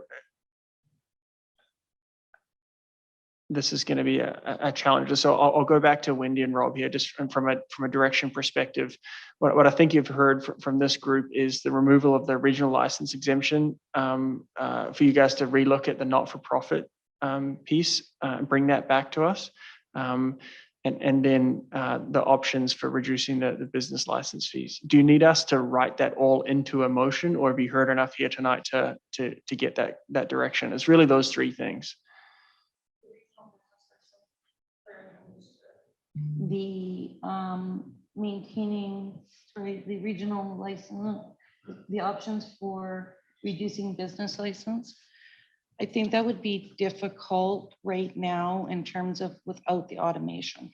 this is going to be a challenge. So I'll go back to Wendy and Rob here, just from a direction perspective. What I think you've heard from this group is the removal of the regional license exemption for you guys to relook at the not-for-profit piece and bring that back to us. And then the options for reducing the business license fees. Do you need us to write that all into a motion, or have you heard enough here tonight to get that direction? It's really those three things. The maintaining, sorry, the regional license, the options for reducing business license. I think that would be difficult right now in terms of without the automation.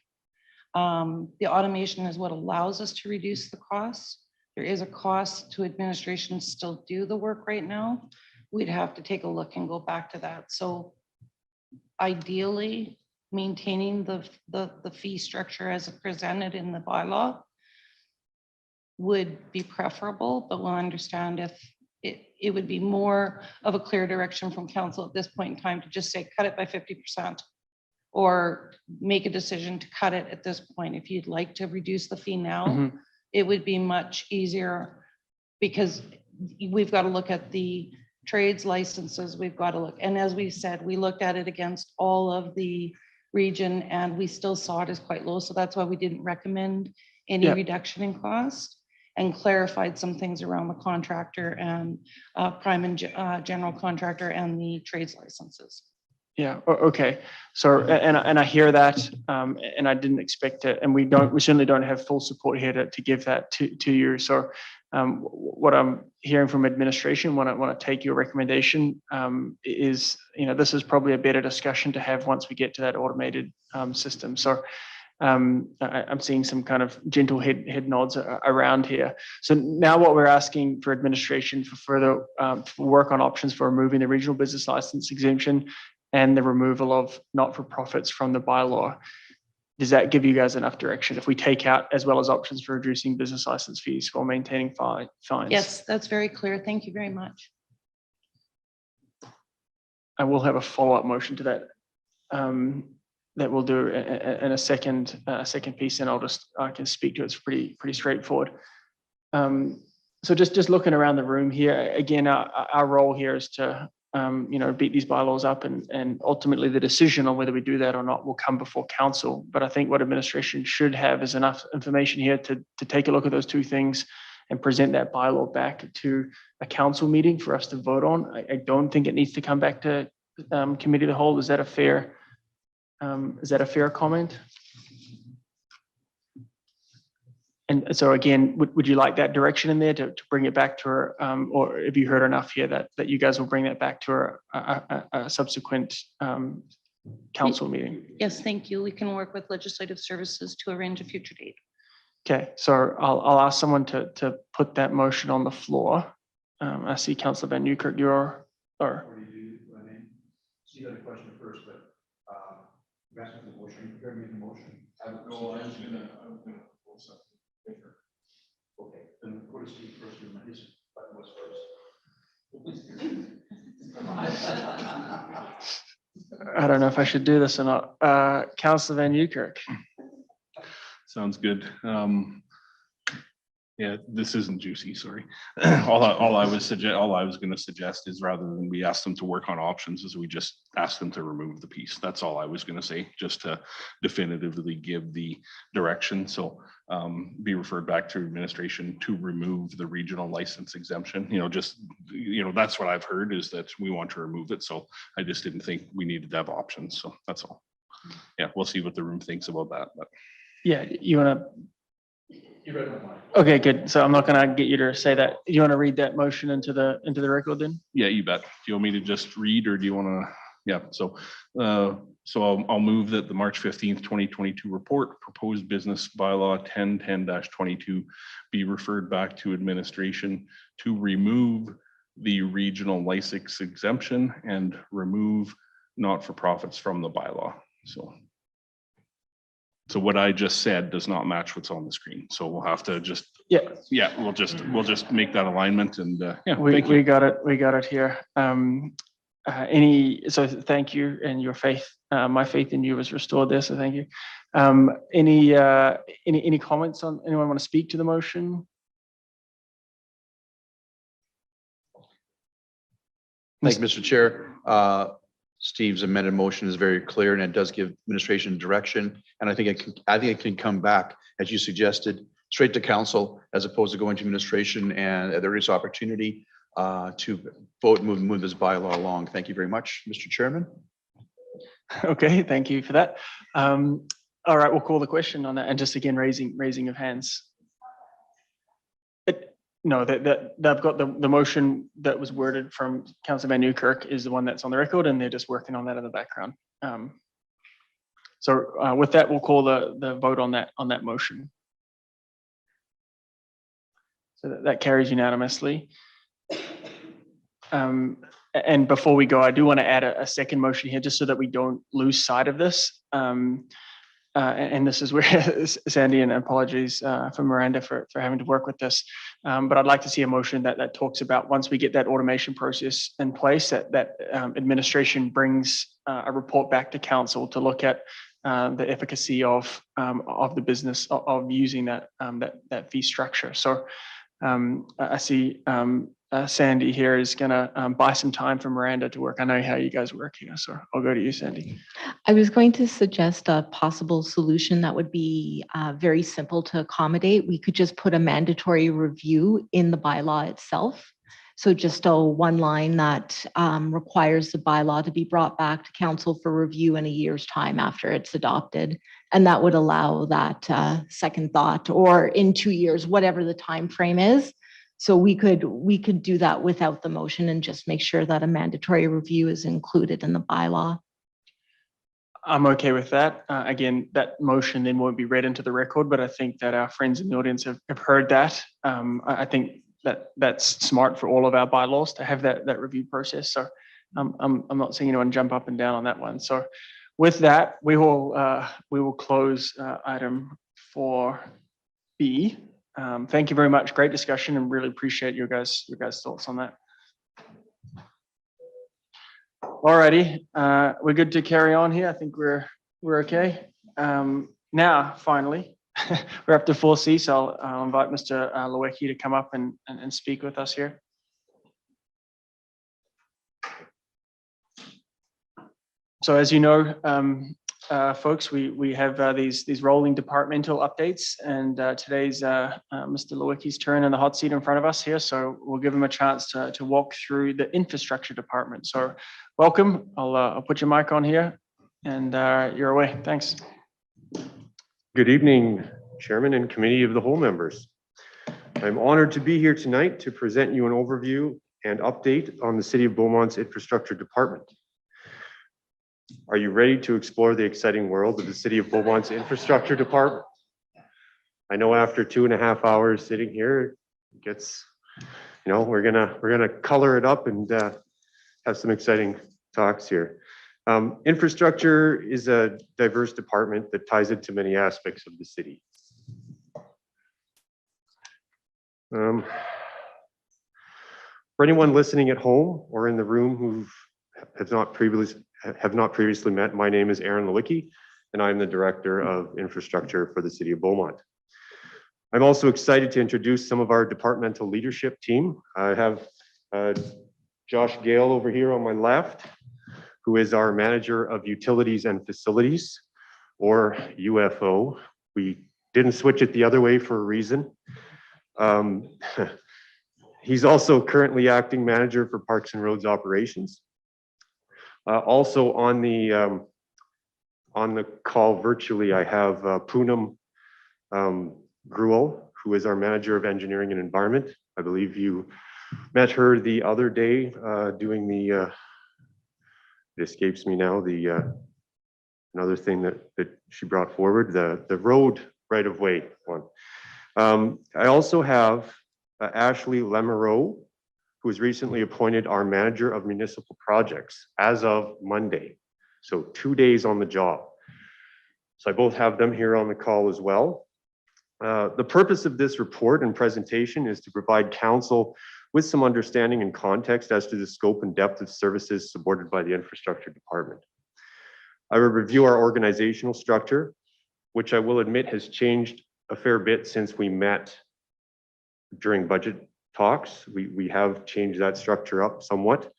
The automation is what allows us to reduce the costs. There is a cost to administration to still do the work right now. We'd have to take a look and go back to that. So ideally, maintaining the fee structure as presented in the bylaw would be preferable, but we'll understand if it would be more of a clear direction from council at this point in time to just say, cut it by 50%, or make a decision to cut it at this point. If you'd like to reduce the fee now, it would be much easier, because we've got to look at the trades licenses. We've got to look, and as we said, we looked at it against all of the region and we still saw it as quite low. So that's why we didn't recommend any reduction in cost, and clarified some things around the contractor and prime and general contractor and the trades licenses. Yeah. Okay. So, and I hear that, and I didn't expect it, and we certainly don't have full support here to give that to you. So, what I'm hearing from administration, when I want to take your recommendation, is, this is probably a better discussion to have once we get to that automated system. So, I'm seeing some kind of gentle head nods around here. So now what we're asking for administration for further work on options for removing the regional business license exemption and the removal of not-for-profits from the bylaw. Does that give you guys enough direction if we take out as well as options for reducing business license fees while maintaining fines? Yes, that's very clear. Thank you very much. I will have a follow-up motion to that. That we'll do in a second piece, and I can speak to it. It's pretty straightforward. So just looking around the room here, again, our role here is to beat these bylaws up, and ultimately the decision on whether we do that or not will come before council. But I think what administration should have is enough information here to take a look at those two things and present that bylaw back to a council meeting for us to vote on. I don't think it needs to come back to committee of the whole. Is that a fair comment? And so again, would you like that direction in there to bring it back to her, or have you heard enough here that you guys will bring that back to a subsequent council meeting? Yes, thank you. We can work with legislative services to arrange a future date. Okay, so I'll ask someone to put that motion on the floor. I see Councillor Van Newkirk, you're, or. So you got a question first, but you asked me the motion, you're making the motion. I was gonna pull something different. Okay, then go to Steve first, his button was first. I don't know if I should do this or not. Councillor Van Newkirk. Sounds good. Yeah, this isn't juicy, sorry. All I was going to suggest is, rather than we ask them to work on options, is we just ask them to remove the piece. That's all I was going to say, just to definitively give the direction. So be referred back to administration to remove the regional license exemption. That's what I've heard, is that we want to remove it. So I just didn't think we needed to have options. So that's all. Yeah, we'll see what the room thinks about that. But Yeah, you want to. You read my mind. Okay, good. So I'm not going to get you to say that. You want to read that motion into the record then? yeah, you bet. Do you want me to just read, or do you want to? Yeah, so I'll move that the March 15th, 2022 report, proposed business bylaw 1010-22, be referred back to administration to remove the regional license exemption and remove not-for-profits from the bylaw. So what I just said does not match what's on the screen. So we'll have to just, we'll just make that alignment, and we got it. We got it here. So thank you, and your faith, my faith in you was restored there, so thank you. Any comments on, anyone want to speak to the motion? Thank you, Mr. Chair. Steve's amended motion is very clear and it does give administration direction. And I think it can come back, as you suggested, straight to council as opposed to going to administration, and there is opportunity to vote, move this bylaw along. Thank you very much, Mr. Chairman. Okay, thank you for that. All right, we'll call the question on that, and just again, raising of hands. No, that they've got the motion that was worded from Councillor Van Newkirk is the one that's on the record, and they're just working on that in the background. So with that, we'll call the vote on that motion. So that carries unanimously. And before we go, I do want to add a second motion here, just so that we don't lose sight of this. And this is where Sandy, and apologies for Miranda for having to work with this. But I'd like to see a motion that talks about, once we get that automation process in place, that administration brings a report back to council to look at the efficacy of the business of using that fee structure. So I see Sandy here is going to buy some time for Miranda to work. I know how you guys work here, so I'll go to you, Sandy. I was going to suggest a possible solution that would be very simple to accommodate. We could just put a mandatory review in the bylaw itself. So just a one line that requires the bylaw to be brought back to council for review in a year's time after it's adopted. And that would allow that second thought, or in 2 years, whatever the time frame is. So we could do that without the motion and just make sure that a mandatory review is included in the bylaw. I'm okay with that. Again, that motion then won't be read into the record, but I think that our friends in the audience have heard that. I think that's smart for all of our bylaws to have that review process. So I'm not seeing anyone jump up and down on that one. So with that, we will close item 4B. Thank you very much. Great discussion, and really appreciate your guys' thoughts on that. Alrighty, we're good to carry on here. I think we're okay. Now, finally, we're up to 4C, so I'll invite Mr. Lewicki to come up and speak with us here. So as you know, folks, we have these rolling departmental updates, and today's Mr. Lewicki's turn in the hot seat in front of us here. So we'll give him a chance to walk through the infrastructure department. So welcome. I'll put your mic on here, and you're away. Thanks. Good evening, Chairman and Committee of the Whole members. I'm honored to be here tonight to present you an overview and update on the City of Beaumont's infrastructure department. Are you ready to explore the exciting world of the City of Beaumont's infrastructure department? I know after 2.5 hours sitting here, it gets, we're gonna color it up and have some exciting talks here. Infrastructure is a diverse department that ties into many aspects of the city. For anyone listening at home or in the room who have not previously met, my name is Aaron Lewicki, and I'm the Director of Infrastructure for the City of Beaumont. I'm also excited to introduce some of our departmental leadership team. I have Josh Gale over here on my left, who is our Manager of Utilities and Facilities, or UFO. We didn't switch it the other way for a reason. He's also currently acting manager for Parks and Roads Operations. Also on the call virtually, I have Poonam Gruel, who is our Manager of Engineering and Environment. I believe you met her the other day doing the, it escapes me now, the another thing that she brought forward, the road right-of-way one. I also have Ashley Lemereau, who was recently appointed our Manager of Municipal Projects as of Monday. So 2 days on the job. So I both have them here on the call as well. The purpose of this report and presentation is to provide council with some understanding and context as to the scope and depth of services supported by the infrastructure department. I will review our organizational structure, which I will admit has changed a fair bit since we met during budget talks. We have changed that structure up somewhat.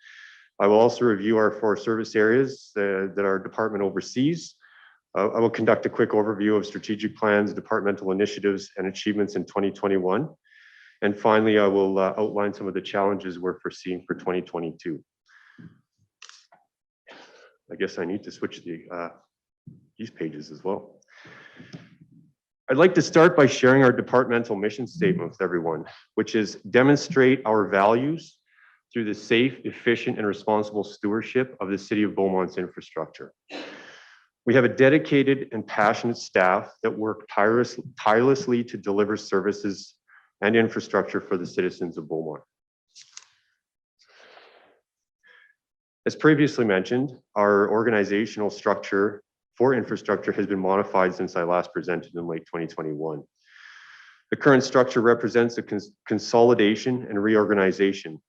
I will also review our 4 service areas that our department oversees. I will conduct a quick overview of strategic plans, departmental initiatives, and achievements in 2021. And finally, I will outline some of the challenges we're foreseeing for 2022. I guess I need to switch these pages as well. I'd like to start by sharing our departmental mission statement with everyone, which is demonstrate our values through the safe, efficient, and responsible stewardship of the City of Beaumont's infrastructure. We have a dedicated and passionate staff that work tirelessly to deliver services and infrastructure for the citizens of Beaumont. As previously mentioned, our organizational structure for infrastructure has been modified since I last presented in late 2021. The current structure represents a consolidation and reorganization.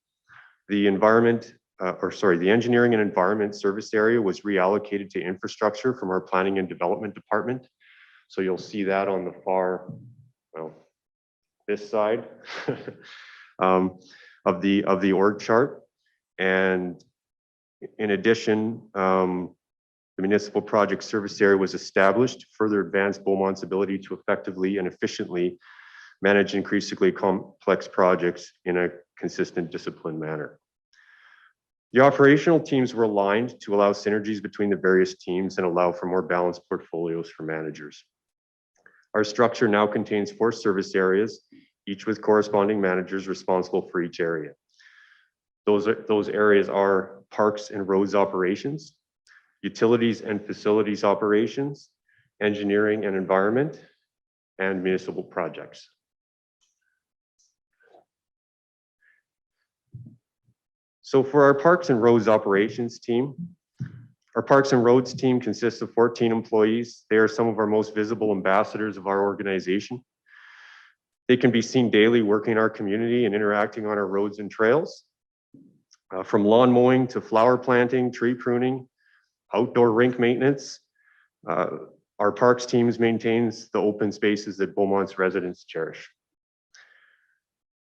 The engineering and environment service area was reallocated to infrastructure from our planning and development department. So you'll see that on the far, well, this side of the org chart. And in addition, the municipal project service area was established to further advance Beaumont's ability to effectively and efficiently manage increasingly complex projects in a consistent, disciplined manner. The operational teams were aligned to allow synergies between the various teams and allow for more balanced portfolios for managers. Our structure now contains 4 service areas, each with corresponding managers responsible for each area. Those areas are parks and roads operations, utilities and facilities operations, engineering and environment, and municipal projects. So for our parks and roads operations team, our parks and roads team consists of 14 employees. They are some of our most visible ambassadors of our organization. They can be seen daily working in our community and interacting on our roads and trails. From lawn mowing to flower planting, tree pruning, outdoor rink maintenance, our parks teams maintains the open spaces that Beaumont's residents cherish.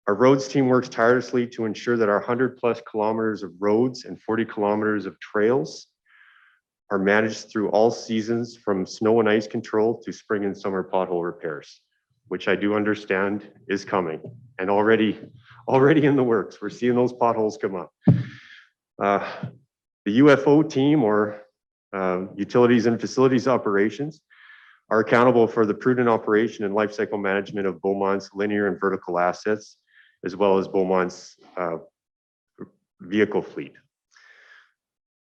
Our roads team works tirelessly to ensure that our 100+ kilometers of roads and 40 kilometers of trails are managed through all seasons, from snow and ice control to spring and summer pothole repairs, which I do understand is coming and already in the works. We're seeing those potholes come up. The UFO team, or utilities and facilities operations, are accountable for the prudent operation and life cycle management of Beaumont's linear and vertical assets, as well as Beaumont's vehicle fleet.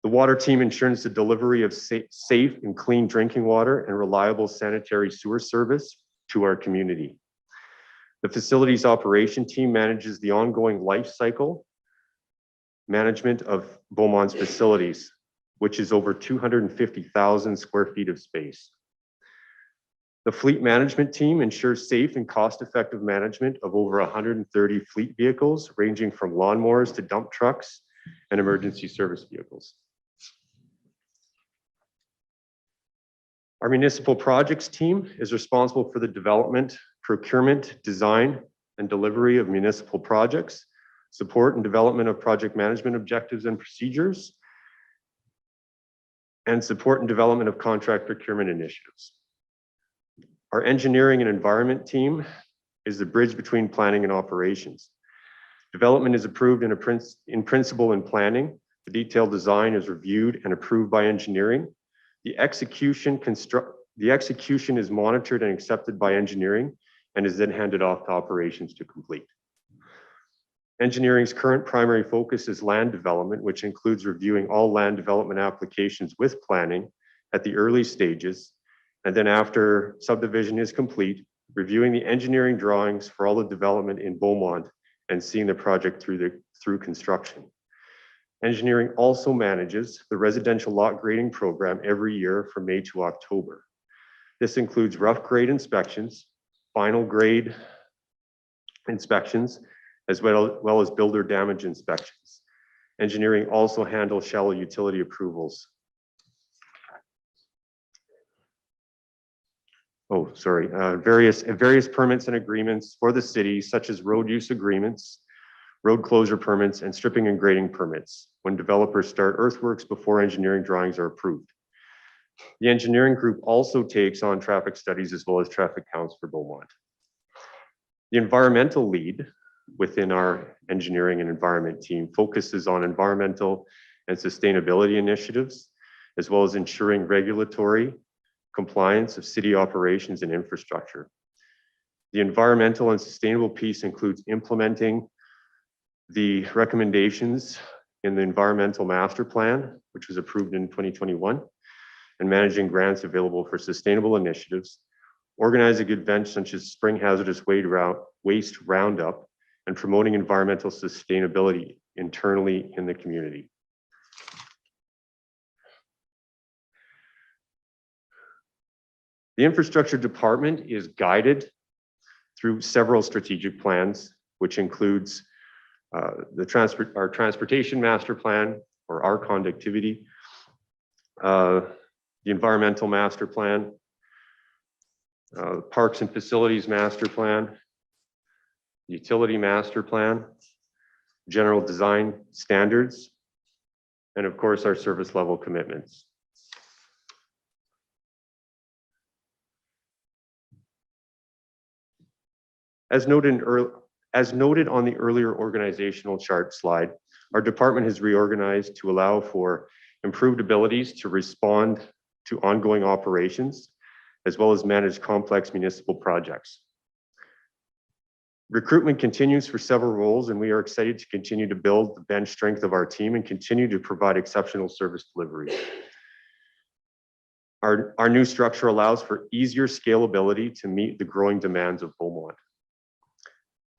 The water team ensures the delivery of safe and clean drinking water and reliable sanitary sewer service to our community. The facilities operation team manages the ongoing life cycle management of Beaumont's facilities, which is over 250,000 square feet of space. The fleet management team ensures safe and cost-effective management of over 130 fleet vehicles, ranging from lawnmowers to dump trucks and emergency service vehicles. Our municipal projects team is responsible for the development, procurement, design, and delivery of municipal projects, support and development of project management objectives and procedures, and support and development of contract procurement initiatives. Our engineering and environment team is the bridge between planning and operations. Development is approved in principle in planning. The detailed design is reviewed and approved by engineering. The execution is monitored and accepted by engineering and is then handed off to operations to complete. Engineering's current primary focus is land development, which includes reviewing all land development applications with planning at the early stages, and then after subdivision is complete, reviewing the engineering drawings for all the development in Beaumont and seeing the project through construction. Engineering also manages the residential lot grading program every year from May to October. This includes rough grade inspections, final grade inspections, as well as builder damage inspections. Engineering also handles shallow utility approvals. Various permits and agreements for the city, such as road use agreements, road closure permits, and stripping and grading permits when developers start earthworks before engineering drawings are approved. The engineering group also takes on traffic studies as well as traffic counts for Beaumont. The environmental lead within our engineering and environment team focuses on environmental and sustainability initiatives, as well as ensuring regulatory compliance of city operations and infrastructure. The environmental and sustainable piece includes implementing the recommendations in the environmental master plan, which was approved in 2021, and managing grants available for sustainable initiatives, organizing events such as spring hazardous waste roundup, and promoting environmental sustainability internally in the community. The infrastructure department is guided through several strategic plans, which includes our transportation master plan, or our conductivity, the environmental master plan, parks and facilities master plan, utility master plan, general design standards, and of course, our service level commitments. As noted on the earlier organizational chart slide, our department has reorganized to allow for improved abilities to respond to ongoing operations, as well as manage complex municipal projects. Recruitment continues for several roles, and we are excited to continue to build the bench strength of our team and continue to provide exceptional service delivery. Our new structure allows for easier scalability to meet the growing demands of Beaumont.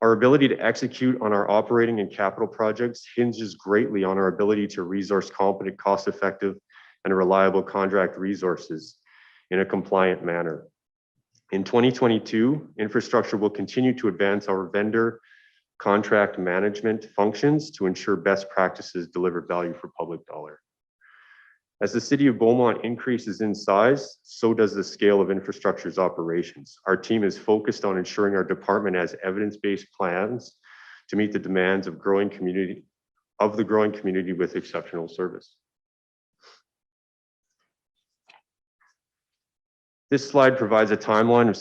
Our ability to execute on our operating and capital projects hinges greatly on our ability to resource competent, cost-effective, and reliable contract resources in a compliant manner. In 2022, infrastructure will continue to advance our vendor contract management functions to ensure best practices deliver value for public dollar. As the city of Beaumont increases in size, so does the scale of infrastructure's operations. Our team is focused on ensuring our department has evidence-based plans to meet the demands of the growing community with exceptional service. This slide provides a timeline of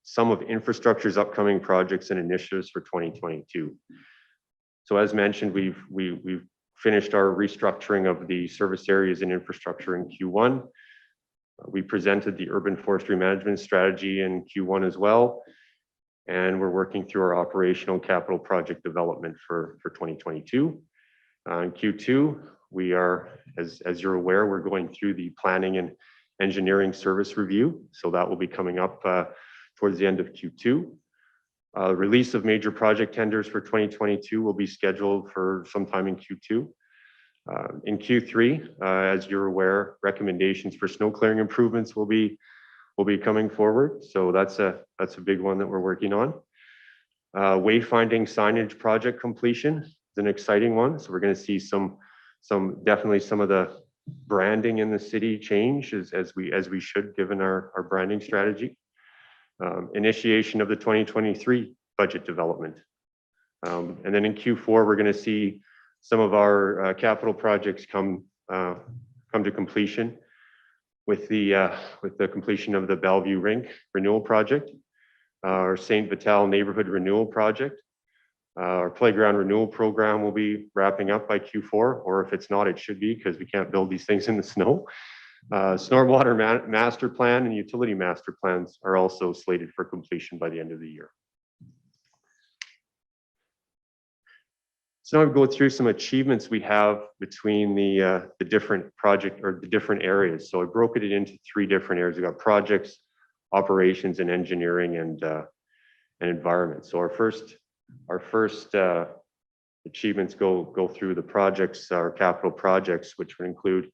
some of infrastructure's upcoming projects and initiatives for 2022. So as mentioned, we've finished our restructuring of the service areas and infrastructure in Q1. We presented the urban forestry management strategy in Q1 as well, and we're working through our operational capital project development for 2022. In Q2, we are, as you're aware, we're going through the planning and engineering service review, so that will be coming up towards the end of Q2. Release of major project tenders for 2022 will be scheduled for sometime in Q2. In Q3, as you're aware, recommendations for snow clearing improvements will be coming forward. So that's a big one that we're working on. Wayfinding signage project completion is an exciting one. So we're going to see definitely some of the branding in the city change as we should, given our branding strategy. Initiation of the 2023 budget development. And then in Q4, we're going to see some of our capital projects come to completion with the completion of the Bellevue Rink renewal project, our St. Vital neighborhood renewal project. Our playground renewal program will be wrapping up by Q4, or if it's not, it should be, because we can't build these things in the snow. Stormwater master plan and utility master plans are also slated for completion by the end of the year. So now I'll go through some achievements we have between the different project or the different areas. So I broke it into three different areas. We got projects, operations, and engineering and environment. So our first achievements go through the projects, our capital projects, which would include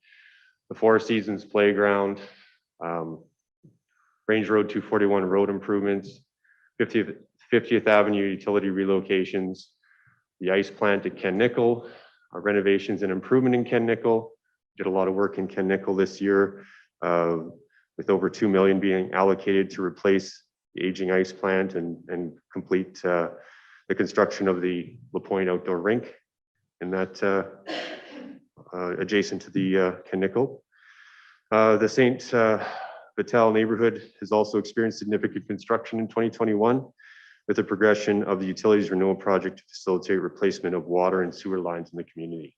the Four Seasons Playground, Range Road 241 road improvements, 50th Avenue utility relocations, the ice plant at Ken Nickel, our renovations and improvement in Ken Nickel. Did a lot of work in Ken Nickel this year, with over 2 million being allocated to replace the aging ice plant and complete the construction of the La Pointe outdoor rink in that adjacent to the Ken Nickel. The St. Vital neighborhood has also experienced significant construction in 2021 with the progression of the utilities renewal project to facilitate replacement of water and sewer lines in the community.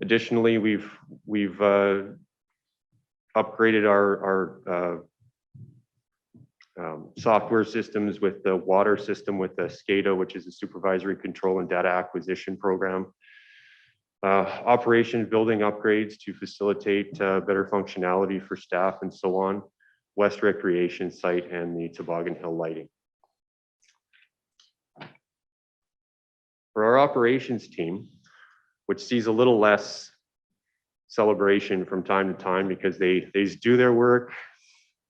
Additionally, we've upgraded our software systems with the water system with the SCADA, which is a supervisory control and data acquisition program. Operation building upgrades to facilitate better functionality for staff and so on. West Recreation Site and the Toboggan Hill lighting. For our operations team, which sees a little less celebration from time to time because they do their work.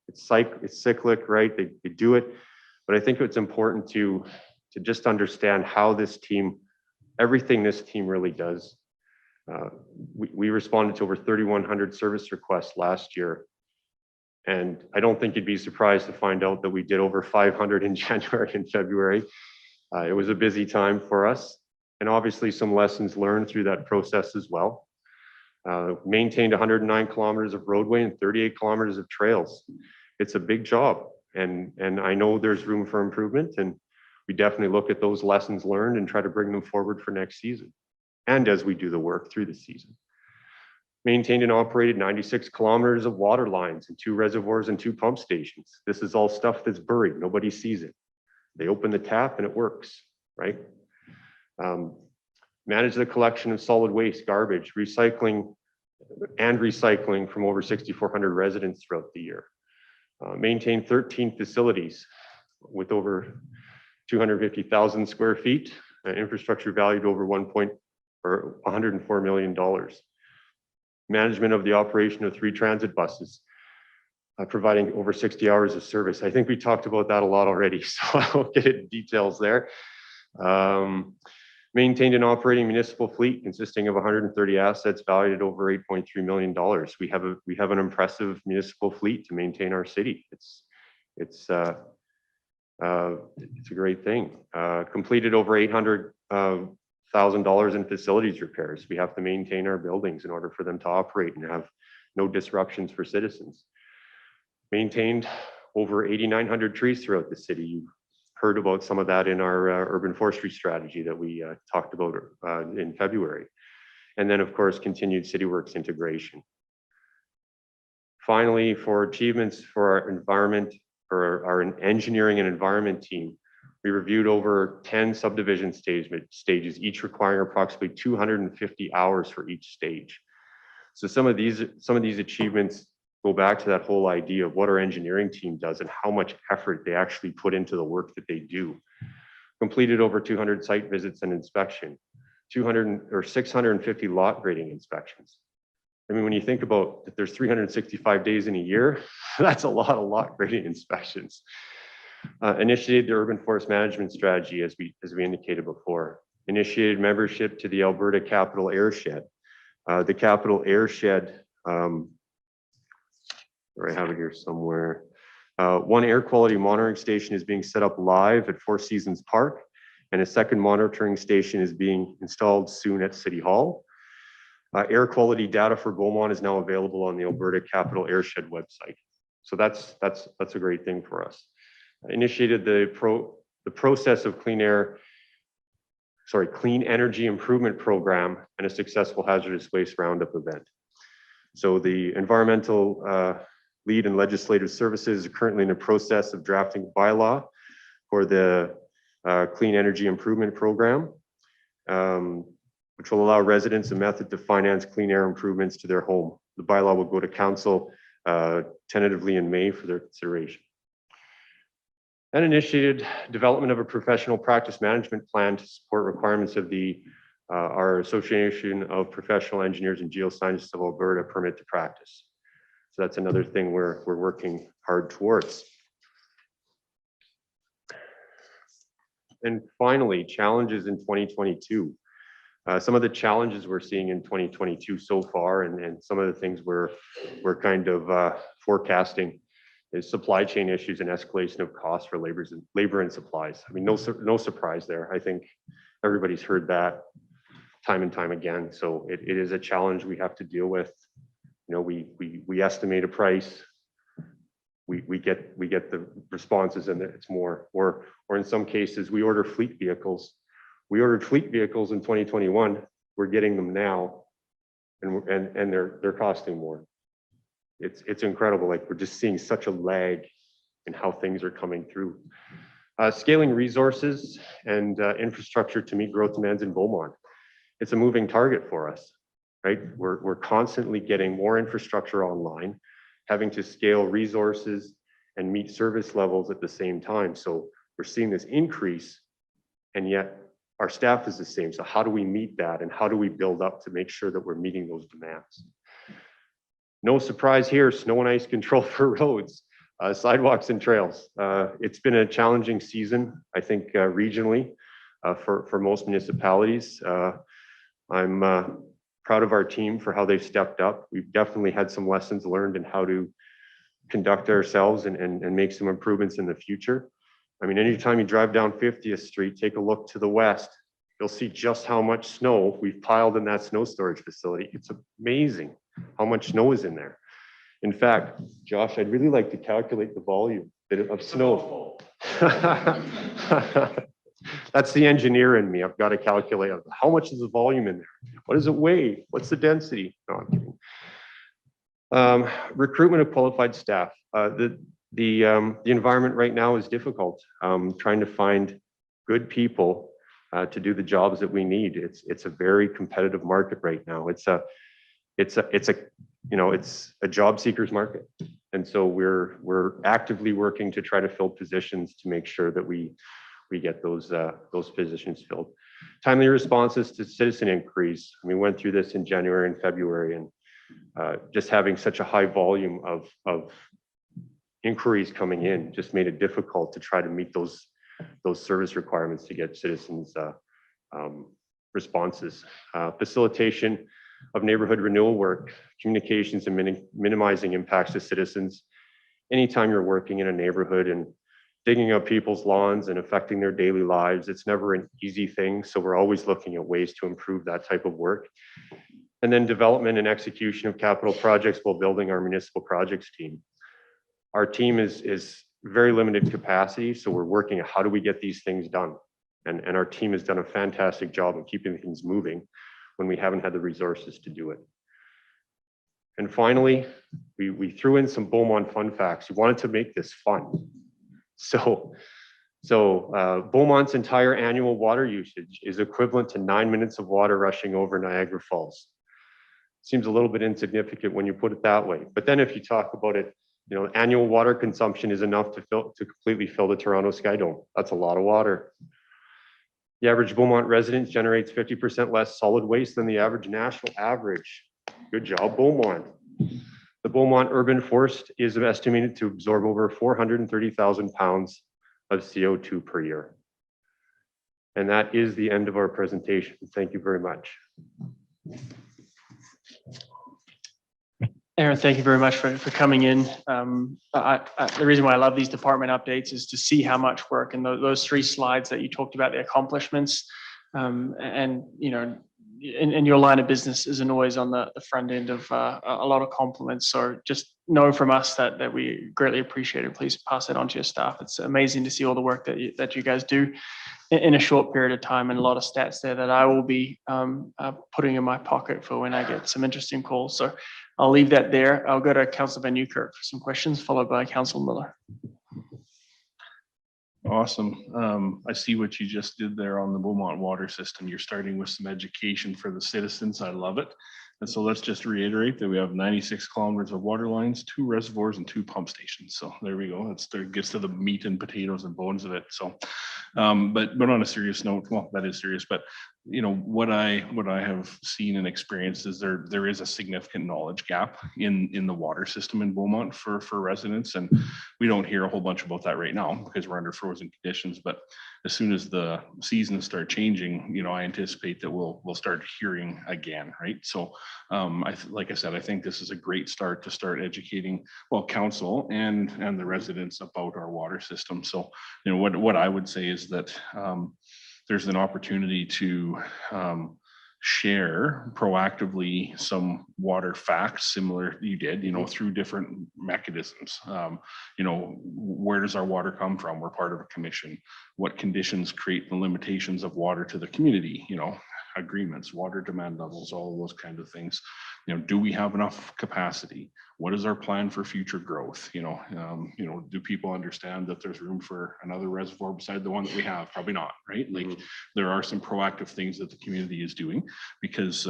It's cyclic, right? They do it. But I think it's important to just understand how this team, everything this team really does. We responded to over 3,100 service requests last year. And I don't think you'd be surprised to find out that we did over 500 in January and February. It was a busy time for us. And obviously some lessons learned through that process as well. Maintained 109 kilometers of roadway and 38 kilometers of trails. It's a big job. And I know there's room for improvement, and we definitely look at those lessons learned and try to bring them forward for next season. And as we do the work through the season. Maintained and operated 96 kilometers of water lines and 2 reservoirs and 2 pump stations. This is all stuff that's buried. Nobody sees it. They open the tap and it works, right? Manage the collection of solid waste, garbage, recycling from over 6,400 residents throughout the year. Maintain 13 facilities with over 250,000 square feet, infrastructure valued over $104 million. Management of the operation of 3 transit buses, providing over 60 hours of service. I think we talked about that a lot already, so I won't get into details there. Maintained an operating municipal fleet consisting of 130 assets valued at over $8.3 million. We have an impressive municipal fleet to maintain our city. It's a great thing. Completed over $800,000 in facilities repairs. We have to maintain our buildings in order for them to operate and have no disruptions for citizens. Maintained over 8,900 trees throughout the city. You've heard about some of that in our urban forestry strategy that we talked about in February. And then of course, continued CityWorks integration. Finally, for achievements for our environment, or our engineering and environment team, we reviewed over 10 subdivision stages, each requiring approximately 250 hours for each stage. So some of these achievements go back to that whole idea of what our engineering team does and how much effort they actually put into the work that they do. Completed over 200 site visits and inspection, 650 lot grading inspections. I mean, when you think about that there's 365 days in a year, that's a lot of lot grading inspections. Initiated the urban forest management strategy as we indicated before. Initiated membership to the Alberta Capital Airshed. The Capital Airshed, or I have it here somewhere. 1 air quality monitoring station is being set up live at Four Seasons Park, and a 2nd monitoring station is being installed soon at City Hall. Air quality data for Beaumont is now available on the Alberta Capital Airshed website. So that's a great thing for us. Initiated the process of clean energy improvement program and a successful hazardous waste roundup event. So the environmental lead and legislative services are currently in the process of drafting a bylaw for the clean energy improvement program, which will allow residents a method to finance clean air improvements to their home. The bylaw will go to council tentatively in May for their consideration. And initiated development of a professional practice management plan to support requirements of our Association of Professional Engineers and Geoscientists of Alberta permit to practice. So that's another thing we're working hard towards. And finally, challenges in 2022. Some of the challenges we're seeing in 2022 so far, and some of the things we're kind of forecasting is supply chain issues and escalation of costs for labor and supplies. I mean, no surprise there. I think everybody's heard that time and time again. So it is a challenge we have to deal with. You know, we estimate a price. We get the responses and it's more, or in some cases we order fleet vehicles. We ordered fleet vehicles in 2021. We're getting them now, and they're costing more. It's incredible. Like, we're just seeing such a lag in how things are coming through. Scaling resources and infrastructure to meet growth demands in Beaumont. It's a moving target for us, right? We're constantly getting more infrastructure online, having to scale resources and meet service levels at the same time. So we're seeing this increase, and yet our staff is the same. So how do we meet that, and how do we build up to make sure that we're meeting those demands? No surprise here, snow and ice control for roads, sidewalks and trails. It's been a challenging season, I think, regionally for most municipalities. I'm proud of our team for how they've stepped up. We've definitely had some lessons learned in how to conduct ourselves and make some improvements in the future. I mean, anytime you drive down 50th Street, take a look to the west, you'll see just how much snow we've piled in that snow storage facility. It's amazing how much snow is in there. In fact, Josh, I'd really like to calculate the volume of snow. That's the engineer in me. I've got to calculate how much is the volume in there? What does it weigh? What's the density? No, I'm kidding. Recruitment of qualified staff. The environment right now is difficult. Trying to find good people to do the jobs that we need. It's a very competitive market right now. It's a job seekers market, and so we're actively working to try to fill positions to make sure that we get those positions filled. Timely responses to citizen inquiries. We went through this in January and February, and just having such a high volume of inquiries coming in just made it difficult to try to meet those service requirements to get citizens responses. Facilitation of neighborhood renewal work, communications, and minimizing impacts to citizens. Anytime you're working in a neighborhood and digging up people's lawns and affecting their daily lives, it's never an easy thing. So we're always looking at ways to improve that type of work. And then development and execution of capital projects while building our municipal projects team. Our team is very limited capacity, so we're working at how do we get these things done. And our team has done a fantastic job of keeping things moving when we haven't had the resources to do it. And finally, we threw in some Beaumont fun facts. We wanted to make this fun. So Beaumont's entire annual water usage is equivalent to 9 minutes of water rushing over Niagara Falls. Seems a little bit insignificant when you put it that way. But then if you talk about it, you know, annual water consumption is enough to completely fill the Toronto Sky Dome. That's a lot of water. The average Beaumont resident generates 50% less solid waste than the average national average. Good job, Beaumont. The Beaumont urban forest is estimated to absorb over 430,000 pounds of CO2 per year. And that is the end of our presentation. Thank you very much. Aaron, thank you very much for coming in. The reason why I love these department updates is to see how much work, and those 3 slides that you talked about, the accomplishments, and you know, in your line of business isn't always on the front end of a lot of compliments. So just know from us that we greatly appreciate it. Please pass it on to your staff. It's amazing to see all the work that you guys do in a short period of time, and a lot of stats there that I will be putting in my pocket for when I get some interesting calls. So I'll leave that there. I'll go to Councillor Van Newkirk for some questions, followed by Councillor Miller. Awesome. I see what you just did there on the Beaumont water system. You're starting with some education for the citizens. I love it. And so let's just reiterate that we have 96 kilometers of water lines, 2 reservoirs, and 2 pump stations. So there we go. It gets to the meat and potatoes and bones of it. So, but on a serious note, well, that is serious, but what I have seen and experienced is there is a significant knowledge gap in the water system in Beaumont for residents, and we don't hear a whole bunch about that right now because we're under frozen conditions. But as soon as the seasons start changing, I anticipate that we'll start hearing again, right? So, like I said, I think this is a great start to start educating council and the residents about our water system. So, what I would say is that there's an opportunity to share proactively some water facts similar you did, through different mechanisms. Where does our water come from? We're part of a commission. What conditions create the limitations of water to the community? Agreements, water demand levels, all of those kinds of things. Do we have enough capacity? What is our plan for future growth? Do people understand that there's room for another reservoir beside the one that we have? Probably not, right? Like there are some proactive things that the community is doing because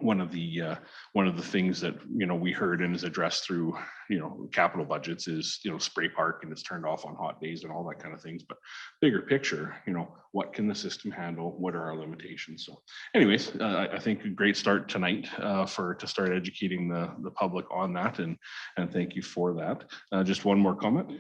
one of the things that we heard and is addressed through capital budgets is spray park and it's turned off on hot days and all that kind of things. But bigger picture, what can the system handle? What are our limitations? So anyways, I think a great start tonight to start educating the public on that, and thank you for that. Just one more comment.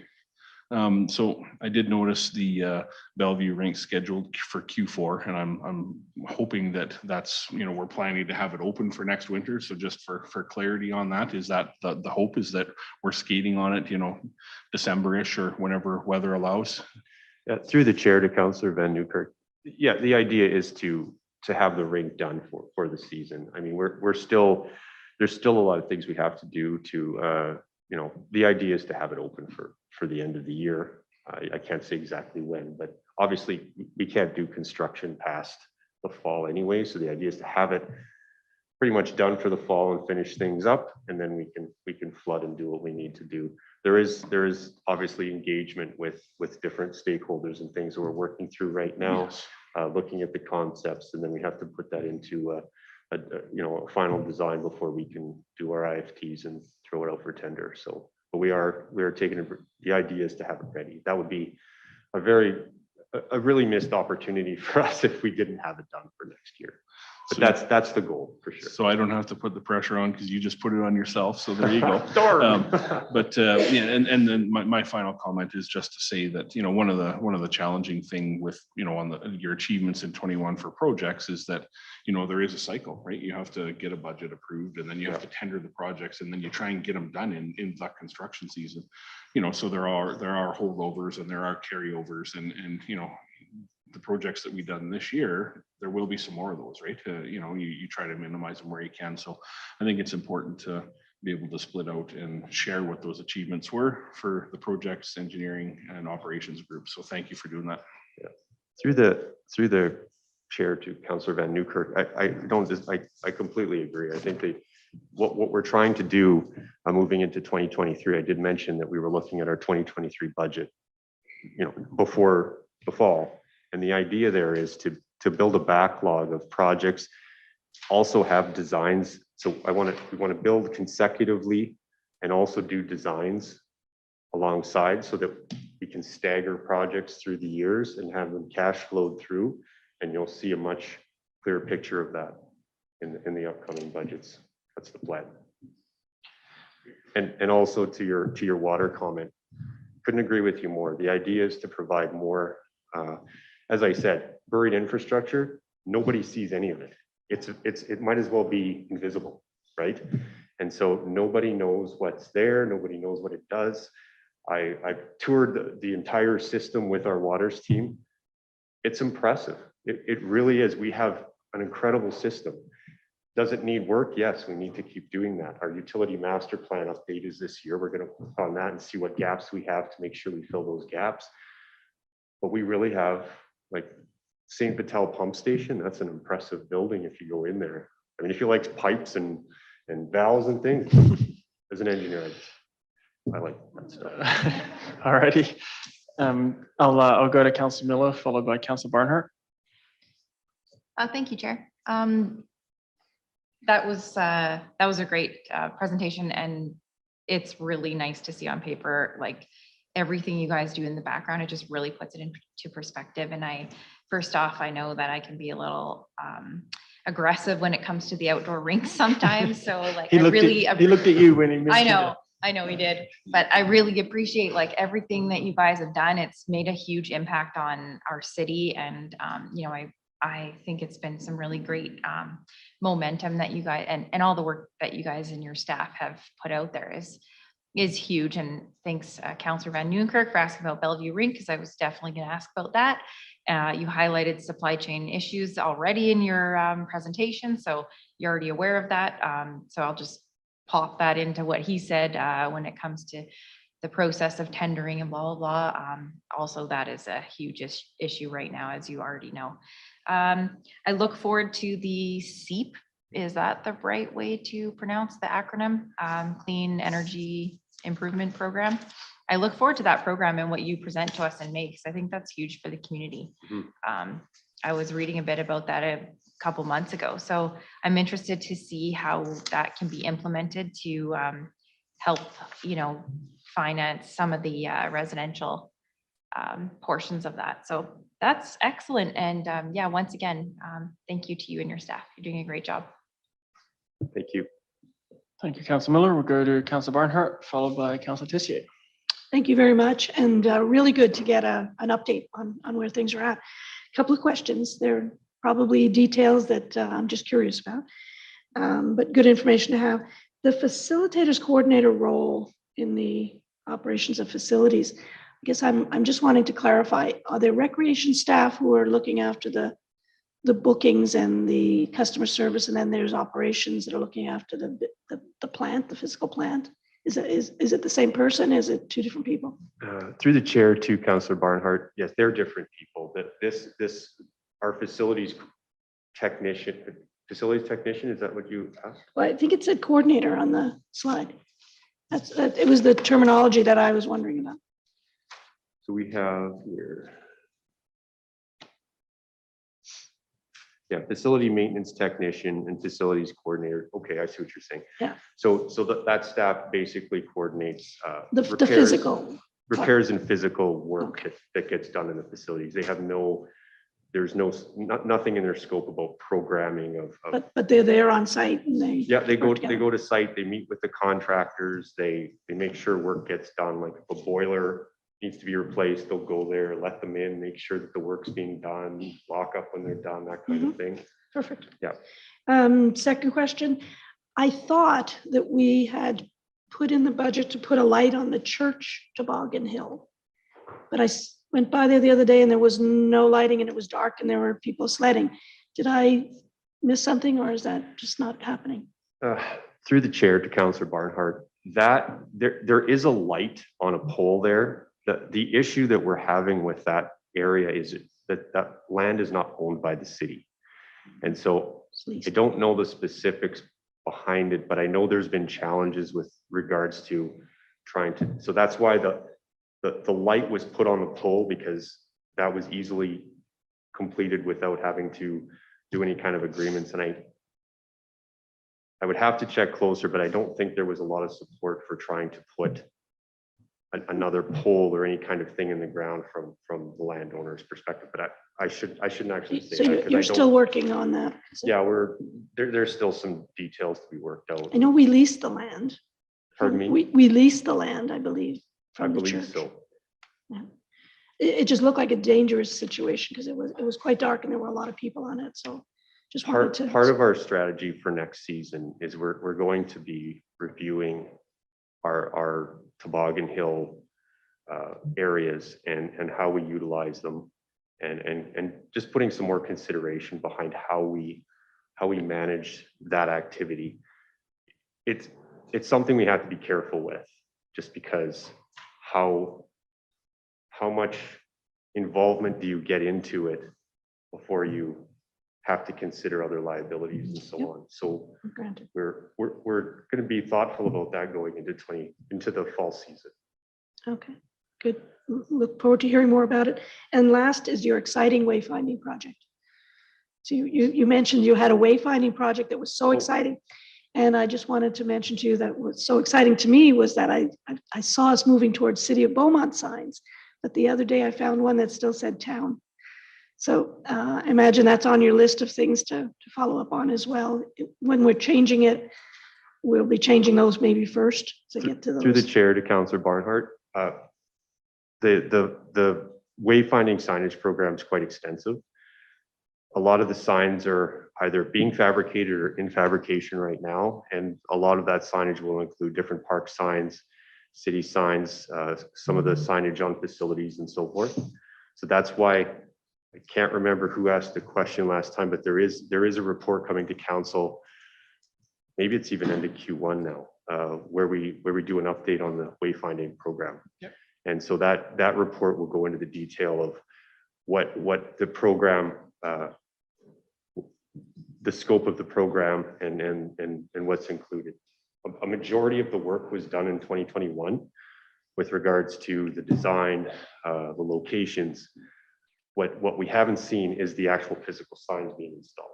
So I did notice the Bellevue rink scheduled for Q4, and I'm hoping that's we're planning to have it open for next winter. So just for clarity on that, is that the hope is that we're skating on it, December-ish or whenever weather allows? Through the chair to Councillor Van Newkirk. Yeah, the idea is to have the rink done for the season. I mean, there's still a lot of things we have to do to the idea is to have it open for the end of the year. I can't say exactly when, but obviously we can't do construction past the fall anyway. So the idea is to have it pretty much done for the fall and finish things up, and then we can flood and do what we need to do. There is obviously engagement with different stakeholders and things that we're working through right now, Yes. Looking at the concepts, and then we have to put that into a final design before we can do our IFTs and throw it out for tender. So, but we are taking the idea is to have it ready. That would be a really missed opportunity for us if we didn't have it done for next year. But So- that's the goal for sure. So I don't have to put the pressure on because you just put it on yourself. So there you go. Darn. But yeah, and then my final comment is just to say that one of the challenging thing with on your achievements in 21 for projects is that there is a cycle, right? You have to get a budget approved, and then you have to tender the projects, and then you try and get them done in that construction season. So there are holdovers and there are carryovers, and the projects that we've done this year, there will be some more of those, right? You try to minimize them where you can. So I think it's important to be able to split out and share what those achievements were for the projects, engineering and operations group. So thank you for doing that. Yeah. Through the chair to Councillor Van Newkirk, I completely agree. I think what we're trying to do moving into 2023, I did mention that we were looking at our 2023 budget, before the fall. And the idea there is to build a backlog of projects, also have designs. So we want to build consecutively and also do designs alongside so that we can stagger projects through the years and have them cash flowed through. And you'll see a much clearer picture of that in the upcoming budgets. That's the plan. And also to your water comment, couldn't agree with you more. The idea is to provide more, as I said, buried infrastructure. Nobody sees any of it. It might as well be invisible, right? And so nobody knows what's there. Nobody knows what it does. I've toured the entire system with our waters team. It's impressive. It really is. We have an incredible system. Does it need work? Yes, we need to keep doing that. Our utility master plan update is this year. We're going to work on that and see what gaps we have to make sure we fill those gaps. But we really have, like, St. Patel Pump Station. That's an impressive building if you go in there. I mean, if you like pipes and valves and things, as an engineer, I like that stuff. All righty. I'll go to Councillor Miller, followed by Councillor Barnhart. Thank you, Chair. That was a great presentation, and it's really nice to see on paper, like, everything you guys do in the background. It just really puts it into perspective. And I first off, I know that I can be a little aggressive when it comes to the outdoor rinks sometimes. So like, He I looked really, at you when he missed I know he did, but I really appreciate like everything that you guys have done. It's made a huge impact on our city. And, you know, I think it's been some really great momentum that you guys and all the work that you guys and your staff have put out there is huge. And thanks, Councillor Van Nieuwenkirk, for asking about Bellevue Rink, because I was definitely going to ask about that. You highlighted supply chain issues already in your presentation, so you're already aware of that. So I'll just pop that into what he said when it comes to the process of tendering and blah, blah, blah. Also, that is a huge issue right now, as you already know. I look forward to the SEEP. Is that the right way to pronounce the acronym? Clean Energy Improvement Program. I look forward to that program and what you present to us in May, because I think that's huge for the community. I was reading a bit about that a couple months ago, so I'm interested to see how that can be implemented to help, you know, finance some of the residential portions of that. So that's excellent. And yeah, once again, thank you to you and your staff. You're doing a great job. Thank you. Thank you, Councillor Miller. We'll go to Councillor Barnhart, followed by Councillor Tessier. Thank you very much, and really good to get an update on where things are at. A couple of questions. They're probably details that I'm just curious about, but good information to have. The facilitators coordinator role in the operations of facilities, I guess I'm just wanting to clarify, are there recreation staff who are looking after the bookings and the customer service, and then there's operations that are looking after the plant, the physical plant? Is it the same person? Is it two different people? Through the chair to Councillor Barnhart, yes, they're different people. That our facilities technician, is that what you asked? Well, I think it said coordinator on the slide. It was the terminology that I was wondering about. So we have here. Yeah, facility maintenance technician and facilities coordinator. Okay, I see what you're saying. Yeah. So that staff basically coordinates The physical repairs and physical work that gets done in the facilities. They have there's nothing in their scope about programming of. But they're there on site and they. Yeah, they go to site. They meet with the contractors. They make sure work gets done. Like if a boiler needs to be replaced, they'll go there, let them in, make sure that the work's being done, lock up when they're done, that kind of thing. Perfect. Yeah. Second question. I thought that we had put in the budget to put a light on the church toboggan hill, but I went by there the other day and there was no lighting and it was dark and there were people sledding. Did I miss something, or is that just not happening? Through the chair to Councillor Barnhart, that there is a light on a pole there. The issue that we're having with that area is that land is not owned by the city. And so I don't know the specifics behind it, but I know there's been challenges with regards to trying to, so that's why the light was put on the pole, because that was easily completed without having to do any kind of agreements. And I would have to check closer, but I don't think there was a lot of support for trying to put another pole or any kind of thing in the ground from the landowner's perspective. But I shouldn't actually say So that. you're still working on that? Yeah, there's still some details to be worked out. I know we leased the land. Pardon me? We leased the land, I believe, from the church. So. Yeah. It just looked like a dangerous situation because it was quite dark and there were a lot of people on it. So just part of our strategy for next season is we're going to be reviewing our toboggan hill areas and how we utilize them, and just putting some more consideration behind how we manage that activity. It's something we have to be careful with, just because how much involvement do you get into it before you have to consider other liabilities and so on. So granted, we're going to be thoughtful about that going into the fall season. Okay, good. Look forward to hearing more about it. And last is your exciting wayfinding project. So you mentioned you had a wayfinding project that was so exciting. And I just wanted to mention to you that what's so exciting to me was that I saw us moving towards City of Beaumont signs, but the other day I found one that still said town. So I imagine that's on your list of things to follow up on as well. When we're changing it, we'll be changing those maybe first to get to those. Through the chair to Councillor Barnhart, the wayfinding signage program is quite extensive. A lot of the signs are either being fabricated or in fabrication right now, and a lot of that signage will include different park signs, city signs, some of the signage on facilities and so forth. So that's why I can't remember who asked the question last time, but there is a report coming to council. Maybe it's even into Q1 now, where we do an update on the wayfinding program. Yep. And so that report will go into the detail of what the program, the scope of the program and what's included. A majority of the work was done in 2021 with regards to the design, the locations. What we haven't seen is the actual physical signs being installed.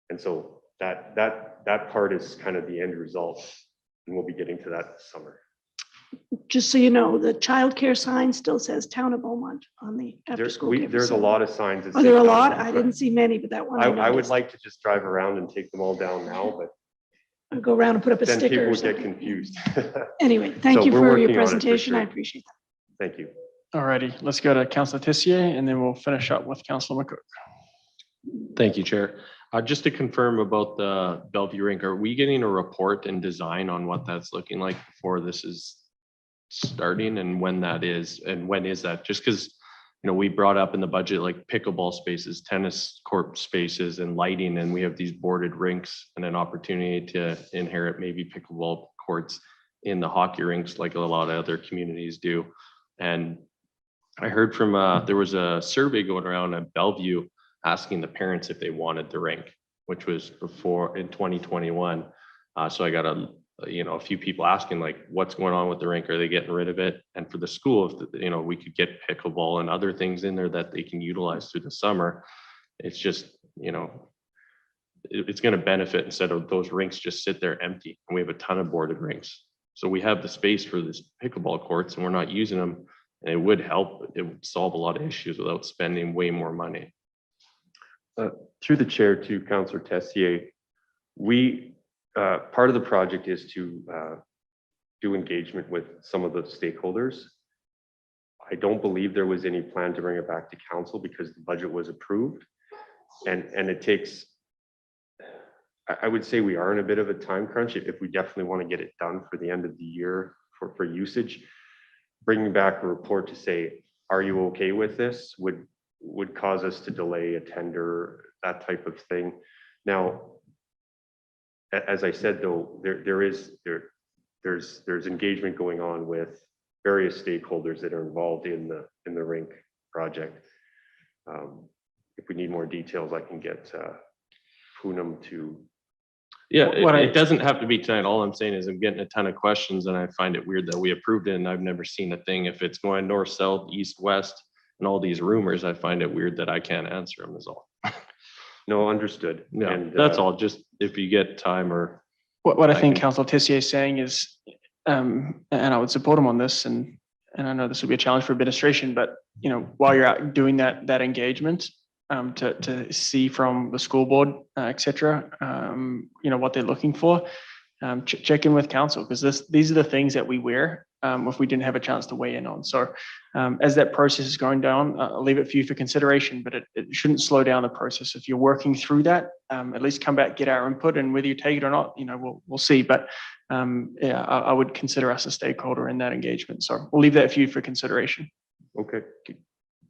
And so that part is kind of the end result, and we'll be getting to that this summer. Just so you know, the childcare sign still says Town of Beaumont on the after-school. There's a lot of signs. that Are there say a Town of lot? Beaumont. I didn't see many, but that one. I would like to just drive around and take them all down now, but I'll go around and put up a then sticker people or would get something. confused. Anyway, thank So you we're for working your on it for presentation. I sure. appreciate that. Thank you. All righty, let's go to Councillor Tessier and then we'll finish up with Councillor McCook. Thank you, Chair. Just to confirm about the Bellevue rink, are we getting a report and design on what that's looking like before this is starting, and when that is, and when is that? Just because, we brought up in the budget like pickleball spaces, tennis court spaces, and lighting, and we have these boarded rinks and an opportunity to inherit maybe pickleball courts in the hockey rinks like a lot of other communities do. And I heard from there was a survey going around at Bellevue asking the parents if they wanted the rink, which was before in 2021. So I got a few people asking like, what's going on with the rink? Are they getting rid of it? And for the school, if we could get pickleball and other things in there that they can utilize through the summer, it's just, it's going to benefit instead of those rinks just sit there empty. And we have a ton of boarded rinks. So we have the space for this pickleball courts and we're not using them. And it would help, it would solve a lot of issues without spending way more money. Through the chair to Councillor Tessier, we part of the project is to do engagement with some of the stakeholders. I don't believe there was any plan to bring it back to council because the budget was approved, and it takes. I would say we are in a bit of a time crunch if we definitely want to get it done for the end of the year for usage. Bringing back a report to say, are you okay with this? Would cause us to delay a tender, that type of thing. Now, as I said, though, there's engagement going on with various stakeholders that are involved in the rink project. If we need more details, I can get Poonam to. Yeah, it doesn't have to be tonight. All I'm saying is I'm getting a ton of questions and I find it weird that we approved it and I've never seen a thing. If it's going north, south, east, west, and all these rumors, I find it weird that I can't answer them is all. No, understood. Yeah, and that's all. Just if you get time or. What I think Councillor Tessier is saying is, and I would support him on this, and I know this will be a challenge for administration, but while you're out doing that engagement, to see from the school board, et cetera, what they're looking for, check in with council, because these are the things that we wear if we didn't have a chance to weigh in on. So as that process is going down, I'll leave it for you for consideration, but it shouldn't slow down the process. If you're working through that, at least come back, get our input, and whether you take it or not, we'll see. But yeah, I would consider us a stakeholder in that engagement. So we'll leave that for you for consideration. Okay.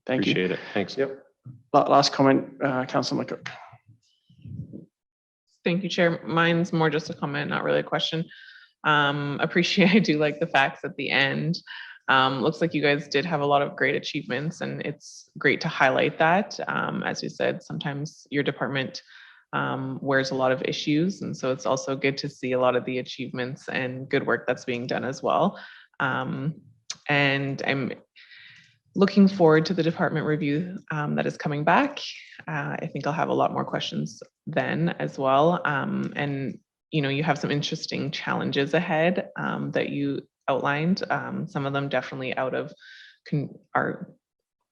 Thank you. Appreciate it. Thanks. Yep. Last comment, Councillor McCook. Thank you, Chair. Mine's more just a comment, not really a question. I do like the facts at the end. Looks like you guys did have a lot of great achievements, and it's great to highlight that. As you said, sometimes your department wears a lot of issues, and so it's also good to see a lot of the achievements and good work that's being done as well. And I'm looking forward to the department review that is coming back. I think I'll have a lot more questions then as well. And you have some interesting challenges ahead that you outlined. Some of them definitely out of our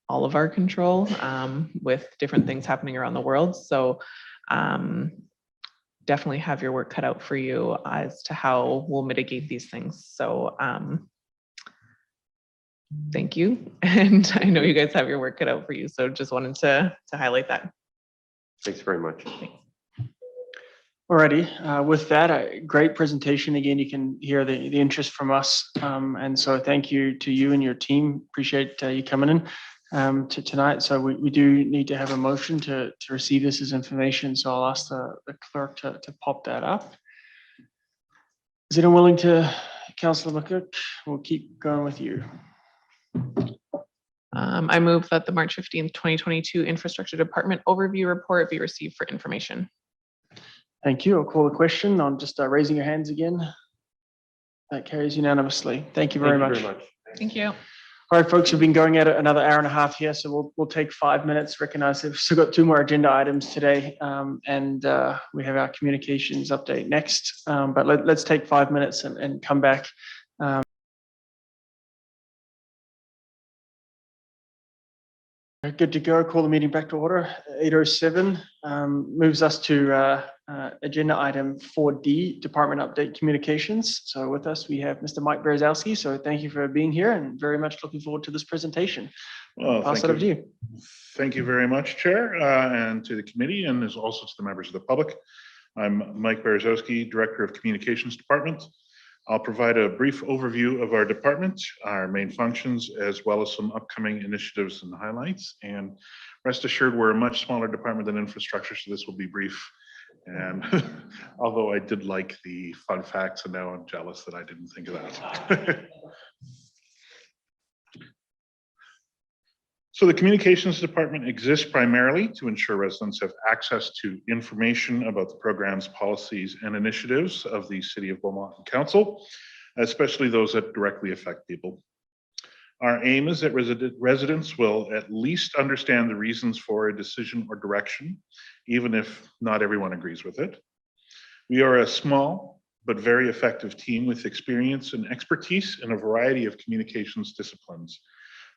all of our control with different things happening around the world. So definitely have your work cut out for you as to how we'll mitigate these things. So thank you. And I know you guys have your work cut out for you. So just wanted to highlight that. Thanks very much. Alrighty, with that, a great presentation. Again, you can hear the interest from us. And so thank you to you and your team. Appreciate you coming in to tonight. So we do need to have a motion to receive this as information. So I'll ask the clerk to pop that up. Is anyone willing to, Councillor McCook? We'll keep going with you. I move that the March 15th, 2022 Infrastructure Department Overview Report be received for information. Thank you. I'll call the question on just raising your hands again. That carries unanimously. Thank you very much. Thank you. All right, folks, we've been going at it another hour and a half here, so we'll take 5 minutes. Recognize we've still got 2 more agenda items today, and we have our communications update next. But let's take 5 minutes and come back. Good to go. Call the meeting back to order. 8:07 moves us to agenda item 4D, Department Update Communications. So with us, we have Mr. Mike Berezowski. So thank you for being here and very much looking forward to this presentation. Well, Pass it over to you. Thank you very much, Chair, and to the committee, and as also to the members of the public. I'm Mike Berezowski, Director of Communications Department. I'll provide a brief overview of our department, our main functions, as well as some upcoming initiatives and highlights. And rest assured, we're a much smaller department than infrastructure, so this will be brief. And although I did like the fun facts, and now I'm jealous that I didn't think of that. So the communications department exists primarily to ensure residents have access to information about the programs, policies, and initiatives of the City of Beaumont and Council, especially those that directly affect people. Our aim is that residents will at least understand the reasons for a decision or direction, even if not everyone agrees with it. We are a small but very effective team with experience and expertise in a variety of communications disciplines.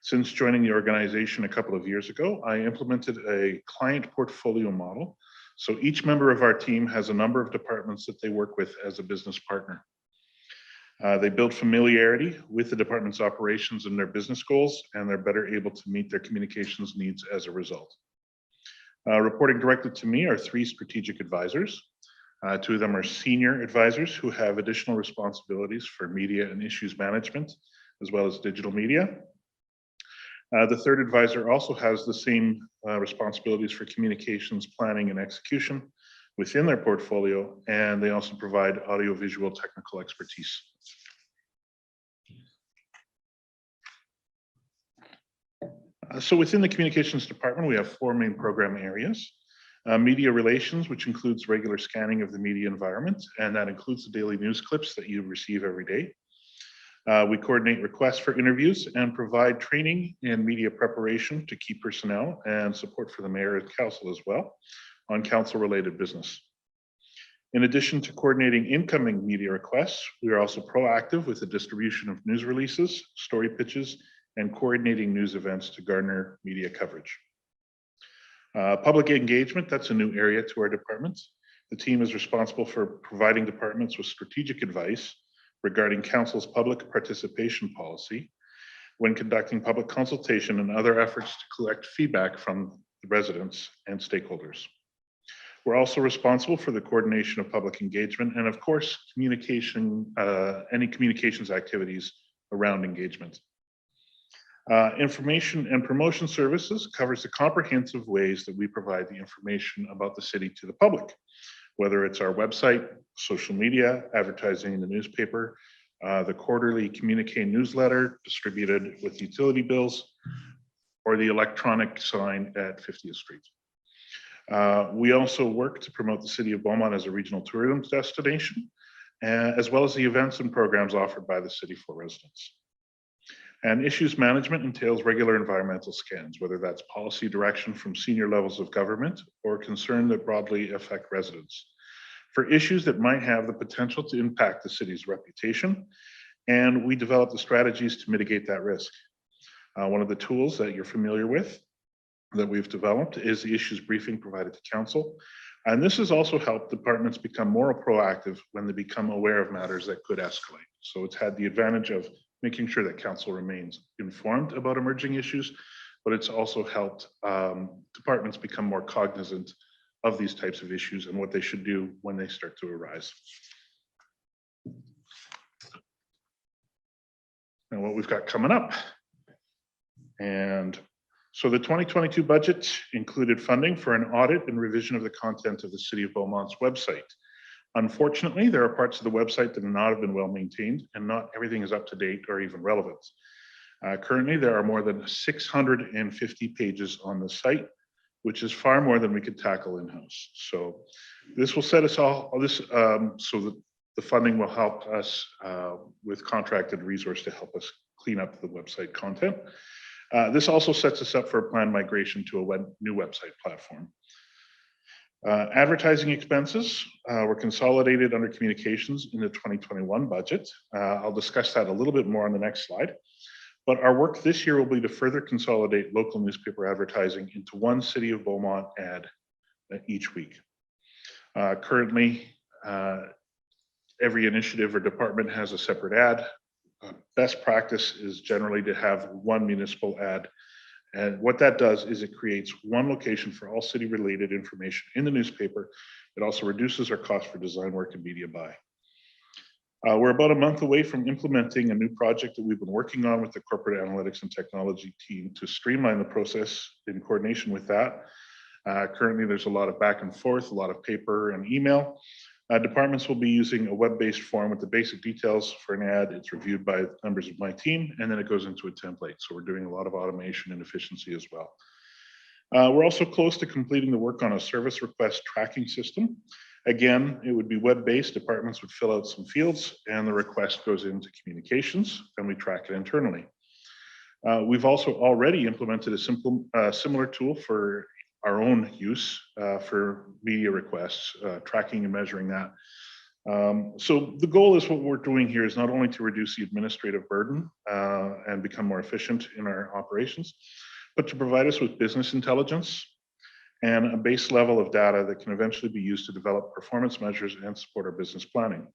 Since joining the organization a couple of years ago, I implemented a client portfolio model. So each member of our team has a number of departments that they work with as a business partner. They build familiarity with the department's operations and their business goals, and they're better able to meet their communications needs as a result. Reporting directly to me are 3 strategic advisors. 2 of them are senior advisors who have additional responsibilities for media and issues management, as well as digital media. The 3rd advisor also has the same responsibilities for communications planning and execution within their portfolio, and they also provide audiovisual technical expertise. So within the communications department, we have 4 main program areas. Media relations, which includes regular scanning of the media environment, and that includes the daily news clips that you receive every day. We coordinate requests for interviews and provide training in media preparation to key personnel and support for the mayor and council as well on council-related business. In addition to coordinating incoming media requests, we are also proactive with the distribution of news releases, story pitches, and coordinating news events to garner media coverage. Public engagement, that's a new area to our department. The team is responsible for providing departments with strategic advice regarding council's public participation policy when conducting public consultation and other efforts to collect feedback from the residents and stakeholders. We're also responsible for the coordination of public engagement and of course, communication, any communications activities around engagement. Information and promotion services covers the comprehensive ways that we provide the information about the city to the public, whether it's our website, social media, advertising in the newspaper, the quarterly communique newsletter distributed with utility bills, or the electronic sign at 50th Street. We also work to promote the City of Beaumont as a regional tourism destination, as well as the events and programs offered by the city for residents. And issues management entails regular environmental scans, whether that's policy direction from senior levels of government or concern that broadly affect residents, for issues that might have the potential to impact the city's reputation, and we develop the strategies to mitigate that risk. One of the tools that you're familiar with that we've developed is the issues briefing provided to council. And this has also helped departments become more proactive when they become aware of matters that could escalate. So it's had the advantage of making sure that council remains informed about emerging issues, but it's also helped departments become more cognizant of these types of issues and what they should do when they start to arise. And what we've got coming up. And so the 2022 budget included funding for an audit and revision of the content of the City of Beaumont's website. Unfortunately, there are parts of the website that have not been well maintained and not everything is up to date or even relevant. Currently, there are more than 650 pages on the site, which is far more than we could tackle in-house. So this will set us all, so that the funding will help us with contracted resource to help us clean up the website content. This also sets us up for a planned migration to a new website platform. Advertising expenses were consolidated under communications in the 2021 budget. I'll discuss that a little bit more on the next slide. But our work this year will be to further consolidate local newspaper advertising into one City of Beaumont ad each week. Currently, every initiative or department has a separate ad. Best practice is generally to have one municipal ad. And what that does is it creates one location for all city related information in the newspaper. It also reduces our cost for design work and media buy. We're about a month away from implementing a new project that we've been working on with the corporate analytics and technology team to streamline the process in coordination with that. Currently, there's a lot of back and forth, a lot of paper and email. Departments will be using a web-based form with the basic details for an ad. It's reviewed by members of my team, and then it goes into a template. So we're doing a lot of automation and efficiency as well. We're also close to completing the work on a service request tracking system. Again, it would be web-based. Departments would fill out some fields, and the request goes into communications, and we track it internally. We've also already implemented a similar tool for our own use for media requests, tracking and measuring that. So the goal is what we're doing here is not only to reduce the administrative burden and become more efficient in our operations, but to provide us with business intelligence and a base level of data that can eventually be used to develop performance measures and support our business planning.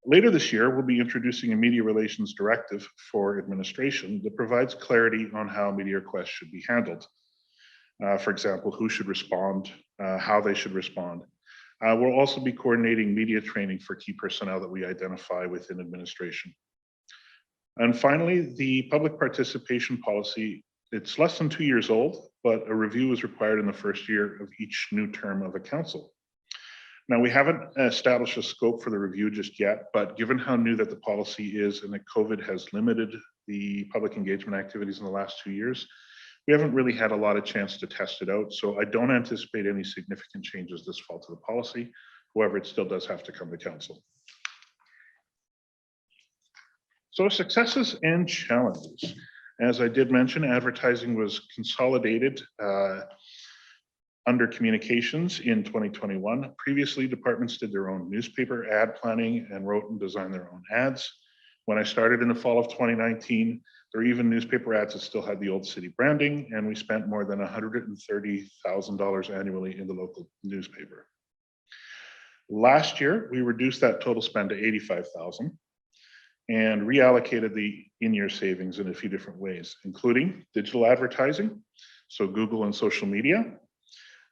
Later this year, we'll be introducing a media relations directive for administration that provides clarity on how media requests should be handled. For example, who should respond, how they should respond. We'll also be coordinating media training for key personnel that we identify within administration. And finally, the public participation policy, it's less than 2 years old, but a review is required in the first year of each new term of a council. Now, we haven't established a scope for the review just yet, but given how new that the policy is and that COVID has limited the public engagement activities in the last 2 years, we haven't really had a lot of chance to test it out, so I don't anticipate any significant changes this fall to the policy. However, it still does have to come to council. So successes and challenges. As I did mention, advertising was consolidated under communications in 2021. Previously, departments did their own newspaper ad planning and wrote and designed their own ads. When I started in the fall of 2019, there were even newspaper ads that still had the old city branding, and we spent more than $130,000 annually in the local newspaper. Last year, we reduced that total spend to $85,000 and reallocated the in-year savings in a few different ways, including digital advertising, so Google and social media.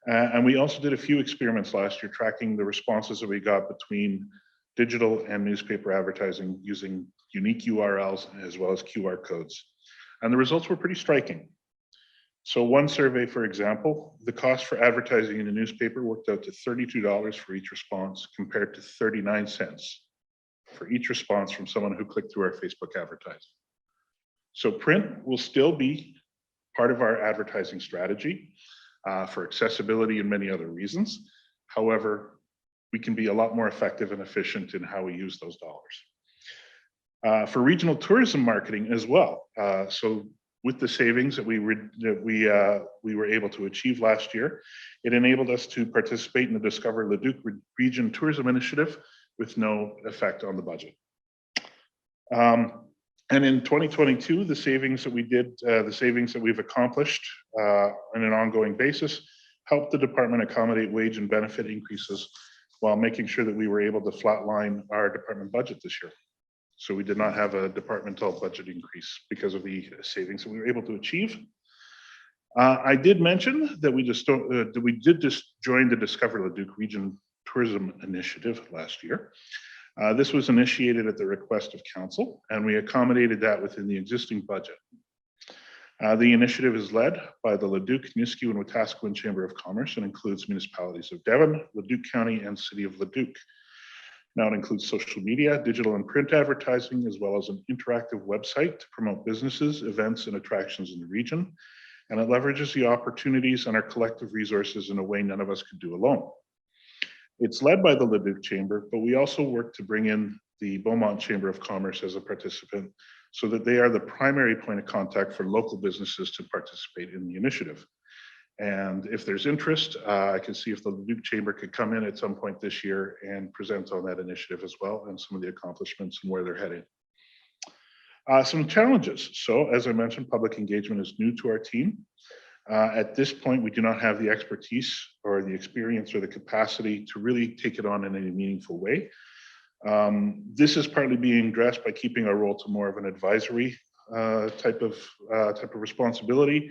And we also did a few experiments last year tracking the responses that we got between digital and newspaper advertising using unique URLs as well as QR codes. And the results were pretty striking. So one survey, for example, the cost for advertising in a newspaper worked out to $32 for each response compared to 39 cents for each response from someone who clicked through our Facebook advertising. So print will still be part of our advertising strategy for accessibility and many other reasons. However, we can be a lot more effective and efficient in how we use those dollars. For regional tourism marketing as well. So with the savings that we were able to achieve last year, it enabled us to participate in the Discover Leduc Region Tourism Initiative with no effect on the budget. And in 2022, the savings that we did, the savings that we've accomplished on an ongoing basis helped the department accommodate wage and benefit increases while making sure that we were able to flatline our department budget this year. So we did not have a departmental budget increase because of the savings that we were able to achieve. I did mention that we did just join the Discover Leduc Region Tourism Initiative last year. This was initiated at the request of council, and we accommodated that within the existing budget. The initiative is led by the Leduc, Nisku, and Wetaskiwin Chamber of Commerce and includes municipalities of Devon, Leduc County, and City of Leduc. Now it includes social media, digital and print advertising, as well as an interactive website to promote businesses, events, and attractions in the region. And it leverages the opportunities and our collective resources in a way none of us could do alone. It's led by the Leduc Chamber, but we also work to bring in the Beaumont Chamber of Commerce as a participant so that they are the primary point of contact for local businesses to participate in the initiative. And if there's interest, I can see if the Leduc Chamber could come in at some point this year and present on that initiative as well and some of the accomplishments and where they're headed. Some challenges. So as I mentioned, public engagement is new to our team. At this point, we do not have the expertise or the experience or the capacity to really take it on in any meaningful way. This is partly being addressed by keeping our role to more of an advisory type of responsibility.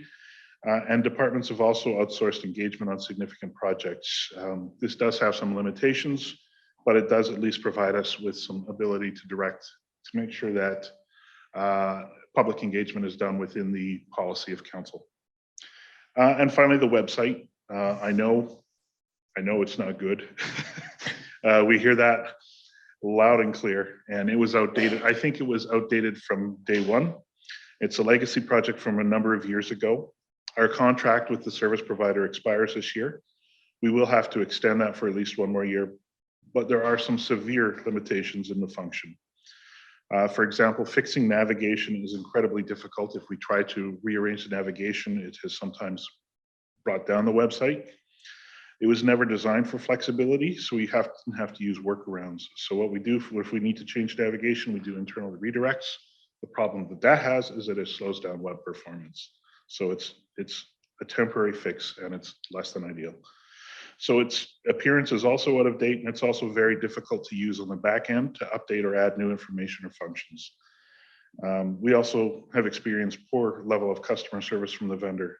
And departments have also outsourced engagement on significant projects. This does have some limitations, but it does at least provide us with some ability to direct to make sure that public engagement is done within the policy of council. And finally, the website. I know it's not good. We hear that loud and clear, and it was outdated. I think it was outdated from day one. It's a legacy project from a number of years ago. Our contract with the service provider expires this year. We will have to extend that for at least one more year, but there are some severe limitations in the function. For example, fixing navigation is incredibly difficult. If we try to rearrange the navigation, it has sometimes brought down the website. It was never designed for flexibility, so we have to use workarounds. So what we do, if we need to change navigation, we do internal redirects. The problem that has is that it slows down web performance. So it's a temporary fix, and it's less than ideal. So its appearance is also out of date, and it's also very difficult to use on the back end to update or add new information or functions. We also have experienced poor level of customer service from the vendor.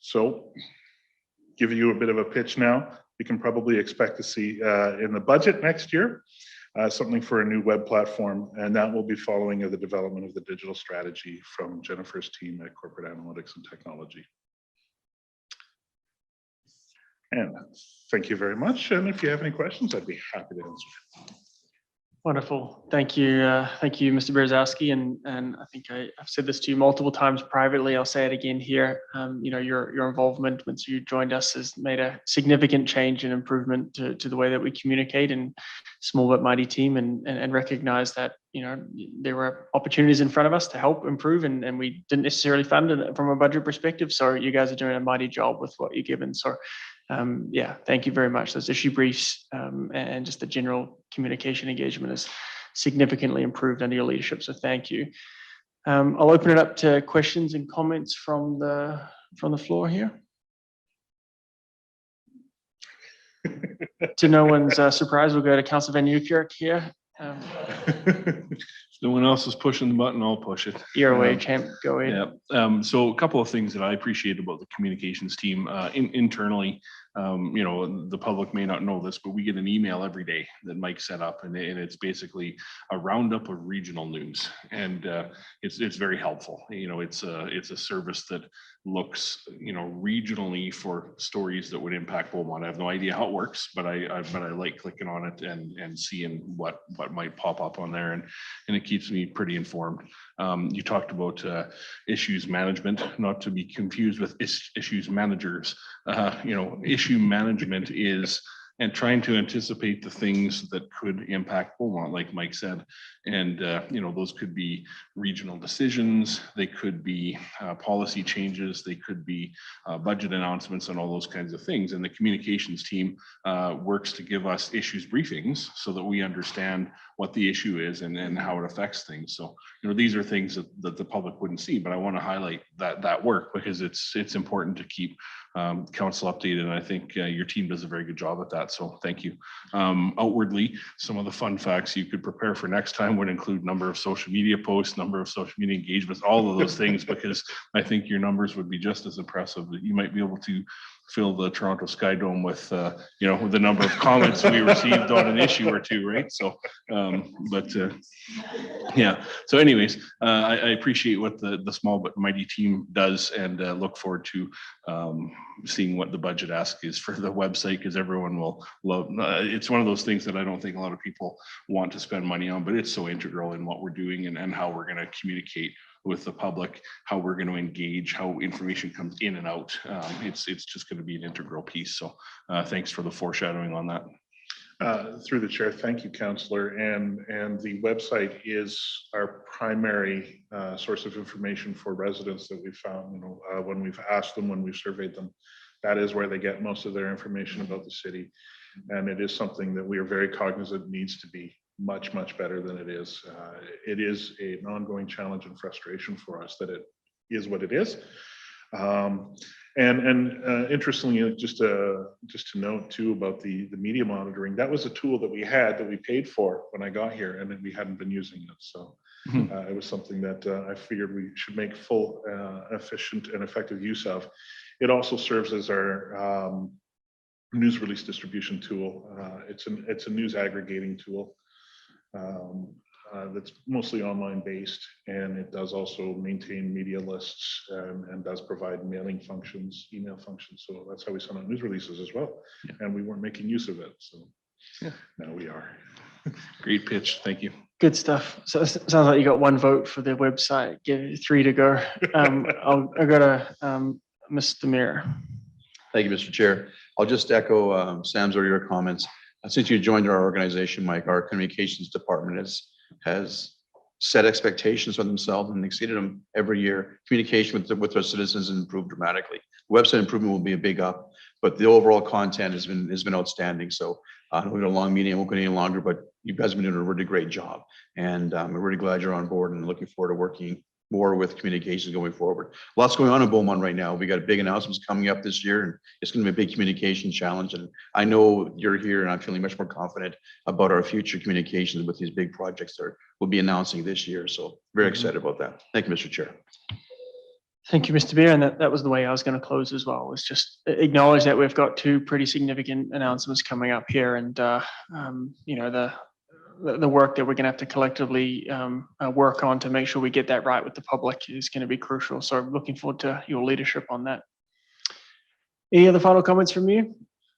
So give you a bit of a pitch now. We can probably expect to see in the budget next year, something for a new web platform, and that will be following the development of the digital strategy from Jennifer's team at Corporate Analytics and Technology. And thank you very much. And if you have any questions, I'd be happy to answer. Wonderful. Thank you. Thank you, Mr. Berzowski. And I think I've said this to you multiple times privately. I'll say it again here. Your involvement once you joined us has made a significant change and improvement to the way that we communicate in small but mighty team and recognize that, there were opportunities in front of us to help improve and we didn't necessarily fund it from a budget perspective. So you guys are doing a mighty job with what you're given. So thank you very much. Those issue briefs and just the general communication engagement is significantly improved under your leadership. So thank you. I'll open it up to questions and comments from the floor here. To no one's surprise, we'll go to Councillor Van Nieuwkerk here. If no one else is pushing the button, I'll push it. You're away, champ. Go ahead. Yeah. So a couple of things that I appreciate about the communications team internally. The public may not know this, but we get an email every day that Mike set up, and it's basically a roundup of regional news, and it's very helpful. It's a service that looks regionally for stories that would impact Beaumont. I have no idea how it works, but I like clicking on it and seeing what might pop up on there, and it keeps me pretty informed. You talked about issues management, not to be confused with issues managers. Issue management is and trying to anticipate the things that could impact Beaumont, like Mike said. And, those could be regional decisions, they could be policy changes, they could be budget announcements and all those kinds of things. And the communications team works to give us issues briefings so that we understand what the issue is and how it affects things. So, these are things that the public wouldn't see, but I want to highlight that work because it's important to keep council updated. And I think your team does a very good job at that. So thank you. Outwardly, some of the fun facts you could prepare for next time would include number of social media posts, number of social media engagements, all of those things, because I think your numbers would be just as impressive. That you might be able to fill the Toronto Sky Dome with, with the number of comments we received on an issue or two, right? So, yeah. So anyways, I appreciate what the small but mighty team does and look forward to seeing what the budget ask is for the website, because everyone will love. It's one of those things that I don't think a lot of people want to spend money on, but it's so integral in what we're doing and how we're going to communicate with the public, how we're going to engage, how information comes in and out. It's just going to be an integral piece. So thanks for the foreshadowing on that. Through the chair, thank you, Councillor. And the website is our primary source of information for residents that we've found. When we've asked them, when we've surveyed them, that is where they get most of their information about the city. And it is something that we are very cognizant needs to be much better than it is. It is an ongoing challenge and frustration for us that it is what it is. Interestingly, just to note too about the media monitoring, that was a tool that we had that we paid for when I got here, and then we hadn't been using it. So it was something that I figured we should make full, efficient, and effective use of. It also serves as our news release distribution tool. It's a news aggregating tool. That's mostly online based, and it does also maintain media lists and does provide mailing functions, email functions. So that's how we send out news releases as well. Yeah. And we weren't making use of it. So now we are. Great pitch. Thank you. Good stuff. So it sounds like you got one vote for the website, give 3 to go. I'll go to Mr. Mayor. Thank you, Mr. Chair. I'll just echo Sam's earlier comments. Since you joined our organization, Mike, our communications department has set expectations for themselves and exceeded them every year. Communication with our citizens has improved dramatically. Website improvement will be a big up, but the overall content has been outstanding. So I know we got a long meeting, I won't go any longer, but you guys have been doing a really great job. And we're really glad you're on board and looking forward to working more with communications going forward. Lots going on in Beaumont right now. We got big announcements coming up this year, and it's going to be a big communication challenge. And I know you're here, and I'm feeling much more confident about our future communications with these big projects that we'll be announcing this year. So very excited about that. Thank you, Mr. Chair. Thank you, Mr. Beer. And that was the way I was going to close as well, was just acknowledge that we've got 2 pretty significant announcements coming up here. And, the work that we're going to have to collectively work on to make sure we get that right with the public is going to be crucial. So I'm looking forward to your leadership on that. Any other final comments from you?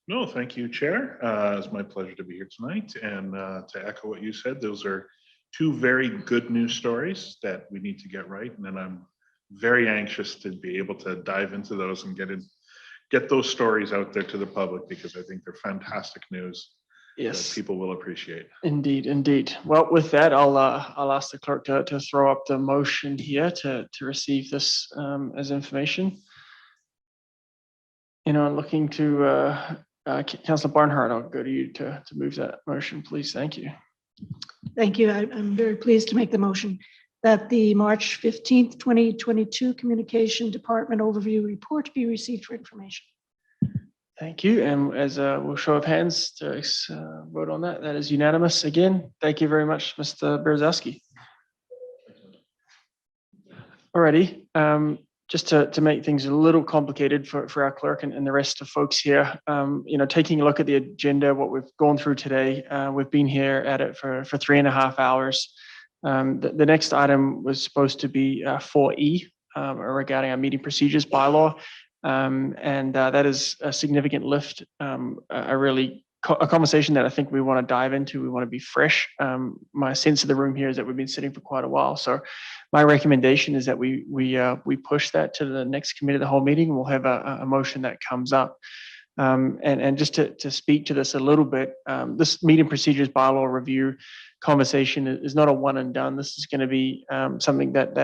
No, thank you, Chair. It's my pleasure to be here tonight. And to echo what you said, those are 2 very good news stories that we need to get right. And then I'm very anxious to be able to dive into those and get those stories out there to the public, because I think they're fantastic news. Yes, that people will appreciate. Indeed. Well, with that, I'll ask the clerk to throw up the motion here to receive this as information. Looking to Councillor Barnhart, I'll go to you to move that motion, please. Thank you. Thank you. I'm very pleased to make the motion that the March 15th, 2022 Communication Department Overview Report be received for information. Thank you. And as we'll show of hands to vote on that, that is unanimous. Again, thank you very much, Mr. Berzowski. Alrighty. Just to make things a little complicated for our clerk and the rest of folks here, taking a look at the agenda, what we've gone through today, we've been here at it for 3.5 hours. The next item was supposed to be 4E regarding our meeting procedures bylaw. And that is a significant lift, a conversation that I think we want to dive into. We want to be fresh. My sense of the room here is that we've been sitting for quite a while. So my recommendation is that we push that to the next committee of the whole meeting. We'll have a motion that comes up. And just to speak to this a little bit, this meeting procedures bylaw review conversation is not a one and done. This is going to be something that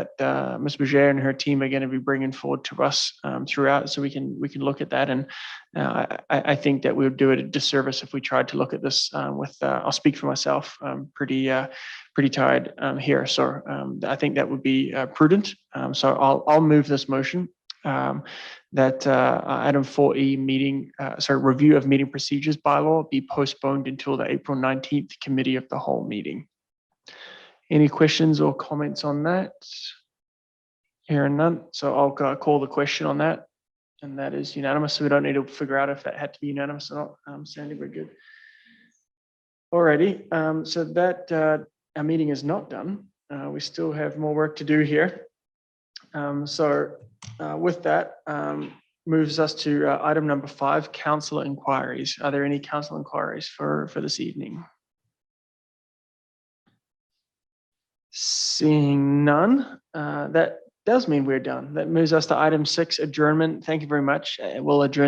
Ms. Bouger and her team are going to be bringing forward to us throughout, so we can look at that. And I think that we would do it a disservice if we tried to look at this with. I'll speak for myself. Pretty tired here, so I think that would be prudent. So I'll move this motion. That item 4E review of meeting procedures bylaw be postponed until the April 19th committee of the whole meeting. Any questions or comments on that? Hearing none, so I'll call the question on that, and that is unanimous. So we don't need to figure out if that had to be unanimous or not. Sandy, we're good. Alrighty, so that our meeting is not done. We still have more work to do here. With that, moves us to item number 5, council inquiries. Are there any council inquiries for this evening? Seeing none, that does mean we're done. That moves us to item 6, adjournment. Thank you very much. We'll adjourn